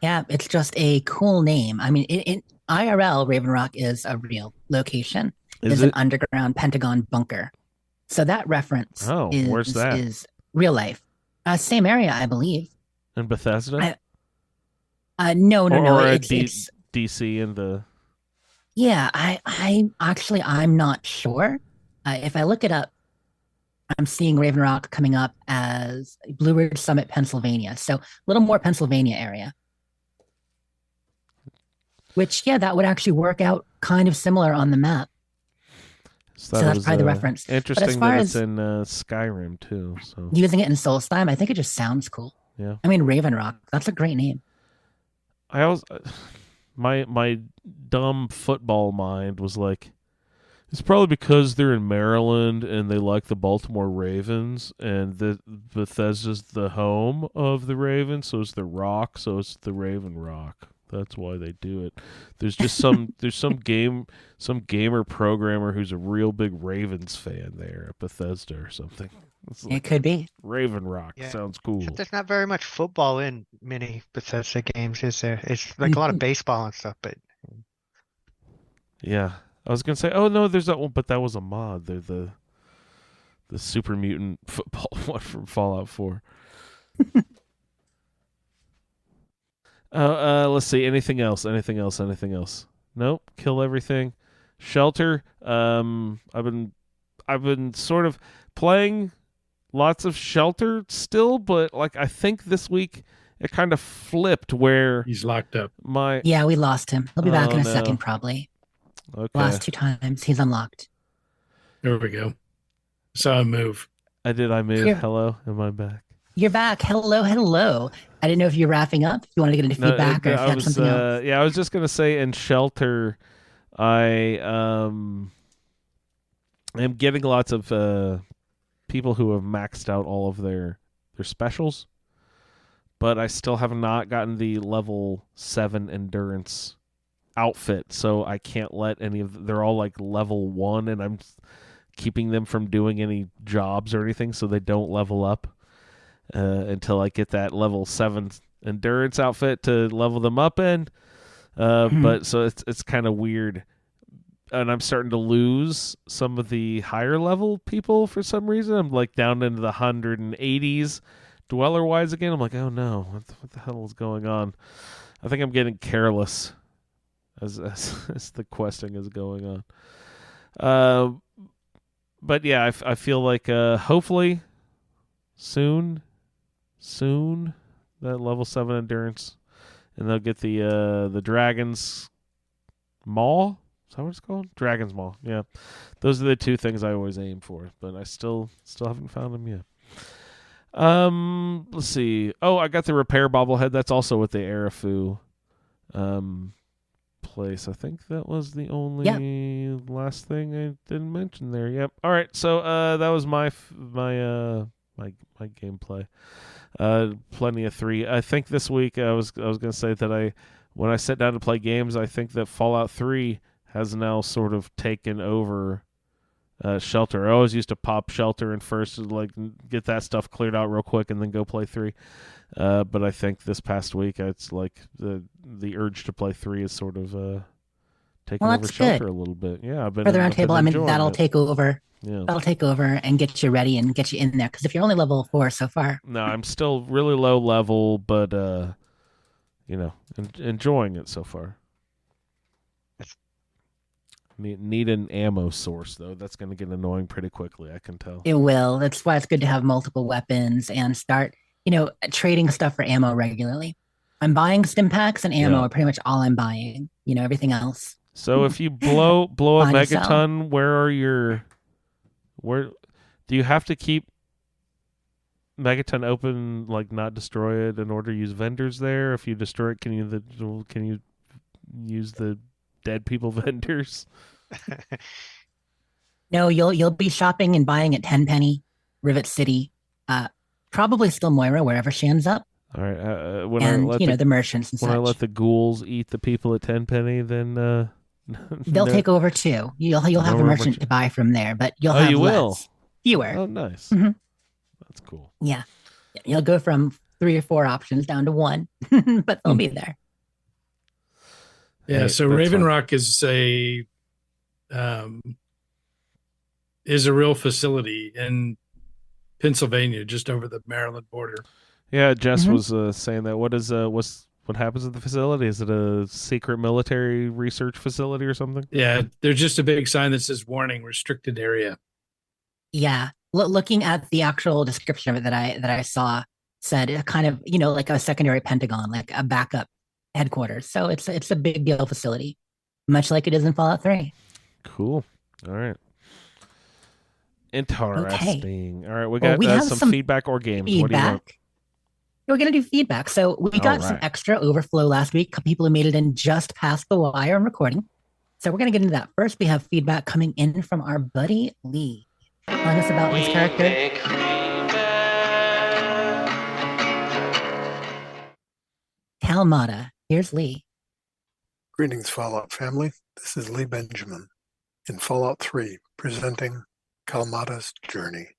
Yeah, it's just a cool name. I mean, in IRL, Raven Rock is a real location. It's an underground Pentagon bunker. So that reference where's that? Is real life. Same area, I believe. In Bethesda? No. It's DC in the... Yeah, I'm not sure. If I look it up, I'm seeing Raven Rock coming up as Blue Ridge Summit, Pennsylvania. So a little more Pennsylvania area. Which, yeah, that would actually work out kind of similar on the map. So that's probably the reference. Interesting that it's in Skyrim too. So using it in Solstheim, I think it just sounds cool. Yeah. I mean, Raven Rock, that's a great name. I always, my dumb football mind was like, it's probably because they're in Maryland and they like the Baltimore Ravens, and the Bethesda's the home of the Ravens, so it's the Rock, so it's the Raven Rock. That's why they do it. There's just some gamer programmer who's a real big Ravens fan there at Bethesda or something. It could be Raven Rock. Yeah. Sounds cool. Except there's not very much football in many Bethesda games, is there? It's like a lot of baseball and stuff, but yeah, I was gonna say, oh no, there's that one, but that was a mod. They're the super mutant football one from Fallout 4. Let's see. Anything else? Nope. Kill everything. Shelter. I've been sort of playing lots of Shelter still, but like I think this week it kind of flipped where he's locked up. Yeah, we lost him. He'll be back in a second probably. Okay. Last 2 times he's unlocked. There we go. Saw him move. I move. Here. Hello, am I back? You're back. Hello. I didn't know if you're wrapping up. If you want to get into feedback or if you had something else. Yeah, I was just gonna say in Shelter, I am getting lots of people who have maxed out all of their specials, but I still have not gotten the level 7 endurance outfit, so I can't let any of they're all like level 1, and I'm keeping them from doing any jobs or anything, so they don't level up until I get that level 7 endurance outfit to level them up in. But so it's kind of weird, and I'm starting to lose some of the higher level people for some reason. I'm like down into the 180s dweller wise again. I'm like, oh no, what the hell is going on? I think I'm getting careless as the questing is going on. But yeah, I feel like hopefully soon that level 7 endurance, and they'll get the Dragon's Maw. Is that what it's called? Dragon's Maw. Yeah, those are the 2 things I always aim for, but I still haven't found them yet. Let's see. Oh, I got the repair bobblehead. That's also with the Arafu place. I think that was the only last thing I didn't mention there. Yep. All right. So that was my gameplay. Plenty of 3. I think this week I was gonna say that when I sit down to play games, I think that Fallout 3 has now sort of taken over Shelter. I always used to pop Shelter and first like get that stuff cleared out real quick and then go play 3. But I think this past week it's like the urge to play 3 is sort of taking over Shelter a little bit. Yeah, I've been for the Roundtable. I mean, that'll take over Yeah. That'll take over and get you ready and get you in there. Because if you're only level 4 so far, No, I'm still really low level, but enjoying it so far. Need an ammo source though. That's going to get annoying pretty quickly. I can tell. it will. That's why it's good to have multiple weapons and start, trading stuff for ammo regularly. I'm buying stim packs and ammo Yeah. are pretty much all I'm buying. Everything else. So if you blow a Buy and sell. megaton, where do you have to keep megaton open, like not destroy it in order to use vendors there? If you destroy it, can you use the dead people vendors? No, you'll be shopping and buying at Tenpenny, Rivet City, probably still Moira wherever she ends up. All right. The merchants and when I such. let the ghouls eat the people at Tenpenny, then They'll take over too. You'll have a merchant to buy from there, but you'll have you will. less. Fewer. Oh, nice. Mhm. That's cool. Yeah. You'll go from 3 or 4 options down to 1, but they'll be there. Yeah, Hey, so that's Raven fine. Rock is a real facility in Pennsylvania, just over the Maryland border. Yeah, Jess Mhm. was saying that. What happens at the facility? Is it a secret military research facility or something? Yeah, there's just a big sign that says "Warning: Restricted Area." Yeah. Looking at the actual description of it that I saw said it kind of, like a secondary Pentagon, like a backup headquarters. So it's a big deal facility, much like it is in Fallout 3. Cool. All right. Interesting. All right, we Well, got we have some some feedback or games. What do you want? Feedback. We're going to do feedback. So we got some right. extra overflow last week. People who made it in just past the wire and recording. So we're going to get into that. First, we have feedback coming in from our buddy Lee, telling us about his character. Kalmata. Here's Lee. Greetings, Fallout family. This is Lee Benjamin in Fallout 3, presenting Kalmata's journey.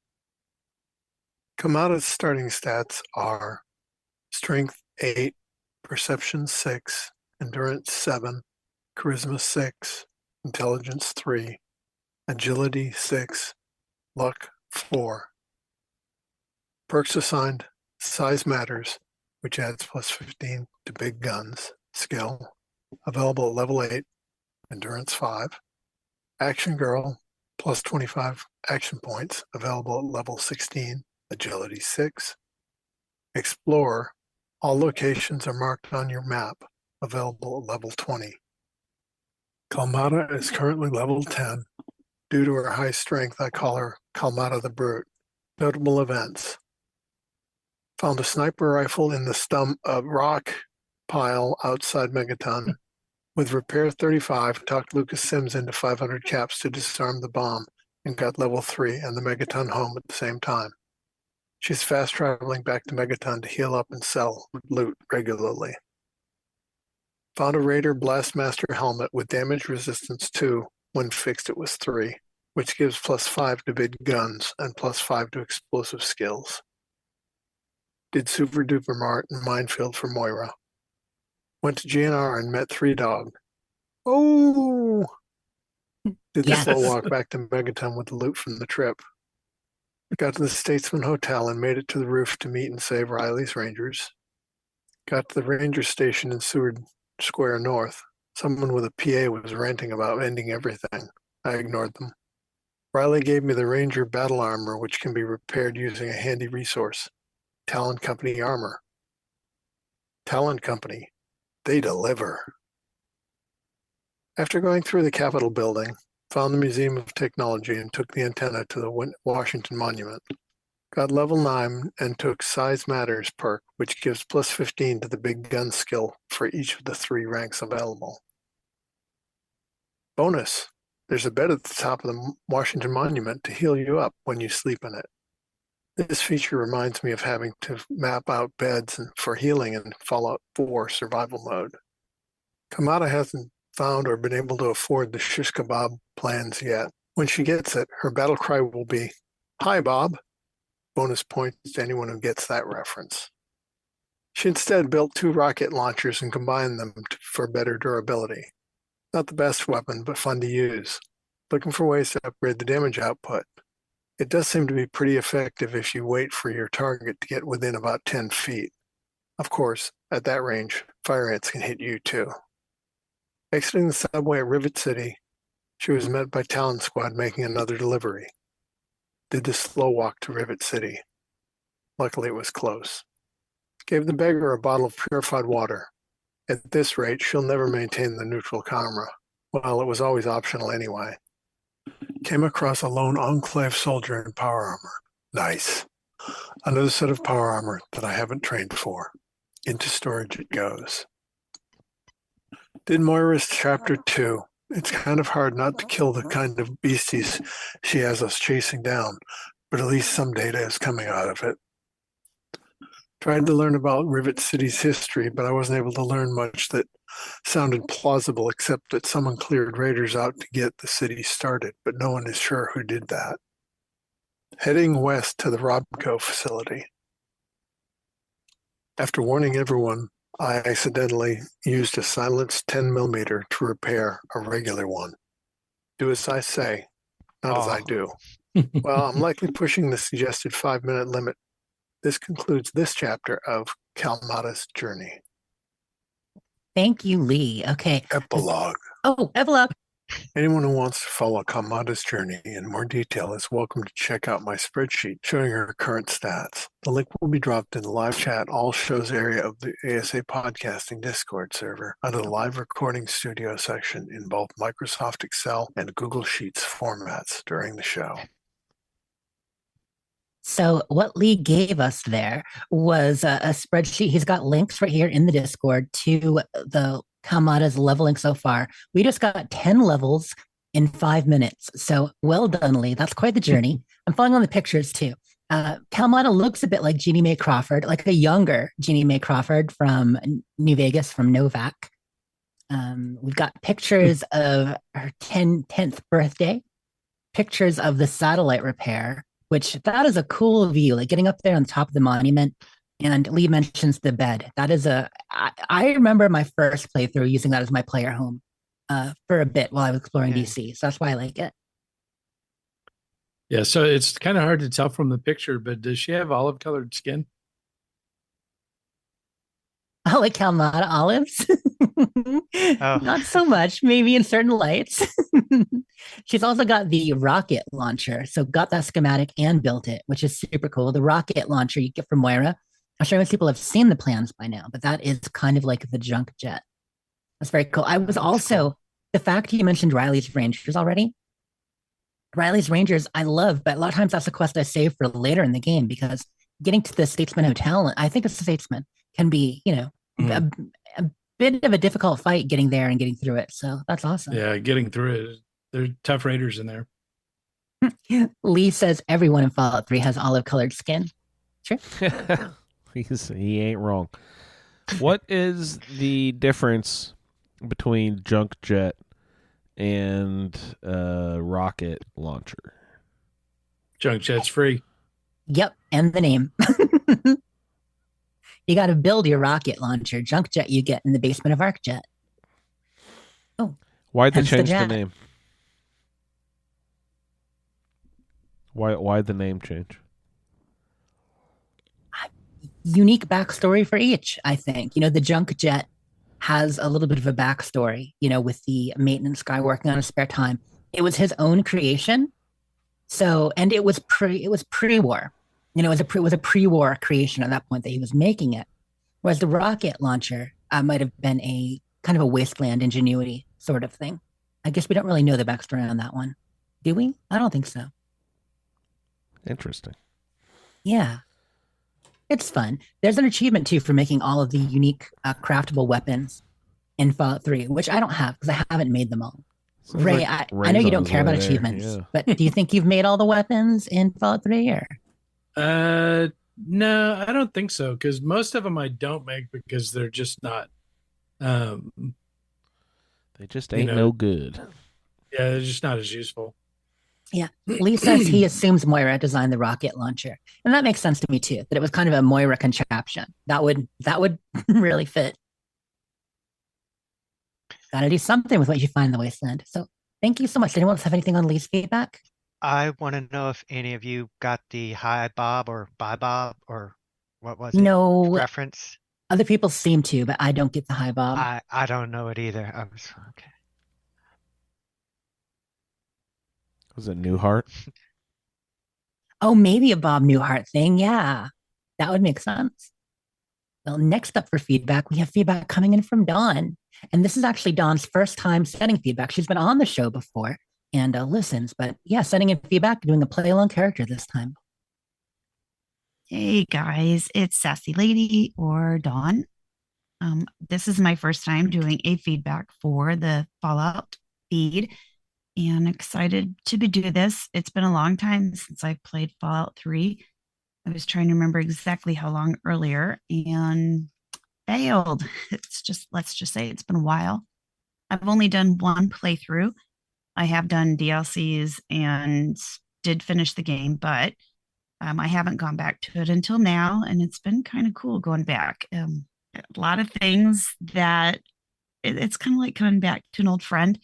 Kalmata's starting stats are Strength 8, Perception 6, Endurance 7, Charisma 6, Intelligence 3, Agility 6, Luck 4. Perks assigned: Size Matters, which adds plus 15 to big guns, skill, available at level 8, Endurance 5. Action Girl, plus 25 action points, available at level 16, Agility 6. Explorer, all locations are marked on your map, available at level 20. Kalmata is currently level 10. Due to her high strength, I call her Kalmata the Brute. Notable events: found a sniper rifle in the stump of rock pile outside Megaton. With Repair 35, talked Lucas Sims into 500 caps to disarm the bomb and got level 3 and the Megaton home at the same time. She's fast traveling back to Megaton to heal up and sell loot regularly. Found a Raider Blastmaster helmet with damage resistance 2, when fixed it was 3, which gives plus 5 to big guns and plus 5 to explosive skills. Did Super Duper Mart and Minefield for Moira. Went to GNR and met 3 Dog. Oh! Did the Yes. slow walk back to Megaton with the loot from the trip. Got to the Statesman Hotel and made it to the roof to meet and save Riley's Rangers. Got to the Ranger Station in Seward Square North. Someone with a PA was ranting about ending everything. I ignored them. Riley gave me the Ranger battle armor, which can be repaired using a handy resource, Talon Company armor. Talon Company, they deliver. After going through the Capitol building, found the Museum of Technology and took the antenna to the Washington Monument. Got level 9 and took Size Matters perk, which gives plus 15 to the big gun skill for each of the 3 ranks available. Bonus: there's a bed at the top of the Washington Monument to heal you up when you sleep in it. This feature reminds me of having to map out beds for healing in Fallout 4 survival mode. Kamada hasn't found or been able to afford the shish kebab plans yet. When she gets it, her battle cry will be, "Hi, Bob." Bonus points to anyone who gets that reference. She instead built 2 rocket launchers and combined them for better durability. Not the best weapon, but fun to use. looking for ways to upgrade the damage output. It does seem to be pretty effective if you wait for your target to get within about 10 feet. Of course, at that range, fire ants can hit you too. Exiting the subway at Rivet City, she was met by Talon Squad making another delivery. Did the slow walk to Rivet City. Luckily, it was close. Gave the beggar a bottle of purified water. At this rate, she'll never maintain the neutral camera. Well, it was always optional anyway. Came across a lone Enclave soldier in power armor. Nice. Another set of power armor that I haven't trained for. Into storage it goes. Did Moira's Chapter 2. It's kind of hard not to kill the kind of beasties she has us chasing down, but at least some data is coming out of it. Tried to learn about Rivet City's history, but I wasn't able to learn much that sounded plausible except that someone cleared raiders out to get the city started, but no one is sure who did that. Heading west to the Robco facility. After warning everyone, I accidentally used a silenced 10mm to repair a regular one. Do as I say, not as I do. Well, I'm likely pushing the suggested 5-minute limit. This concludes this chapter of Kalmata's journey. Thank you, Lee. Okay. Epilogue. Oh, epilogue. Anyone who wants to follow Kalmata's journey in more detail is welcome to check out my spreadsheet showing her current stats. The link will be dropped in the live chat all shows area of the ASA Podcasting Discord server under the live recording studio section in both Microsoft Excel and Google Sheets formats during the show. So what Lee gave us there was a spreadsheet. He's got links right here in the Discord to the Kalmata's leveling so far. We just got 10 levels in 5 minutes. So well done, Lee. That's quite the journey. I'm following on the pictures too. Kalmata looks a bit like Jeannie Mae Crawford, like a younger Jeannie Mae Crawford from New Vegas, from Novak. We've got pictures of her 10th birthday, pictures of the satellite repair, which that is a cool view, like getting up there on top of the monument. And Lee mentions the bed. That is I remember my first playthrough using that as my player home for a bit while I was exploring DC. So that's why I like it. Yeah, so it's kind of hard to tell from the picture, but does she have olive colored skin? Oh, like Kalmata olives? Not so much, maybe in certain lights. She's also got the rocket launcher. So got that schematic and built it, which is super cool. The rocket launcher you get from Moira. I'm sure most people have seen the plans by now, but that is kind of like the junk jet. That's very cool. I was also, the fact you mentioned Riley's Rangers already. Riley's Rangers, I love, but a lot of times that's a quest I save for later in the game because getting to the Statesman Hotel, I think it's the Statesman, can be, a bit of a difficult fight getting there and getting through it. So that's awesome. Yeah, getting through it. They're tough raiders in there. Lee says everyone in Fallout 3 has olive colored skin. Sure. He ain't wrong. What is the difference between junk jet and rocket launcher? Junk jet's free. Yep, and the name. You got to build your rocket launcher. Junk jet you get in the basement of ArcJet. Oh, why'd they change the name? Why the name change? Unique backstory for each, I think. The junk jet has a little bit of a backstory, with the maintenance guy working on his spare time. It was his own creation. So, and it was pre-war. It was a pre-war creation at that point that he was making it. Whereas the rocket launcher might have been a kind of a wasteland ingenuity sort of thing. I guess we don't really know the backstory on that one. Do we? I don't think so. Interesting. Yeah. It's fun. There's an achievement too for making all of the unique craftable weapons in Fallout 3, which I don't have because I haven't made them all. Sounds Ray, like I know you don't Ray's care on about his way achievements, there, yeah. but do you think you've made all the weapons in Fallout 3 or? No, I don't think so. Because most of them I don't make because they're just not. They just ain't no good. Yeah, they're just not as useful. Yeah, Lee says he assumes Moira designed the rocket launcher, and that makes sense to me too. That it was kind of a Moira contraption. That would really fit. Got to do something with what you find in the wasteland. So Thank you so much. Anyone else have anything on Lee's feedback? I want to know if any of you got the hi Bob or bye Bob or what was it No, reference? other people seem to, but I don't get the hi, Bob. I don't know it either. I was okay. Was it Newhart? Oh, maybe a Bob Newhart thing. Yeah, that would make sense. Well, next up for feedback, we have feedback coming in from Dawn. And this is actually Dawn's first time setting feedback. She's been on the show before and listens, but yeah, setting in feedback, doing a play along character this time. Hey guys, it's Sassy Lady or Dawn. This is my first time doing a feedback for the Fallout feed and excited to be doing this. It's been a long time since I played Fallout 3. I was trying to remember exactly how long earlier and failed. It's just, let's just say it's been a while. I've only done one playthrough. I have done DLCs and did finish the game, but I haven't gone back to it until now, and it's been kind of cool going back. A lot of things that it's kind of like coming back to an old friend.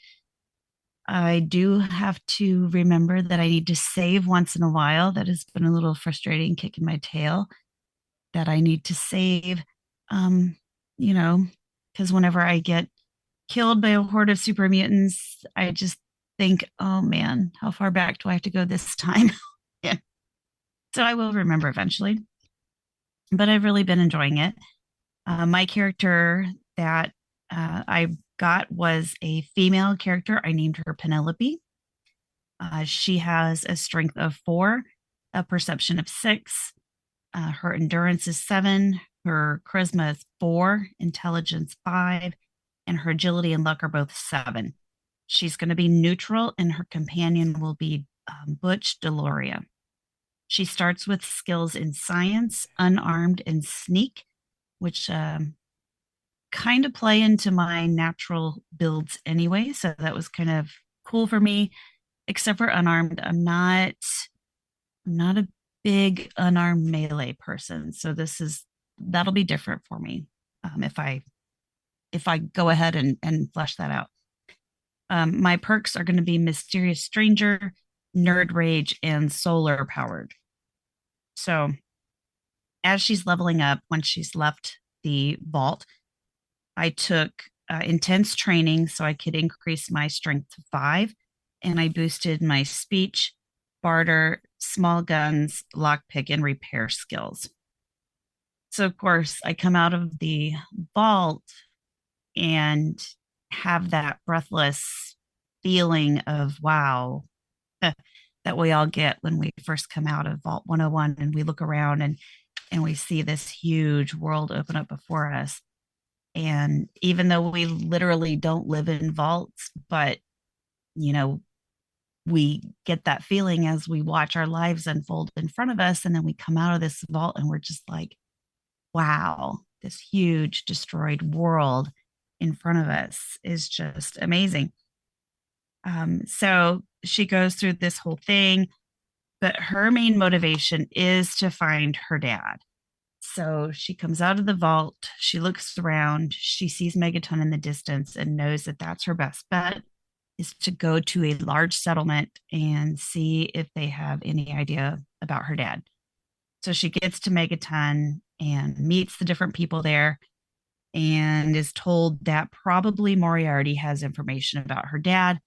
I do have to remember that I need to save once in a while. That has been a little frustrating, kicking my tail, that I need to save, you know, because whenever I get killed by a horde of super mutants, I just think, oh man, how far back do I have to go this time? Yeah. So I will remember eventually, but I've really been enjoying it. My character that I got was a female character. I named her Penelope. She has a strength of 4, a perception of 6. Her endurance is 7. Her charisma is 4, intelligence 5, and her agility and luck are both 7. She's going to be neutral, and her companion will be Butch Deloria. She starts with skills in science, unarmed, and sneak, which kind of play into my natural builds anyway. So that was kind of cool for me, except for unarmed. I'm not a big unarmed melee person. So that'll be different for me if I go ahead and flesh that out. My perks are going to be Mysterious Stranger, Nerd Rage, and Solar Powered. So as she's leveling up, when she's left the vault, I took intense training so I could increase my strength to 5, and I boosted my speech, barter, small guns, lockpick, and repair skills. So of course, I come out of the vault and have that breathless feeling of wow that we all get when we first come out of Vault 101 and we look around and we see this huge world open up before us. And even though we literally don't live in vaults, but we get that feeling as we watch our lives unfold in front of us, and then we come out of this vault and we're just like, wow, this huge destroyed world in front of us is just amazing. So she goes through this whole thing, but her main motivation is to find her dad. So she comes out of the vault, she looks around, she sees Megaton in the distance and knows that that's her best bet, is to go to a large settlement and see if they have any idea about her dad. So she gets to Megaton and meets the different people there and is told that probably Moriarty has information about her dad.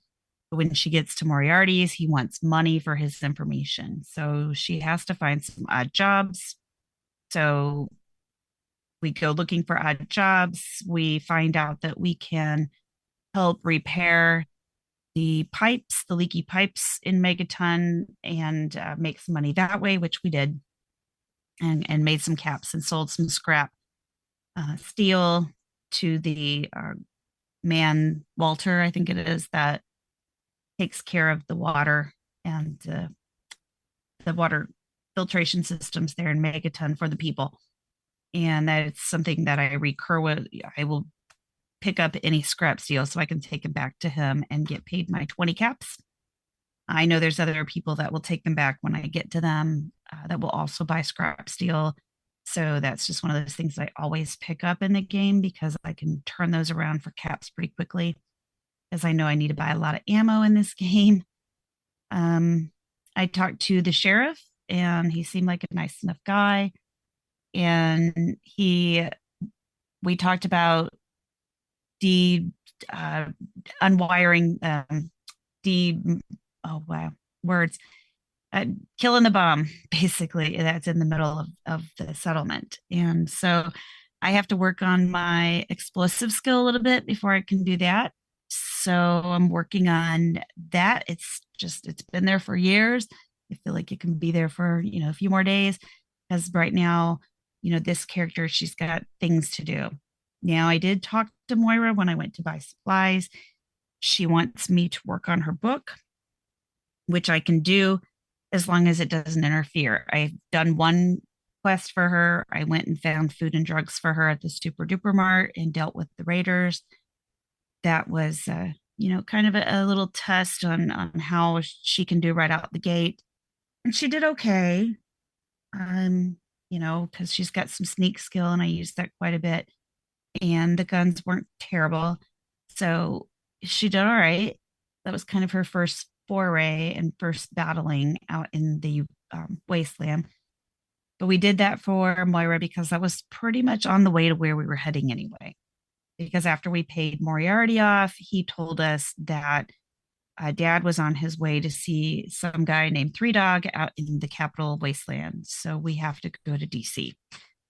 But when she gets to Moriarty's, he wants money for his information. So she has to find some odd jobs. So we go looking for odd jobs. We find out that we can help repair the pipes, the leaky pipes in Megaton, and make some money that way, which we did, and made some caps and sold some scrap steel to the man, Walter, I think it is, that takes care of the water and the water filtration systems there in Megaton for the people. And that's something that I recur with. I will pick up any scrap steel so I can take them back to him and get paid my 20 caps. I know there's other people that will take them back when I get to them that will also buy scrap steel. So that's just one of those things I always pick up in the game because I can turn those around for caps pretty quickly. because I know I need to buy a lot of ammo in this game. I talked to the sheriff, and he seemed like a nice enough guy. And we talked about the unwiring, oh wow, words, killing the bomb, basically, that's in the middle of the settlement. And so I have to work on my explosive skill a little bit before I can do that. So I'm working on that. It's been there for years. I feel like it can be there for, a few more days, because right now, this character, she's got things to do. Now, I did talk to Moira when I went to buy supplies. She wants me to work on her book, which I can do as long as it doesn't interfere. I've done one quest for her. I went and found food and drugs for her at the Super Duper Mart and dealt with the raiders. That was, kind of a little test on how she can do right out the gate. And she did okay. Because she's got some sneak skill, and I used that quite a bit. And the guns weren't terrible. So she did all right. That was kind of her first foray and first battling out in the wasteland. But we did that for Moira because that was pretty much on the way to where we were heading anyway. Because after we paid Moriarty off, he told us that Dad was on his way to see some guy named Three Dog out in the capital wasteland. So we have to go to DC.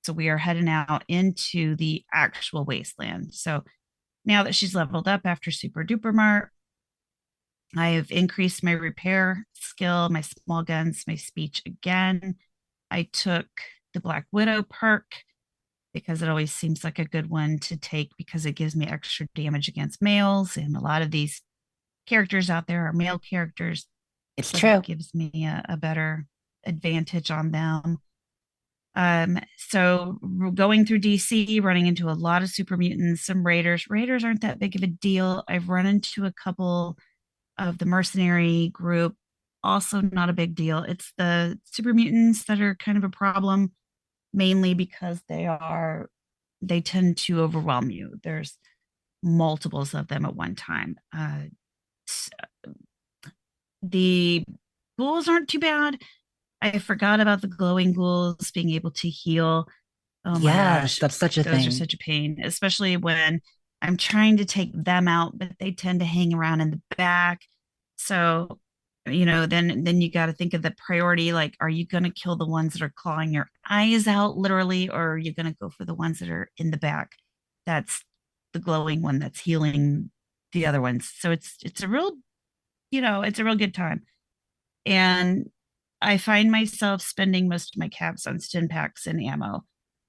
So we are heading out into the actual wasteland. So now that she's leveled up after Super Duper Mart, I have increased my repair skill, my small guns, my speech again. I took the Black Widow perk because it always seems like a good one to take because it gives me extra damage against males. And a lot of these characters out there are male characters. It's so true. It gives me a better advantage on them. So going through DC, running into a lot of super mutants, some raiders. Raiders aren't that big of a deal. I've run into a couple of the mercenary group, also not a big deal. It's the super mutants that are kind of a problem, mainly because they tend to overwhelm you. There's multiples of them at one time. The ghouls aren't too bad. I forgot about the glowing ghouls being able to heal. Oh my gosh, that's such a thing. Those are such a pain, especially when I'm trying to take them out, but they tend to hang around in the back. So, then you got to think of the priority. Like, are you going to kill the ones that are clawing your eyes out, literally, or are you going to go for the ones that are in the back? That's the glowing one that's healing the other ones. So it's a real, it's a real good time. And I find myself spending most of my caps on stim packs and ammo.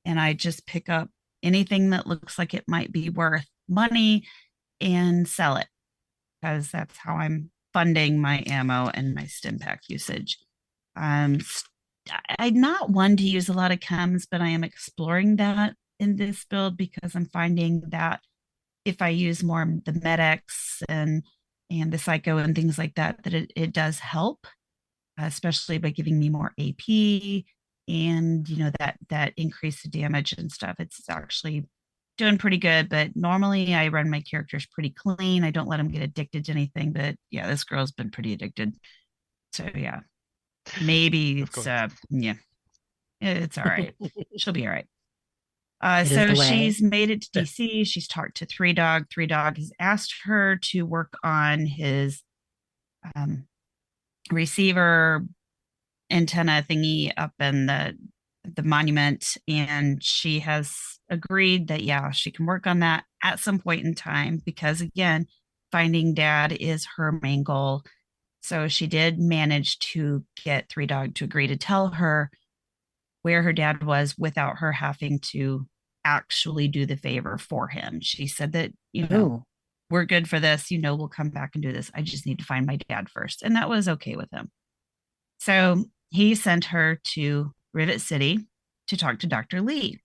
And I just pick up anything that looks like it might be worth money and sell it, because that's how I'm funding my ammo and my stim pack usage. I'm not one to use a lot of chems, but I am exploring that in this build because I'm finding that if I use more the medics and the psycho and things like that, that it does help, especially by giving me more AP and that increase the damage and stuff. It's actually doing pretty good, but normally I run my characters pretty clean. I don't let them get addicted to anything, but yeah, this girl's been pretty addicted. So yeah, maybe it's it's all right. She'll be all right. So she's made it to DC. She's talked to Three Dog. Three Dog has asked her to work on his receiver antenna thingy up in the monument, and she has agreed that she can work on that at some point in time, because again, finding Dad is her main goal. So she did manage to get Three Dog to agree to tell her where her dad was without her having to actually do the favor for him. She said that, we're good for this, we'll come back and do this. I just need to find my dad first. And that was okay with him. So he sent her to Rivet City to talk to Dr. Lee.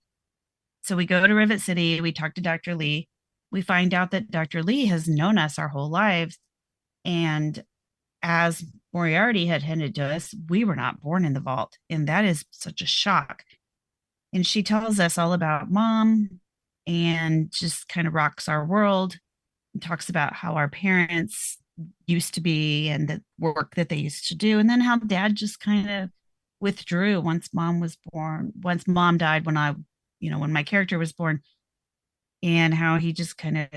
So we go to Rivet City, we talk to Dr. Lee. We find out that Dr. Lee has known us our whole lives. And as Moriarty had hinted to us, we were not born in the vault. And that is such a shock. And she tells us all about Mom and just kind of rocks our world. talks about how our parents used to be and the work that they used to do, and then how dad just kind of withdrew once mom was born. Once mom died, when my character was born, and how he just kind of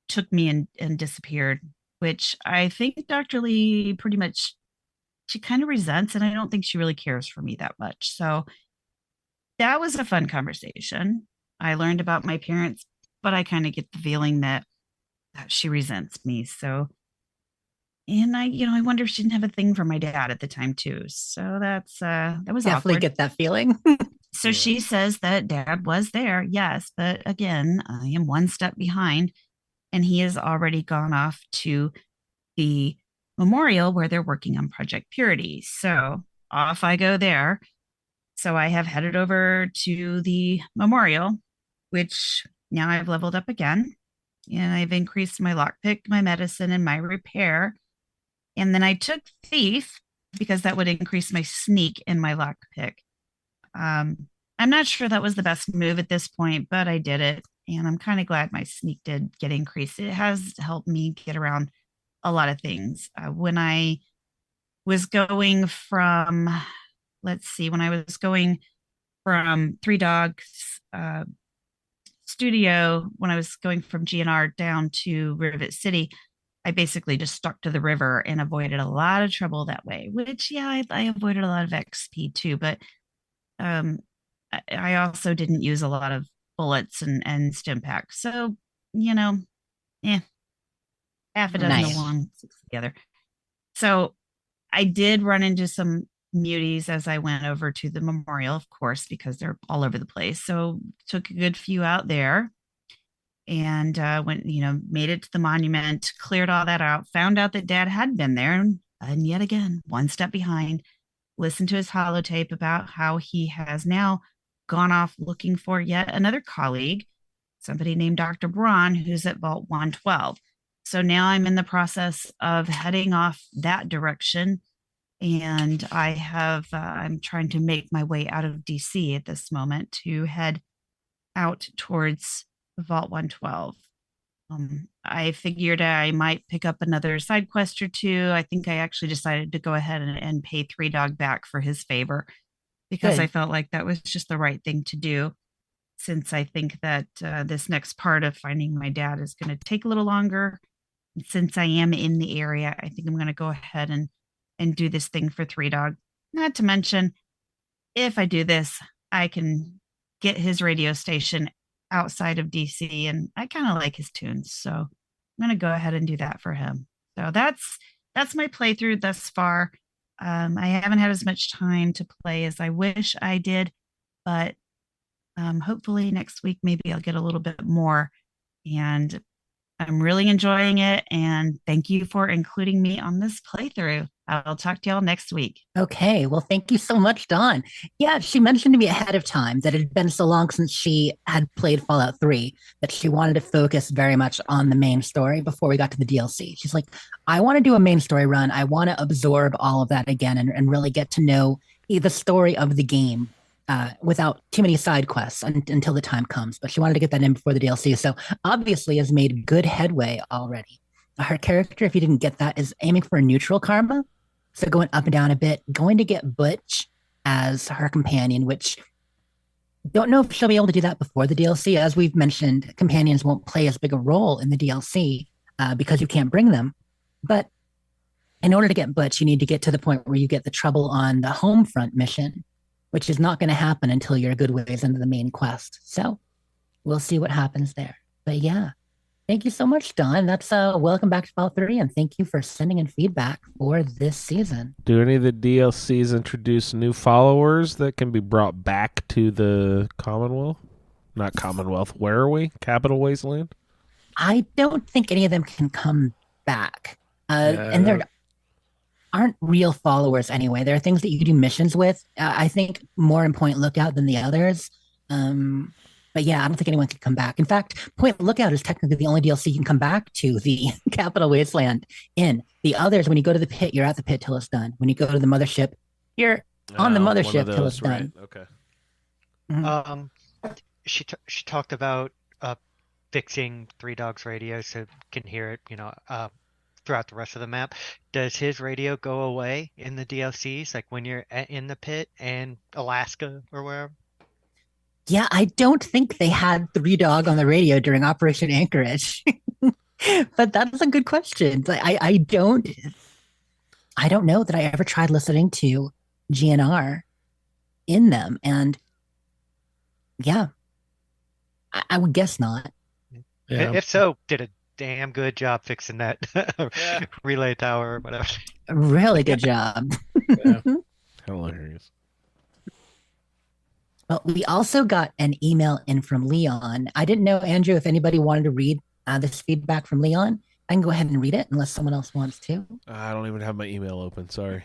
took me and disappeared, which I think Dr. Lee pretty much, she kind of resents, and I don't think she really cares for me that much. So that was a fun conversation. I learned about my parents, but I kind of get the feeling that she resents me. So, and I wonder if she didn't have a thing for my dad at the time too. So that was Definitely awkward. get that feeling. So she says that dad was there, yes, but again, I am one step behind, and he has already gone off to the memorial where they're working on Project Purity. So off I go there. So I have headed over to the memorial, which now I've leveled up again, and I've increased my lockpick, my medicine, and my repair. And then I took thief because that would increase my sneak and my lockpick. I'm not sure that was the best move at this point, but I did it, and I'm kind of glad my sneak did get increased. It has helped me get around a lot of things. When I was going from, when I was going from Three Dogs studio, when I was going from GNR down to Rivet City, I basically just stuck to the river and avoided a lot of trouble that way, which, yeah, I avoided a lot of XP too, but I also didn't use a lot of bullets and stim packs. So, half a dozen Nice. of one, six together. So I did run into some muties as I went over to the memorial, of course, because they're all over the place. So took a good few out there, and made it to the monument, cleared all that out, found out that dad had been there, and yet again, one step behind, listened to his holotape about how he has now gone off looking for yet another colleague, somebody named Dr. Braun, who's at Vault 112. So now I'm in the process of heading off that direction, and I'm trying to make my way out of DC at this moment to head out towards Vault 112. I figured I might pick up another side quest or two. I think I actually decided to go ahead and pay Three Dog back for his favor, because Good. I felt like that was just the right thing to do, since I think that this next part of finding my dad is going to take a little longer. Since I am in the area, I think I'm going to go ahead and do this thing for Three Dog. Not to mention, if I do this, I can get his radio station outside of DC, and I kind of like his tunes, so I'm going to go ahead and do that for him. So that's my playthrough thus far. I haven't had as much time to play as I wish I did, but hopefully next week maybe I'll get a little bit more, and I'm really enjoying it, and thank you for including me on this playthrough. I'll talk to y'all next week. Okay, well, thank you so much, Dawn. Yeah, she mentioned to me ahead of time that it had been so long since she had played Fallout 3 that she wanted to focus very much on the main story before we got to the DLC. She's like, I want to do a main story run. I want to absorb all of that again and really get to know the story of the game without too many side quests until the time comes. But she wanted to get that in before the DLC. So obviously has made good headway already. Her character, if you didn't get that, is aiming for a neutral karma. So going up and down a bit, going to get Butch as her companion, which don't know if she'll be able to do that before the DLC. As we've mentioned, companions won't play as big a role in the DLC because you can't bring them. But in order to get Butch, you need to get to the point where you get the trouble on the home front mission, which is not going to happen until you're a good ways into the main quest. So we'll see what happens there. But yeah, thank you so much, Don. That's welcome back to Fallout 3, and thank you for sending in feedback for this season. Do any of the DLCs introduce new followers that can be brought back to the Commonwealth? Not Commonwealth. Where are we? Capital Wasteland? I don't think any of them can come back. And there aren't real followers anyway. There are things that you can do missions with. I think more in Point Lookout than the others. But yeah, I don't think anyone can come back. In fact, Point Lookout is technically the only DLC you can come back to the Capital Wasteland in. The others, when you go to the pit, you're at the pit till it's done. When you go to the mothership, you're on the mothership till it's done. Okay. She talked about fixing Three Dogs radio so can hear it, throughout the rest of the map. Does his radio go away in the DLCs, like when you're in the pit and Alaska or wherever? Yeah, I don't think they had Three Dog on the radio during Operation Anchorage. But that's a good question. I don't know that I ever tried listening to GNR in them. And yeah, I would guess not. Yeah. If so, did a damn good job fixing that relay tower or whatever. A really good job. Yeah. Hilarious. Well, we also got an email in from Leon. I didn't know, Andrew, if anybody wanted to read this feedback from Leon. I can go ahead and read it unless someone else wants to. I don't even have my email open. Sorry.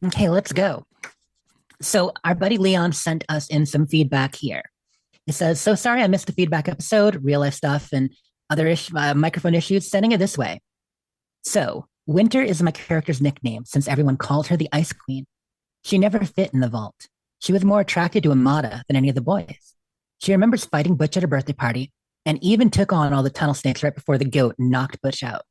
Okay, let's go. So our buddy Leon sent us in some feedback here. It says, so sorry I missed the feedback episode, real life stuff and other microphone issues, sending it this way. So Winter is my character's nickname since everyone called her the Ice Queen. She never fit in the vault. She was more attracted to Amada than any of the boys. She remembers fighting Butch at her birthday party and even took on all the tunnel snakes right before the goat knocked Butch out.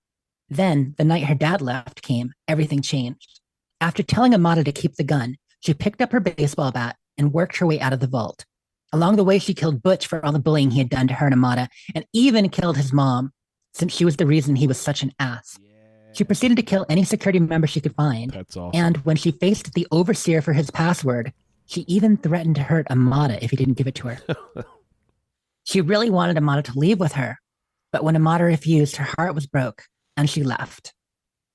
Then, the night her dad left came, everything changed. After telling Amada to keep the gun, she picked up her baseball bat and worked her way out of the vault. Along the way, she killed Butch for all the bullying he had done to her and Amada, and even killed his mom, since she was the reason he was such an ass. She proceeded to kill any security member she could find. That's awesome. And when she faced the overseer for his password, she even threatened to hurt Amada if he didn't give it to her. She really wanted Amada to leave with her, but when Amada refused, her heart was broke, and she left.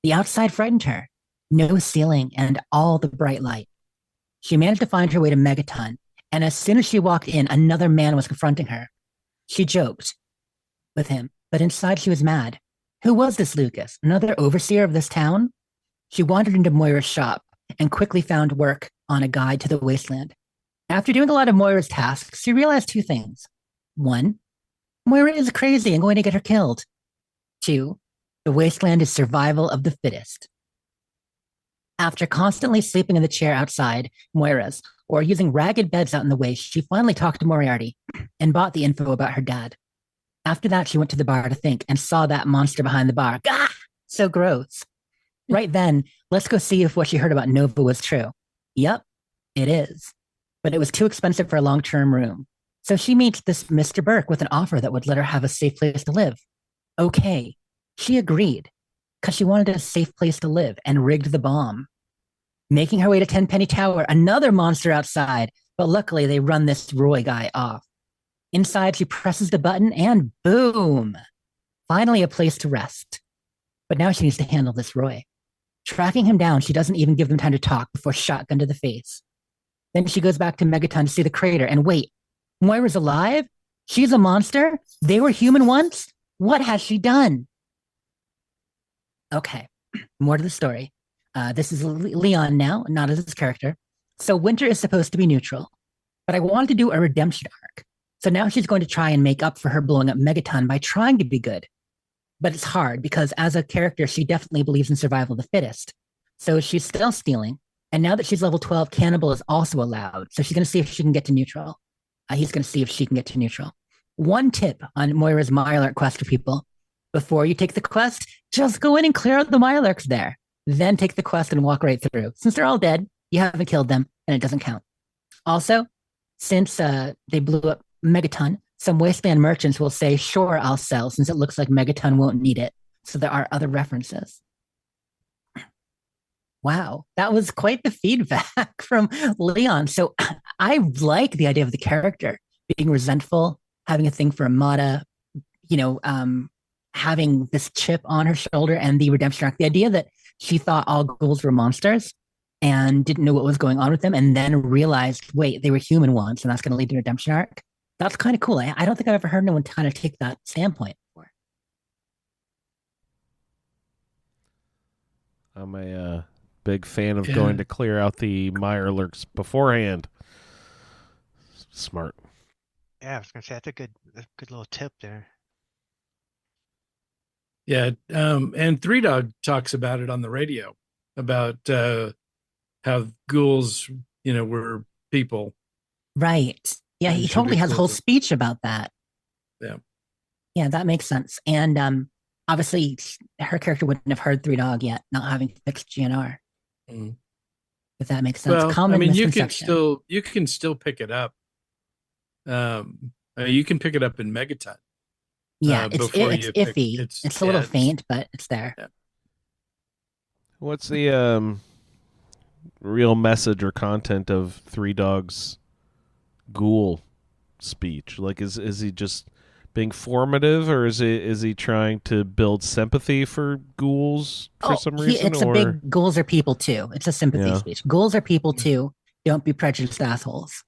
The outside frightened her. No ceiling and all the bright light. She managed to find her way to Megaton, and as soon as she walked in, another man was confronting her. She joked with him, but inside she was mad. Who was this Lucas? Another overseer of this town? She wandered into Moira's shop and quickly found work on a guide to the wasteland. After doing a lot of Moira's tasks, she realized two things. One, Moira is crazy and going to get her killed. Two, the wasteland is survival of the fittest. After constantly sleeping in the chair outside Moira's or using ragged beds out in the waste, she finally talked to Moriarty and bought the info about her dad. After that, she went to the bar to think and saw that monster behind the bar. Gah! So gross. Right then, let's go see if what she heard about Nova was true. Yep, it is. But it was too expensive for a long-term room. So she meets this Mr. Burke with an offer that would let her have a safe place to live. Okay, she agreed because she wanted a safe place to live and rigged the bomb. Making her way to Tenpenny Tower, another monster outside, but luckily they run this Roy guy off. Inside, she presses the button and boom! Finally a place to rest. But now she needs to handle this Roy. Tracking him down, she doesn't even give them time to talk before shotgun to the face. Then she goes back to Megaton to see the crater and wait, Moira's alive? She's a monster? They were human once? What has she done? Okay, more to the story. This is Leon now, not as his character. So Winter is supposed to be neutral, but I wanted to do a redemption arc. So now she's going to try and make up for her blowing up Megaton by trying to be good. But it's hard because as a character, she definitely believes in survival of the fittest. So she's still stealing. And now that she's level 12, cannibal is also allowed. So she's going to see if she can get to neutral. He's going to see if she can get to neutral. One tip on Moira's Mirelurk quest for people. Before you take the quest, just go in and clear out the Mirelurks there. Then take the quest and walk right through. Since they're all dead, you haven't killed them, and it doesn't count. Also, since they blew up Megaton, some wasteland merchants will say, sure, I'll sell, since it looks like Megaton won't need it. So there are other references. Wow, that was quite the feedback from Leon. So I like the idea of the character being resentful, having a thing for Amada, having this chip on her shoulder and the redemption arc. The idea that she thought all ghouls were monsters and didn't know what was going on with them and then realized, wait, they were human once and that's going to lead to a redemption arc. That's kind of cool. I don't think I've ever heard anyone kind of take that standpoint before. I'm a big fan of going to clear out the Mirelurks beforehand. Smart. Yeah, I was gonna say that's a good little tip there. Yeah, and Three Dog talks about it on the radio about how ghouls, were people. Right. Yeah, he totally has a whole speech about that. Yeah. Yeah, that makes sense. And obviously, her character wouldn't have heard Three Dog yet, not having fixed GNR. Mm. If that makes sense. Well, I Common mean, misconception. you can still pick it up. You can pick it up in Megaton. Yeah, Before it's you pick iffy. It's a little faint, but it's there. Yeah. What's the real message or content of Three Dogs' ghoul speech? Like, is he just being formative, or is he trying to build sympathy for ghouls for some reason? It's a big ghouls are people too. It's a sympathy speech. Ghouls are people too. Don't be prejudiced assholes.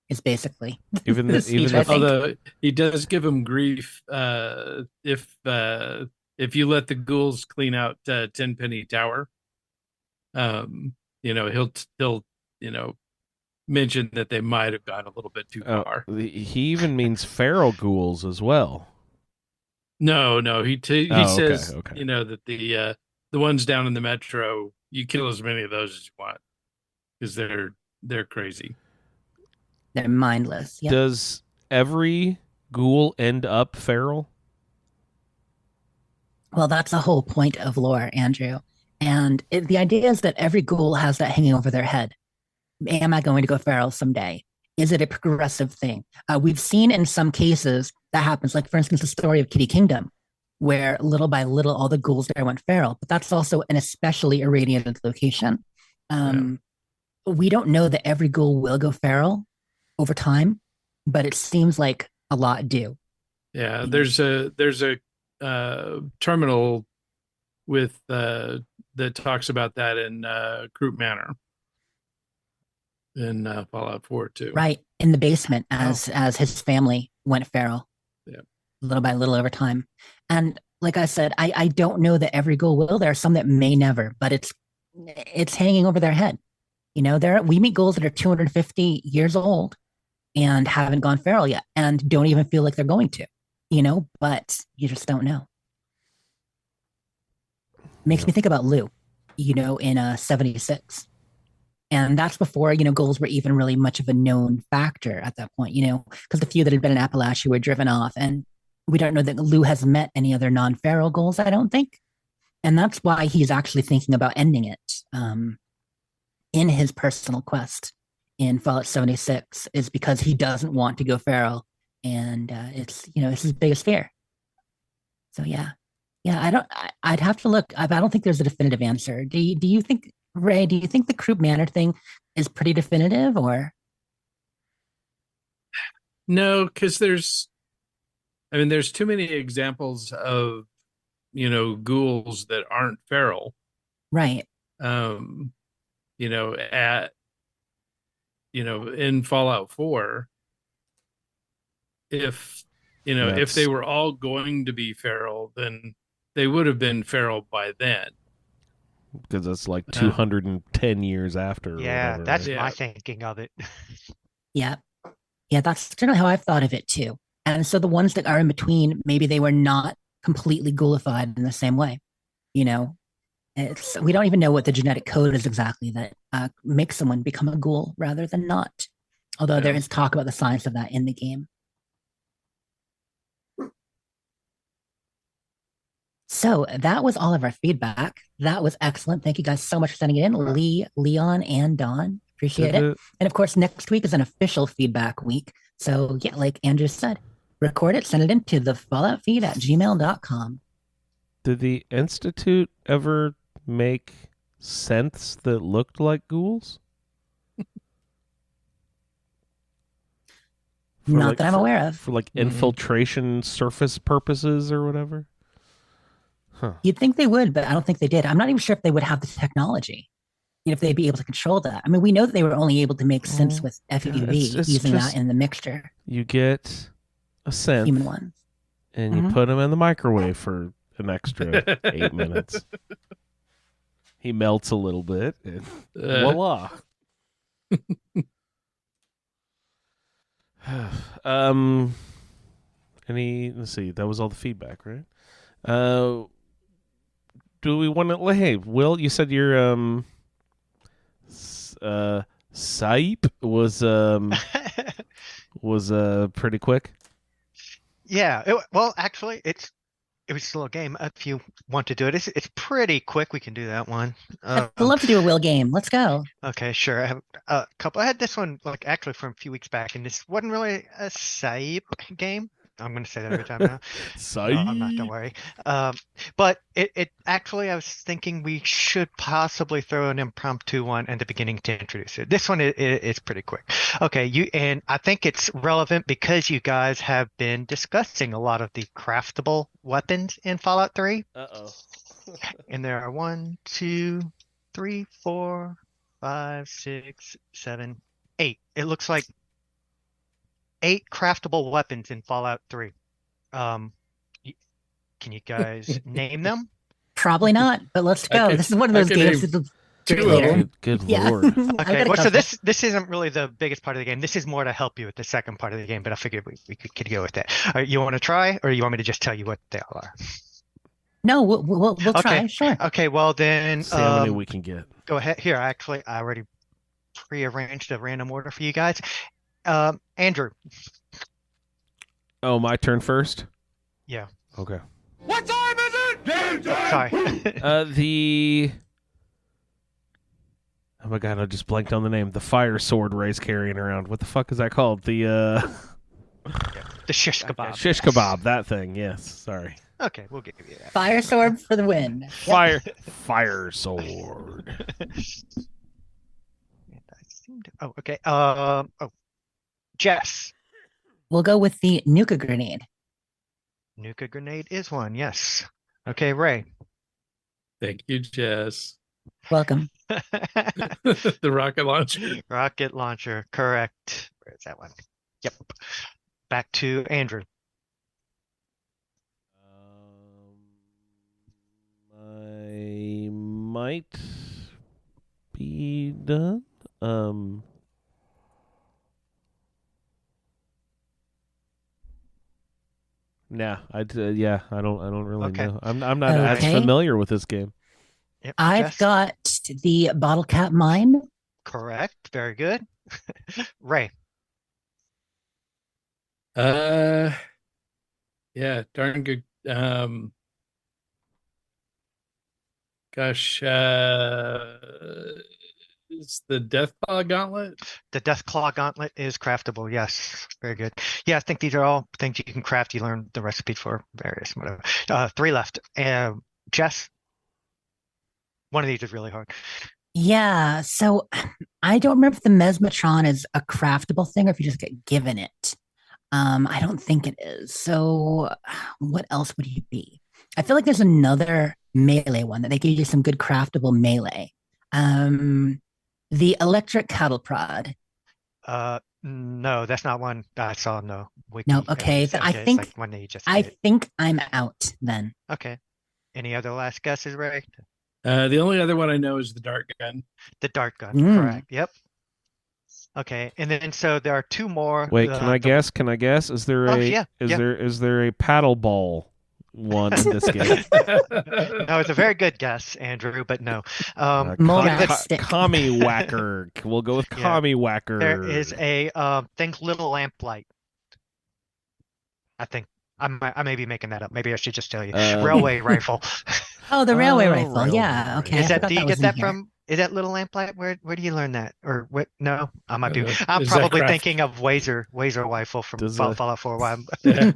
Is basically Although he does give him grief if you let the ghouls clean out Tenpenny Tower. He'll mention that they might have gone a little bit too far. He even means feral ghouls as well. No, he says that the ones down in the metro, you kill as many of those as you want because they're crazy. They're mindless. Yep. Does every ghoul end up feral? Well, that's the whole point of lore, Andrew. And the idea is that every ghoul has that hanging over their head. Am I going to go feral someday? Is it a progressive thing? We've seen in some cases that happens, like, for instance, the story of Kitty Kingdom, where little by little all the ghouls there went feral. But that's also an especially irradiated location. We don't know that every ghoul will go feral over time, but it seems like a lot do. Yeah, there's a terminal with that talks about that in Croup Manor in Fallout 4 too. Right, in the basement as his family went feral. Yeah, little by little over time. And like I said, I don't know that every ghoul will. There are some that may never, but it's hanging over their head. We meet ghouls that are 250 years old and haven't gone feral yet and don't even feel like they're going to, but you just don't know. Makes me think about Lou, in 76. And that's before, ghouls were even really much of a known factor at that point, because the few that had been in Appalachia were driven off. And we don't know that Lou has met any other non-feral ghouls, I don't think. And that's why he's actually thinking about ending it in his personal quest in Fallout 76, is because he doesn't want to go feral. And it's his biggest fear. So, yeah, I'd have to look. I don't think there's a definitive answer. Do you think, Ray, do you think the Croup Manor thing is pretty definitive, or? No, because there's too many examples of, ghouls that aren't feral. Right. In Fallout 4, if they were all going to be feral, then they would have been feral by then. Because it's like 210 years after. Yeah, whatever, that's right? my thinking of it. Yeah, that's generally how I've thought of it too. And so the ones that are in between, maybe they were not completely ghoulified in the same way. We don't even know what the genetic code is exactly that makes someone become a ghoul rather than not. Although there is talk about the science of that in the game. So that was all of our feedback. That was excellent. Thank you guys so much for sending it in. Lee, Leon, and Don. Appreciate it. And of course, next week is an official feedback week. So yeah, like Andrew said, record it, send it in to the falloutfeed@gmail.com. Did the Institute ever make synths that looked like ghouls? Not that I'm aware of. For like infiltration surface purposes or whatever? Huh. You'd think they would, but I don't think they did. I'm not even sure if they would have the technology, if they'd be able to control that. I mean, we know that they were only able to make synths with FEV using that in the mixture. You get a synth. Human ones. And you put them in the microwave for an extra 8 minutes. He melts a little bit, and voila. Let's see, that was all the feedback, right? Do we want to? Hey, Will, you said your Saip was pretty quick. Yeah. Well, actually, it was still a game. If you want to do it, it's pretty quick. We can do that one. I'd love to do a will game. Let's go. Okay, sure. I have a couple. I had this one like actually from a few weeks back, and this wasn't really a save game. I'm going to say that every time now. No, I'm not. Don't worry. But it actually, I was thinking we should possibly throw an impromptu one at the beginning to introduce it. This one is pretty quick. Okay, and I think it's relevant because you guys have been discussing a lot of the craftable weapons in Fallout 3. Uh-oh. And there are 1, 2, 3, 4, 5, 6, 7, 8. It looks like 8 craftable weapons in Fallout 3. Can you guys name them? Probably not, but let's go. This is one of those games that's two of them. Good Yeah. lord. Okay, well, so this isn't really the biggest part of the game. This is more to help you with the second part of the game, but I figured we could go with that. You want to try, or you want me to just tell you what they all are? No, we'll try. Sure. Okay, well then, See how many we can get. go ahead. Here, I already prearranged a random order for you guys. Andrew. Oh, my turn first? Yeah. Okay. What time is it? Game Sorry. Oh my god, I just blanked on the name. The fire sword Ray's carrying around. What the fuck is that called? The shish kebab. shish kebab, that thing, yes. Sorry. Okay, we'll give you that. Fire sword for the win. Fire sword. Oh, okay. Jess. We'll go with the Nuka grenade. Nuka grenade is one, yes. Okay, Ray. Thank you, Jess. Welcome. The rocket launcher. Rocket launcher, correct. Where's that one? Yep. Back to Andrew. I might be done. Nah, I don't really Okay. know. I'm not as Okay. familiar with this game. Yep, I've Jess. got the bottle cap mine. Correct. Very good. Ray. Yeah, darn good. Gosh, it's the Deathclaw Gauntlet. The Deathclaw Gauntlet is craftable. Yes. Very good. Yeah, I think these are all things you can craft. You learn the recipe for various whatever. 3 left. Jess. One of these is really hard. Yeah, so I don't remember if the Mesmatron is a craftable thing or if you just get given it. I don't think it is. So what else would he be? I feel like there's another melee one that they give you some good craftable melee. The electric cattle prod. No, that's not one I saw. No. No, okay. It's I it's think like one that you just I did. think I'm out then. Okay. Any other last guesses, Ray? The only other one I know is the dart gun. The dart gun. Mm. Correct. Yep. Okay, and then so there are 2 more. Wait, can I guess? Can I guess? Is there Oh, a yeah, yeah. is there a paddle ball one in this game? No, it's a very good guess, Andrew, but no. Moldak stick. Commie whacker. We'll go with Yeah. commie whacker. There is a think little lamplight. I think I may be making that up. Maybe I should just tell you. Railway rifle. Oh, the railway Oh, rifle. railway Yeah, okay. Is I that forgot do you was get in that here. from? Is that little lamplight? Where do you learn that? Or what? No, I might be. Is I'm that probably craft- thinking of Wazer rifle from Does, Fallout 4. Why I'm- Yeah.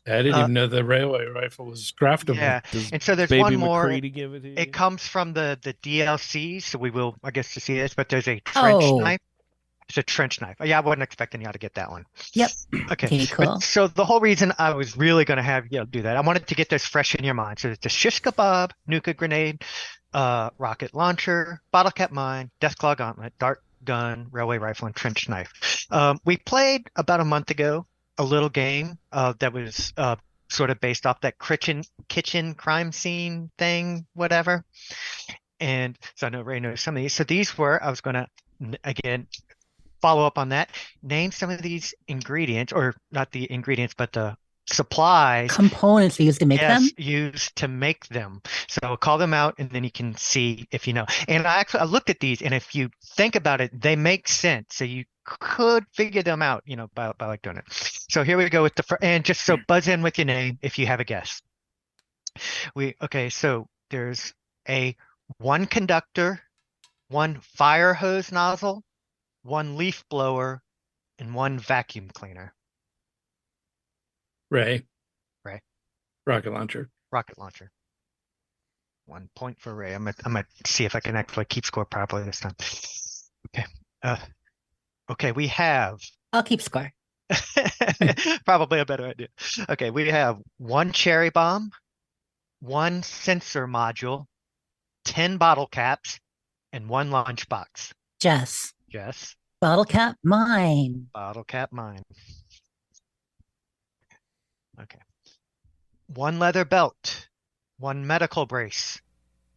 I didn't Uh, even know the railway rifle was craftable. yeah. Does And so there's Baby one more. McCready give it to you? It comes from the DLC, so we will, I guess, to see this. But there's a trench Oh. knife. It's a trench knife. Yeah, I wasn't expecting you to get that one. Yep. Okay. Okay, But- cool. so the whole reason I was really going to have you do that, I wanted to get this fresh in your mind. So it's the shish kebab, Nuka grenade, rocket launcher, bottle cap mine, Deathclaw gauntlet, dart gun, railway rifle, and trench knife. We played about a month ago a little game that was sort of based off that kitchen crime scene thing, whatever. And so I know Ray knows some of these. So these were, I was going to, again, follow up on that. Name some of these ingredients, or not the ingredients, but the supplies. Components used to make them. Used to make them. So I'll call them out, and then you can see if you know. And I looked at these, and if you think about it, they make sense. So could figure them out, by like doing it. So here we go with and just so buzz in with your name if you have a guess. So there's one conductor, one fire hose nozzle, one leaf blower, and one vacuum cleaner. Ray. Ray. Rocket launcher. Rocket launcher. 1 point for Ray. I'm gonna see if I can actually keep score properly this time. Okay. Okay, we have. I'll keep score. Probably a better idea. Okay, we have one cherry bomb, one sensor module, 10 bottle caps, and one lunchbox. Jess. Jess. Bottle cap, mine. Bottle cap, mine. Okay. One leather belt, one medical brace,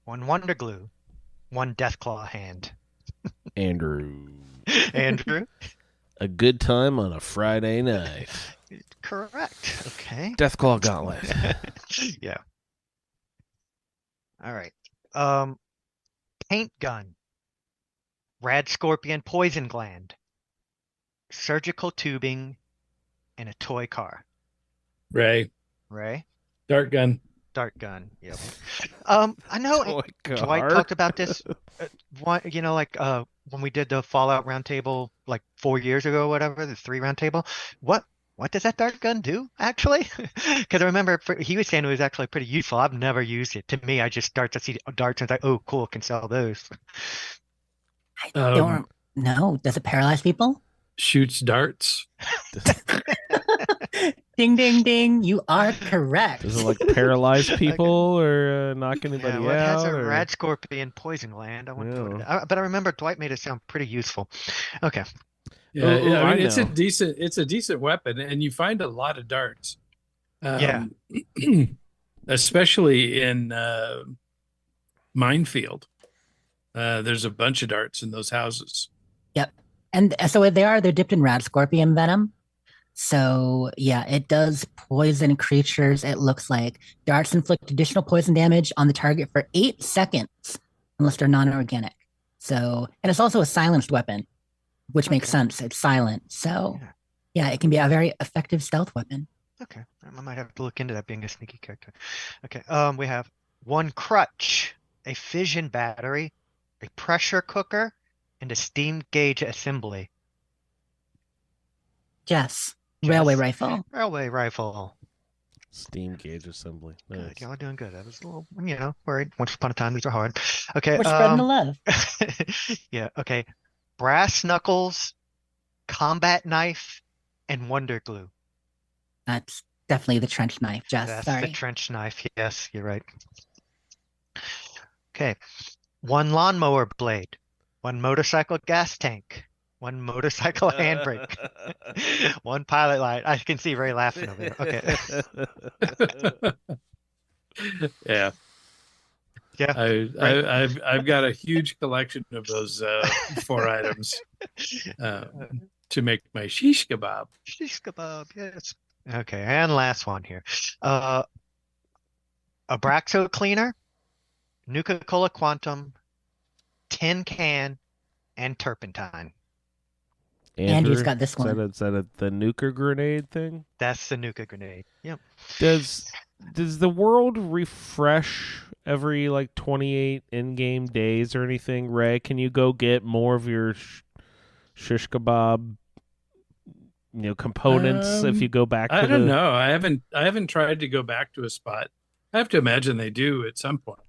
one wonder glue, one deathclaw hand. Andrew. Andrew. A good time on a Friday night. Correct. Okay. Deathclaw gauntlet. Yeah. All right. Paint gun. Rad scorpion poison gland. Surgical tubing. And a toy car. Ray. Ray. Dart gun. Dart gun. Yep. I know Toy Dwight car. talked about this. When we did the Fallout Roundtable like 4 years ago, or whatever, the 3 roundtable. What does that dart gun do actually? Because I remember he was saying it was actually pretty useful. I've never used it. To me, I just I see darts and it's like, oh, cool, can sell those. I don't know. Does it paralyze people? Shoots darts. Ding, ding, ding. You are correct. Does it like paralyze people or knock anybody Yeah, well, it out? has a or... rad scorpion poison gland. I wouldn't put Yeah. it. But I remember Dwight made it sound pretty useful. Okay. Yeah, Oh, I mean, I it's a know. decent weapon, and you find a lot of darts. Yeah. Especially in Minefield. There's a bunch of darts in those houses. Yep. And so they're dipped in rad scorpion venom. So yeah, it does poison creatures. It looks like darts inflict additional poison damage on the target for 8 seconds unless they're non-organic. So, and it's also a silenced weapon, which makes sense. It's silent. So yeah, it can be a very effective stealth weapon. Okay. I might have to look into that being a sneaky character. Okay. We have one crutch, a fission battery, a pressure cooker, and a steam gauge assembly. Jess. Railway Jess. rifle. Railway rifle. Steam gauge assembly. Nice. Good. Y'all are doing good. I was a little, worried. Once upon a time, these are hard. Okay. We're spreading the love. Yeah. Okay. Brass knuckles, combat knife, and wonder glue. That's definitely the trench knife, Jess. That's Sorry. the trench knife. Yes, you're right. Okay. One lawnmower blade, one motorcycle gas tank, one motorcycle handbrake, one pilot light. I can see Ray laughing over there. Okay. Yeah. Yeah. I've got a huge collection of those 4 items to make my shish kebab. Shish kebab, yes. Okay, and last one here. A Abraxo cleaner, Nuka-Cola Quantum, tin can, and turpentine. Andy's got this one. Is that the nuker grenade thing? That's the Nuka grenade. Yep. Does the world refresh every like 28 in-game days or anything, Ray? Can you go get more of your shish kebab components if you go back to I don't know. I haven't tried to go back to a spot. I have to imagine they do at some point.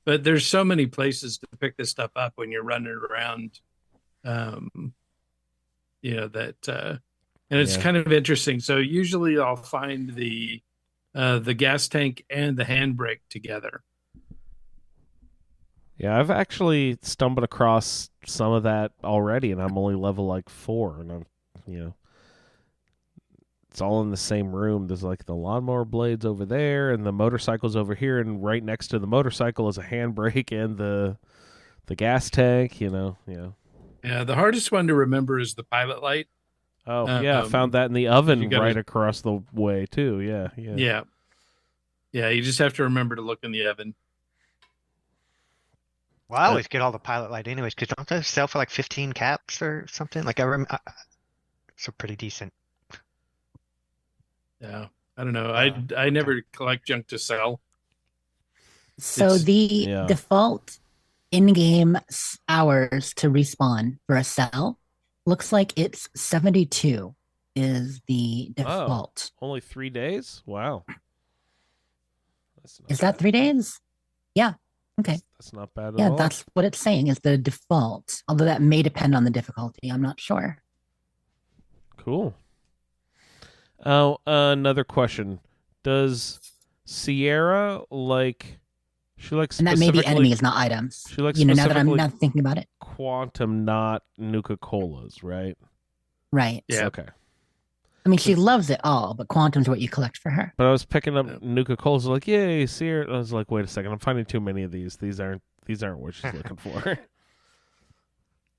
But there's so many places to pick this stuff up when you're running around. And it's kind of interesting. So usually I'll find the gas tank and the handbrake together. Yeah, I've actually stumbled across some of that already, and I'm only level like 4, and I'm, it's all in the same room. There's like the lawnmower blades over there, and the motorcycle's over here, and right next to the motorcycle is a handbrake and the gas tank. Yeah. Yeah, the hardest one to remember is the pilot light. Oh I found that in the oven right across the way too. Yeah. Yeah, you just have to remember to look in the oven. Well, I always get all the pilot light anyways, because don't they sell for like 15 caps or something? Like so pretty decent. Yeah, I don't know. I never collect junk to sell. So the default in-game hours to respawn for a cell looks like it's 72 is the default. Oh, only 3 days? Wow. Is that 3 days? Yeah. Okay. That's not bad at all. Yeah, that's what it's saying is the default. Although that may depend on the difficulty. I'm not sure. Cool. Oh, another question. Does Sierra like... She likes, and that may be enemies, not items. She likes, now that I'm not thinking about it. Quantum, not Nuka-Colas, right? Right. Yeah. Okay. I mean, she loves it all, but Quantum's what you collect for her. But I was picking up Nuka-Colas, like, yay, Sierra. I was like, wait a second, I'm finding too many of these. These aren't what she's looking for.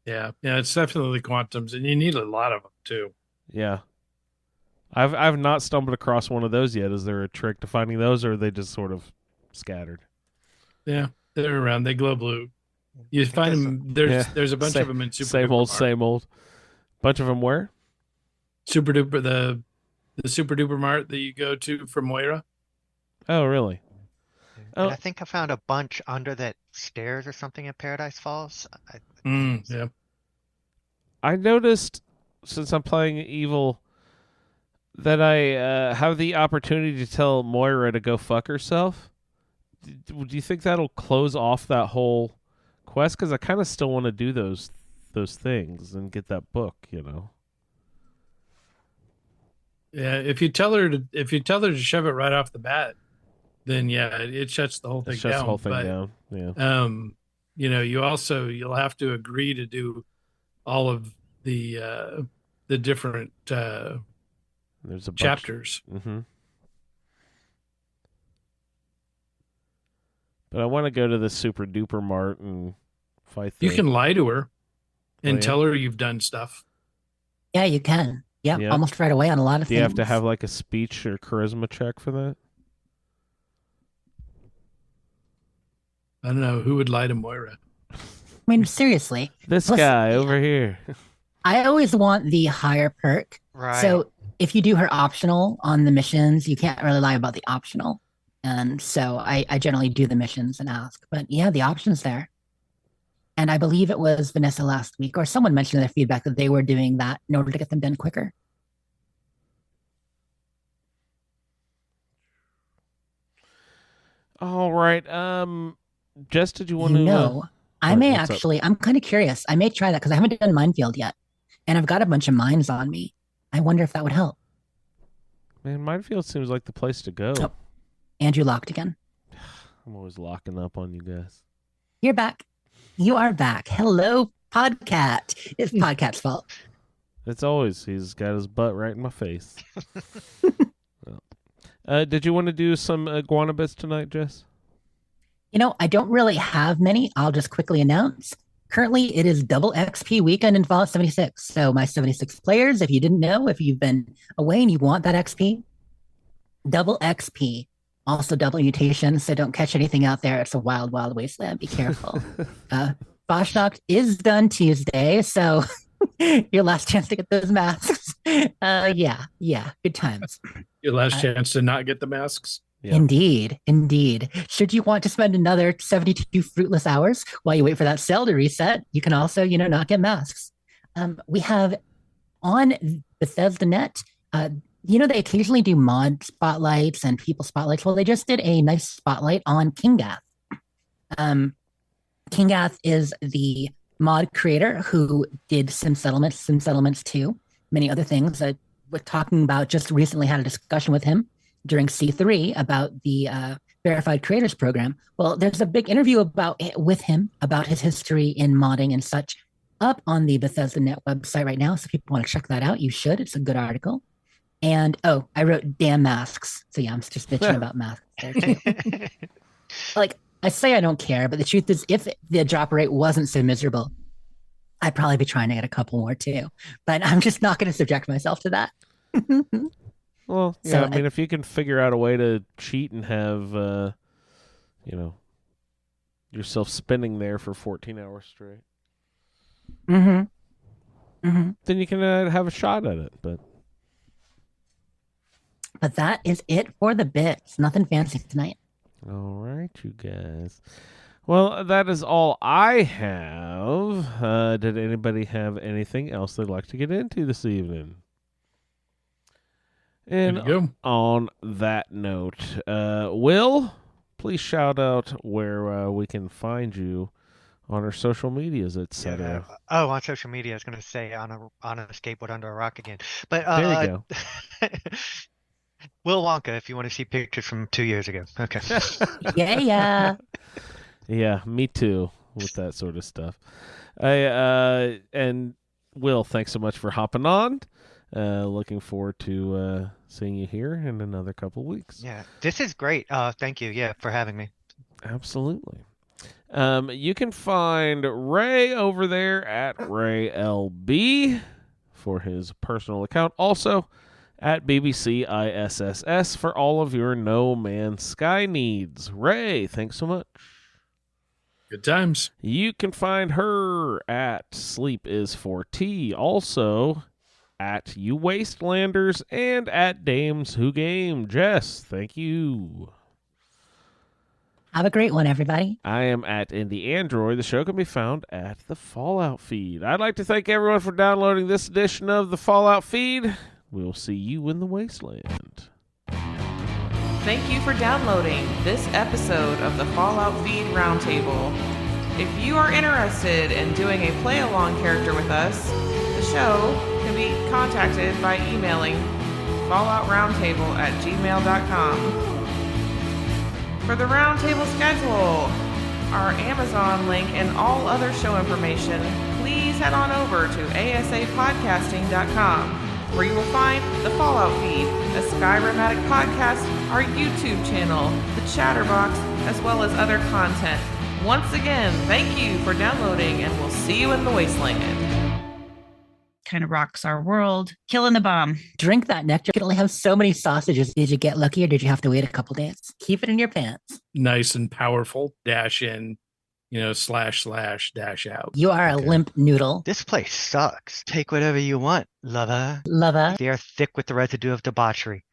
Yeah, it's definitely Quantums, and you need a lot of them too. Yeah. I've not stumbled across one of those yet. Is there a trick to finding those, or are they just sort of scattered? Yeah, they're around. They glow blue. You find them. There's a bunch of them in Super Same Duper old, Mart. same old. Bunch of them where? Super Duper, the Super Duper Mart that you go to from Moira. Oh, really? And I think I found a bunch under that stairs or something in Paradise Falls. Yeah. I noticed, since I'm playing Evil, that I have the opportunity to tell Moira to go fuck herself. Do you think that'll close off that whole quest? Because I kind of still want to do those things and get that book, you know. Yeah, if you tell her to shove it right off the bat, then it shuts the whole thing down. The whole thing down. Yeah. You'll have to agree to do all of the different There's a bunch. chapters. Mm-hmm. But I want to go to the Super Duper Mart and fight. You can lie to her and tell her you've done stuff. Yeah, you can. Yeah, almost right away on a lot of things. Do you have to have like a speech or charisma check for that? I don't know who would lie to Moira. I mean, seriously. This guy over here. I always want the higher perk. Right. So if you do her optional on the missions, you can't really lie about the optional. And so I generally do the missions and ask. But yeah, the option's there. And I believe it was Vanessa last week, or someone mentioned in their feedback that they were doing that in order to get them done quicker. All right. Jess, did you want to know? I may actually, I'm kind of curious. I may try that because I haven't done Minefield yet. And I've got a bunch of mines on me. I wonder if that would help. Man, Minefield seems like the place to go. Oh, Andrew locked again. I'm always locking up on you guys. You're back. You are back. Hello, Podcat. It's Podcat's fault. It's always, he's got his butt right in my face. Did you want to do some iguana bits tonight, Jess? You know, I don't really have many. I'll just quickly announce. Currently, it is double XP weekend in Fallout 76. So my 76 players, if you didn't know, if you've been away and you want that XP, double XP. Also double mutation, so don't catch anything out there. It's a wild, wild wasteland. Be careful. Boschnacht is done Tuesday, so your last chance to get those masks. Yeah, good times. Your last chance to not get the masks. Yeah. Indeed. Should you want to spend another 72 fruitless hours while you wait for that sale to reset, you can also, not get masks. We have on Bethesda.net, they occasionally do mod spotlights and people spotlights. Well, they just did a nice spotlight on Kingath. Kingath is the mod creator who did Sim Settlements 2, many other things that we're talking about. Just recently had a discussion with him during C3 about the Verified Creators Program. Well, there's a big interview with him about his history in modding and such up on the Bethesda.net website right now. So if people want to check that out, you should. It's a good article. And, I wrote damn masks. So yeah, I'm just bitching about masks there too. I say I don't care, but the truth is if the drop rate wasn't so miserable, I'd probably be trying to get a couple more too. But I'm just not going to subject myself to that. Well, yeah, so, I mean, if you can figure out a way to cheat and have, yourself spinning there for 14 hours straight. Mm-hmm. Then you can have a shot at it. But that is it for the bits. Nothing fancy tonight. All right, you guys. Well, that is all I have. Did anybody have anything else they'd like to get into this evening? And on that note, Will, please shout out where we can find you on our social medias, etc. Oh, on social media, I was going to say on a skateboard under a rock again. But there you go. Will Wonka, if you want to see pictures from 2 years ago. Okay. Yeah. Yeah, me too with that sort of stuff. And Will, thanks so much for hopping on. Looking forward to seeing you here in another couple weeks. Yeah, this is great. Thank you. Yeah, for having me. Absolutely. You can find Ray over there at RayLB for his personal account. Also at BBCISSS for all of your No Man's Sky needs. Ray, thanks so much. Good times. You can find her at Sleep is 4T. Also at You Wastelanders and at Dames Who Game. Jess, thank you. Have a great one, everybody. I am at Indie Android. The show can be found at the Fallout feed. I'd like to thank everyone for downloading this edition of the Fallout feed. We'll see you in the wasteland. Thank you for downloading this episode of the Fallout Feed Roundtable. If you are interested in doing a play-along character with us, the show can be contacted by emailing falloutroundtable@gmail.com. For the Roundtable schedule, our Amazon link, and all other show information, please head on over to asapodcasting.com, where you will find the Fallout feed, a Skyrimatic podcast, our YouTube channel, the Chatterbox, as well as other content. Once again, thank you for downloading, and we'll see you in the wasteland. Kind of rocks our world. Killing the bomb. Drink that nectar. You can only have so many sausages. Did you get lucky or did you have to wait a couple days? Keep it in your pants. Nice and powerful. Dash in, / dash out. You are a limp noodle. This place sucks. Take whatever you want, lover. Lover. They are thick with the residue of debauchery.